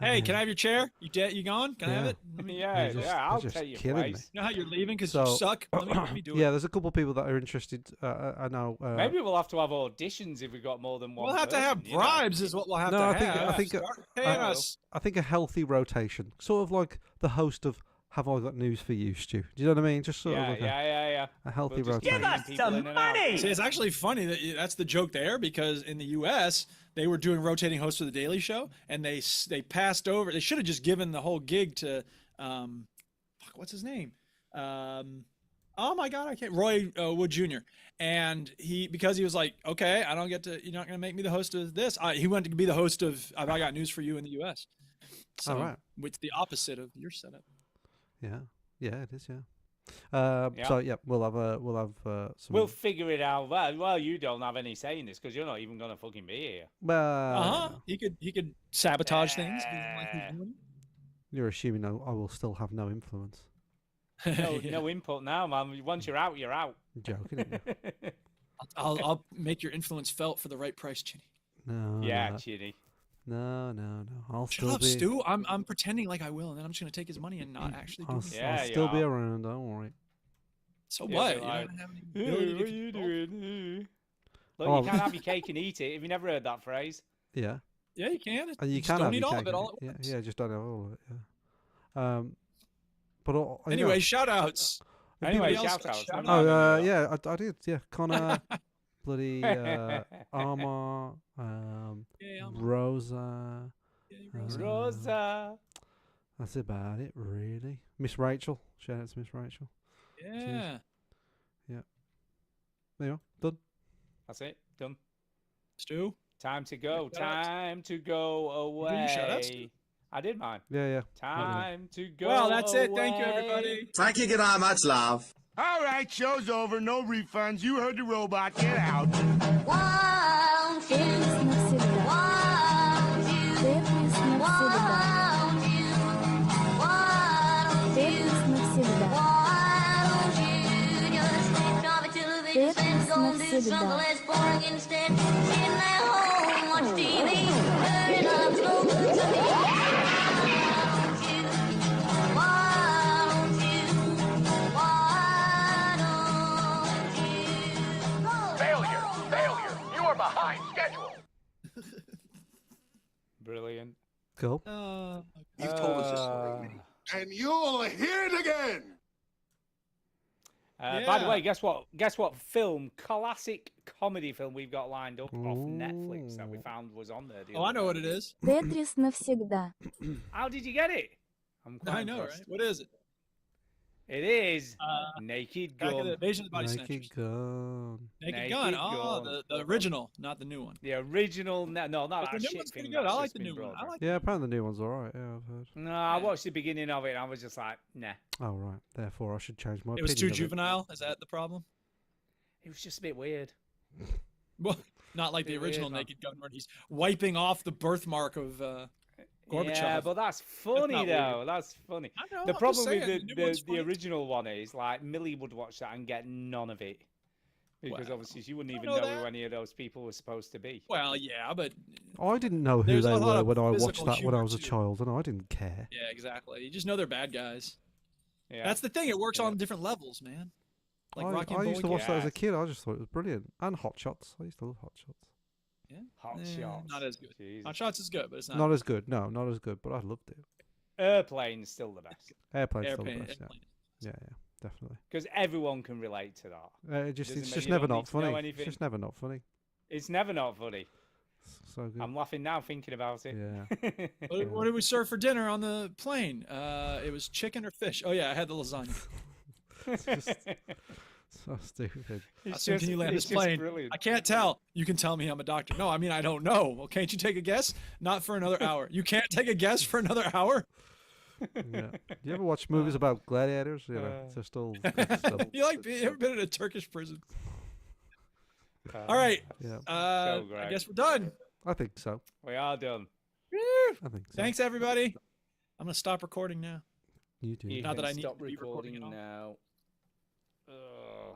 Hey, can I have your chair? You dead? You gone? Can I have Yeah. it? Let me- Yeah, They're I'll just take your killing me. place. You know how you're leaving because So- you suck? Let me do it. Yeah, there's a couple of people that are interested. I know. Maybe we'll have to have auditions if we've got more than one. We'll have to have person, you know? bribes, is what we'll have No, to I think- have. I think- Start paying I- us. I think a healthy rotation, sort of like the host of "Have I Got News for You, Stu?" Do you know what I mean? Just sort of Yeah, like yeah. a healthy We'll just keep rotation. bringing people in and out. See, it's actually funny that that's the joke there because in the U.S. they were doing rotating hosts of the Daily Show, and they passed over. They should have just given the whole gig to, what's his name? Oh my God, I can't. Roy Wood Jr. And because he was like, okay, I don't get to. You're not going to make me the host of this. He went to be the host of "Have I Got News for You" in the U.S. So, right. It's the opposite of your setup. Yeah, it is. Yeah. Yeah. So yeah, we'll have some. We'll figure it out. Well, you don't have any say in this because you're not even gonna fucking be here. He could sabotage things. if he doesn't like who's doing You're assuming I will still have no influence. it. No input now, man. Once you're out, you're out. You're joking, aren't you? I'll make your influence felt for the right price, Chinny. No. Yeah, no. Chinny. No. I'll Shut still up, be. Stu. I'm pretending like I will, and then I'm just gonna take his money and not actually do I'll, it. Yeah, I'll you still be are. around. Don't worry. So Yeah, what? but You like, don't have any Hey, ability what to are you control? doing? Look, Oh. you can't have your cake and eat it. Have you never heard that phrase? Yeah. Yeah, you can. And you just can don't have need your all cake of it and all eat- at once. yeah, just don't have all of it. Yeah. But you Anyway, know, shout outs. Anyway, Anybody else? shout-outs. Shout No, out. yeah, I did. Yeah, Connor, bloody Armor, Yeah, Armor. Rosa. Rosa. That's about it, really. Miss Rachel. Shout out to Miss Rachel. Yeah. There you are. Done. That's it. Done. Stu? Time to go. Shout-outs. Time to go You do your shout-outs, away. Stu? I did mine. Yeah. Time to go. Well, that's it. Thank you, away. everybody. Thank you, good night, much love. All right, show's over. No refunds. You heard the robot. Get out. Тетрис навсегда. Тетрис навсегда. Тетрис навсегда. Тетрис навсегда. Failure. You are behind schedule. Brilliant. Cool. You've told us this story, and you'll hear it again. By the Yeah. way, guess what? Guess what? Classic comedy film we've got lined up off Netflix that we found was on there. the Oh, I other know day. what it is. Тетрис навсегда. How did you get it? I'm quite I know, impressed. right? What is it? It is Uh, Naked Back of Gun. the Invasion of the Body Naked Snatchers. Gun. Naked Gun. Naked Oh, Gun. the original, not the new one. The original, no, not But that the new shit one's thing. pretty good. that's I like just the been new one. I brought like. Yeah, apparently the new one's alright. Yeah, I've heard. No, I watched the beginning of it and I was just like, nah. Oh, right. Therefore, I should change my It was too opinion of juvenile. Is that the problem? It was just a bit weird. Well, not like the Bit weird, original man. Naked Gun where he's wiping off the birthmark of Gorbachev. Yeah, but that's funny not though. weird. That's funny. I know, The I'm just problem saying, with the new one's the funny. original one is like Millie would watch that and get none of it because Well, obviously she wouldn't I even know know that. who any of those people were supposed to be. Well, yeah, but I didn't know who There's they a lot were of when I watched physical that when I humor, was a too. child, and I didn't care. yeah, exactly. You just know they're bad guys. Yeah, That's the thing. It works Yeah. on different levels, man. Like Rocky I and used to Bullwinkle. watch that as a Yes. kid. I just thought it was brilliant. And Hot Shots. I used to love Hot Shots. Yeah. Hot Eh, Shots. Not as good. Jesus. Hot Shots is good, but it's not. Not as good. No, not as good. But I loved it. Airplane's still the best Airplane's still the Airplane. best. Airplane. Yeah, definitely. because everyone can relate to that. It's Doesn't just mean you never don't not need to know funny. It's anything. just never not funny. It's never not funny. So good. I'm laughing now thinking about it. Yeah. What did we serve for dinner on the plane? It was chicken or fish. Oh yeah, I had the lasagna. It's just so stupid. How soon can you land this plane? I can't tell. You can tell me I'm a doctor. No, I mean I don't know. Well, can't you take a guess? Not for another hour. You can't take a guess for another hour. Yeah. Do you ever watch movies about gladiators? You know, it's just all. It's still, You ever been in a Turkish prison? All right. yeah, So I great. guess we're done. I think so. We are done. I think so. Thanks everybody. I'm gonna stop recording now. You do. You Not can that I need stop to be recording recording at now. Ugh.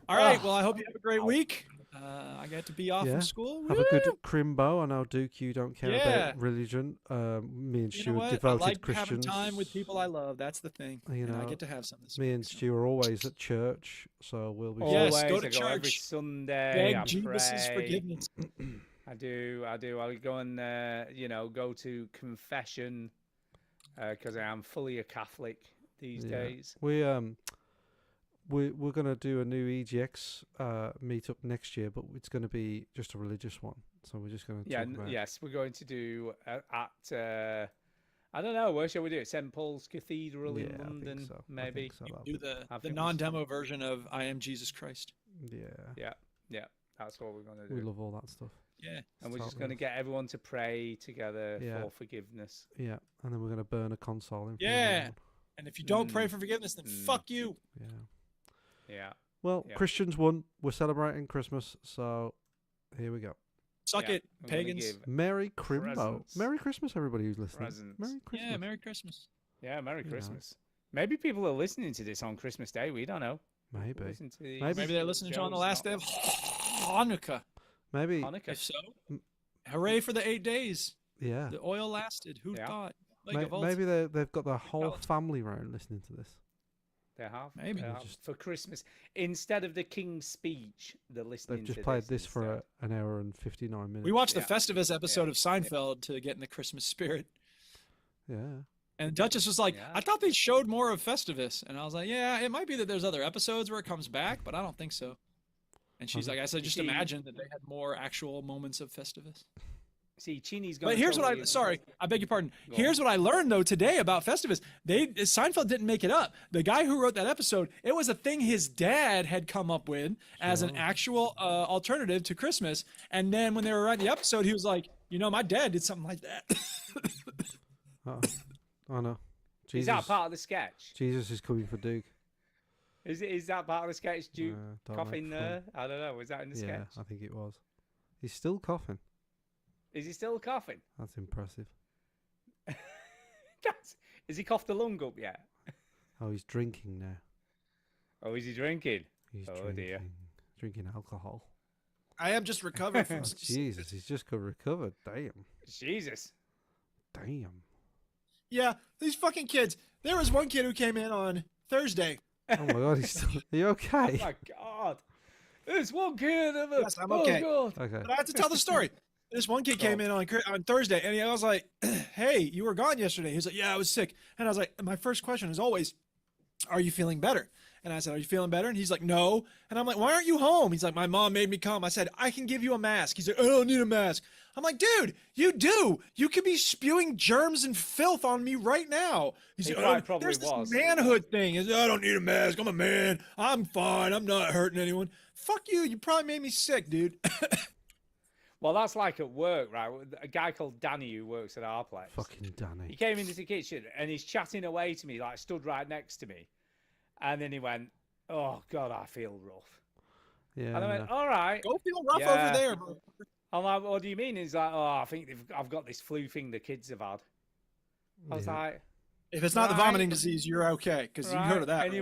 All right. Well, I hope you have a great week. I get to be off Yeah. from school. Have a good Woo! Crimbo. I know Duke, you don't care Yeah. about religion. Me and You Stu know are what? I devoted like Christians. having time with people I love. That's the thing. You And I know, get to have some this Me week, and so. Stu are always at church, so we'll be. Yes, Always, go to I go every church. Sunday. Beg I Jesus' pray. forgiveness. I do. I go and go to confession because I am fully a Catholic these days. We're gonna do a new EGX meetup next year, but it's gonna be just a religious one. So we're just gonna talk about. Yes, we're going to do at I don't know, where shall we do it? St Paul's Cathedral Yeah, in I think London, so. I maybe. think so, that'll Do be- the I think we non-demo version of I Am Jesus Christ. Yeah. Yeah, that's what we're gonna do. We love all that stuff. Yeah. And we're just Totally. going to get everyone to pray together Yeah. for forgiveness. Yeah, and then we're gonna burn a console in front of Yeah. everyone. And if you don't pray for forgiveness, then fuck you. Yeah. Yeah. Well, Yeah. Christians won. We're celebrating Christmas, so here we go. Suck Yeah, it, I'm gonna pagans. give Merry Crimbo. presents. Merry Christmas, everybody who's listening. Presents. Merry Christmas. Yeah, Merry Christmas. Yeah, Merry You know. Christmas. Maybe people are listening to this on Christmas Day. We don't know. Maybe. Listen to these Maybe Maybe they're listening to it on the shows, last not- day of Hanukkah. Maybe. Hanukkah. If so, hooray for the 8 days. Yeah. The oil lasted. Who Yeah. thought? Like a vault. Maybe they've got their whole family round listening to this. They have. Maybe. They have. For Christmas. Instead of the King's Speech, they're listening They've just to played this this for an hour and 59 minutes. We watched the Festivus episode of Seinfeld to get in the Christmas spirit. Yeah. And Duchess was like, I thought they showed more of Festivus. And I was like, yeah, it might be that there's other episodes where it comes back, but I don't think so. And she's like, I said, just imagine that they had more actual moments of Festivus. See, Chini's going. But here's what I beg your pardon. Here's what I learned though today about Festivus. Seinfeld didn't make it up. The guy who wrote that episode, it was a thing his dad had come up with as an actual alternative to Christmas. And then when they were writing the episode, he was like, my dad did something like that. Oh no. Is that part of the sketch? Jesus is coming for Duke. Is that part of the sketch? Duke don't coughing make fun. there? I don't know. Was that in the sketch? Yeah, I think it was. He's still coughing. Is he still coughing? That's impressive. Is he coughed the lung up yet? Oh, he's drinking now. Oh, is he drinking? He's dear. Drinking alcohol. I am just recovered from Jesus, he's just got recovered. Damn. Jesus. Damn. Yeah, these fucking kids. There was one kid who came in on Thursday. Oh my God, he's still. Are you okay? Oh my God. There's one kid of Yes, I'm okay. Oh God. Okay. But I have to tell the story. This one kid came in on Thursday, and I was like, hey, you were gone yesterday. He was like, yeah, I was sick. And I was like, my first question is always, are you feeling better? And I said, are you feeling better? And he's like, no. And I'm like, why aren't you home? He's like, my mom made me come. I said, I can give you a mask. He's like, I don't need a mask. I'm like, dude, you do. You could be spewing germs and filth on me right now. He's like, oh, there's this manhood thing. He's like, I don't need a mask. I'm a man. I'm fine. I'm not hurting anyone. Fuck you. You probably made me sick, dude. Well, that's like at work, right? A guy called Danny who works at our place. Fucking Danny. He came into the kitchen and he's chatting away to me, like stood right next to me. And then he went, oh, God, I feel rough. Yeah. And I went, all right. Go feel rough over there, bro. I'm like, what do you mean? He's like, oh, I think I've got this flu thing the kids have had. I was like, if it's not the vomiting disease, you're okay, because you heard of that. And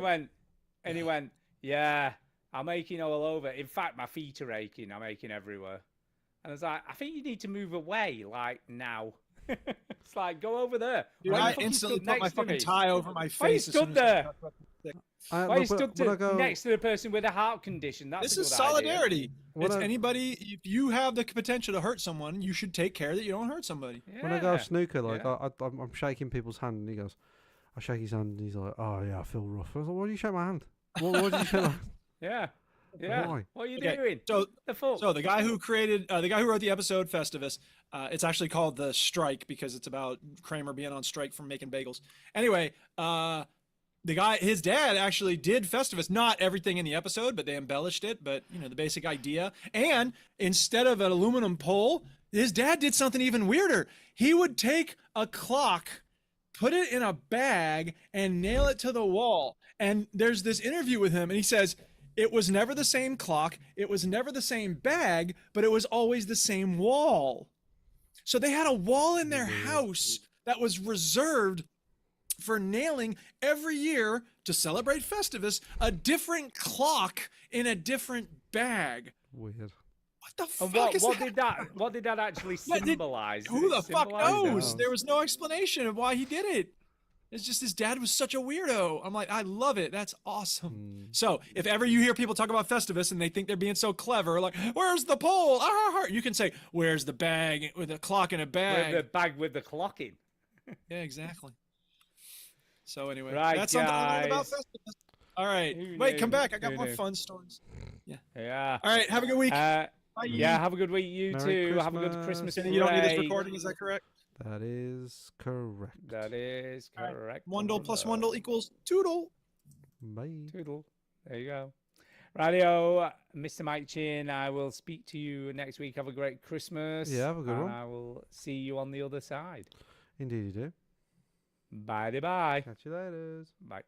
he went, yeah, I'm aching all over. In fact, my feet are aching. I'm aching everywhere. And I was like, I think you need to move away, like, now. It's like, go over there. Dude, I instantly put my fucking tie over my face. Why you stood there? Why you stood go... next to the person with a heart condition? This is solidarity. It's anybody, if you have the potential to hurt someone, you should take care that you don't hurt somebody. Yeah. When I go snooker, like, I'm shaking people's hand, and he goes, I shake his hand, and he's like, oh, yeah, I feel rough. I was like, why do you shake my hand? Why do you shake my hand? Yeah. Yeah. Why? What are you doing? So the guy who created, the guy who wrote the episode Festivus, it's actually called The Strike because it's about Kramer being on strike from making bagels. Anyway, the guy, his dad actually did Festivus, not everything in the episode, but they embellished it. But the basic idea. And instead of an aluminum pole, his dad did something even weirder. He would take a clock, put it in a bag, and nail it to the wall. And there's this interview with him, and he says, it was never the same clock, it was never the same bag, but it was always the same wall. So they had a wall in their house that was reserved for nailing every year to celebrate Festivus a different clock in a different bag. Weird. What the fuck is that? What did that actually symbolize? Who the fuck knows? There was no explanation of why he did it. It's just his dad was such a weirdo. I'm like, I love it. That's awesome. So if ever you hear people talk about Festivus and they think they're being so clever, like, where's the pole? You can say, where's the bag with a clock in a bag? Where's the bag with the clock in? Yeah, exactly. So anyway, right, that's something I learned about Festivus. All right. Wait, come back. I got more fun stories. Yeah. Yeah. All right. Have a good week. Yeah, have a good week. You too. Have a good Christmas. You don't need this recording. Is that correct? That is correct. That is correct. Wondle plus Wondle equals Toodle. Bye. Toodle. There you go. Radio, Mr. Mike Chin, I will speak to you next week. Have a great Christmas. Yeah, have a good one. I will see you on the other side. Indeed you do. Bye-bye. Catch you later. Bye.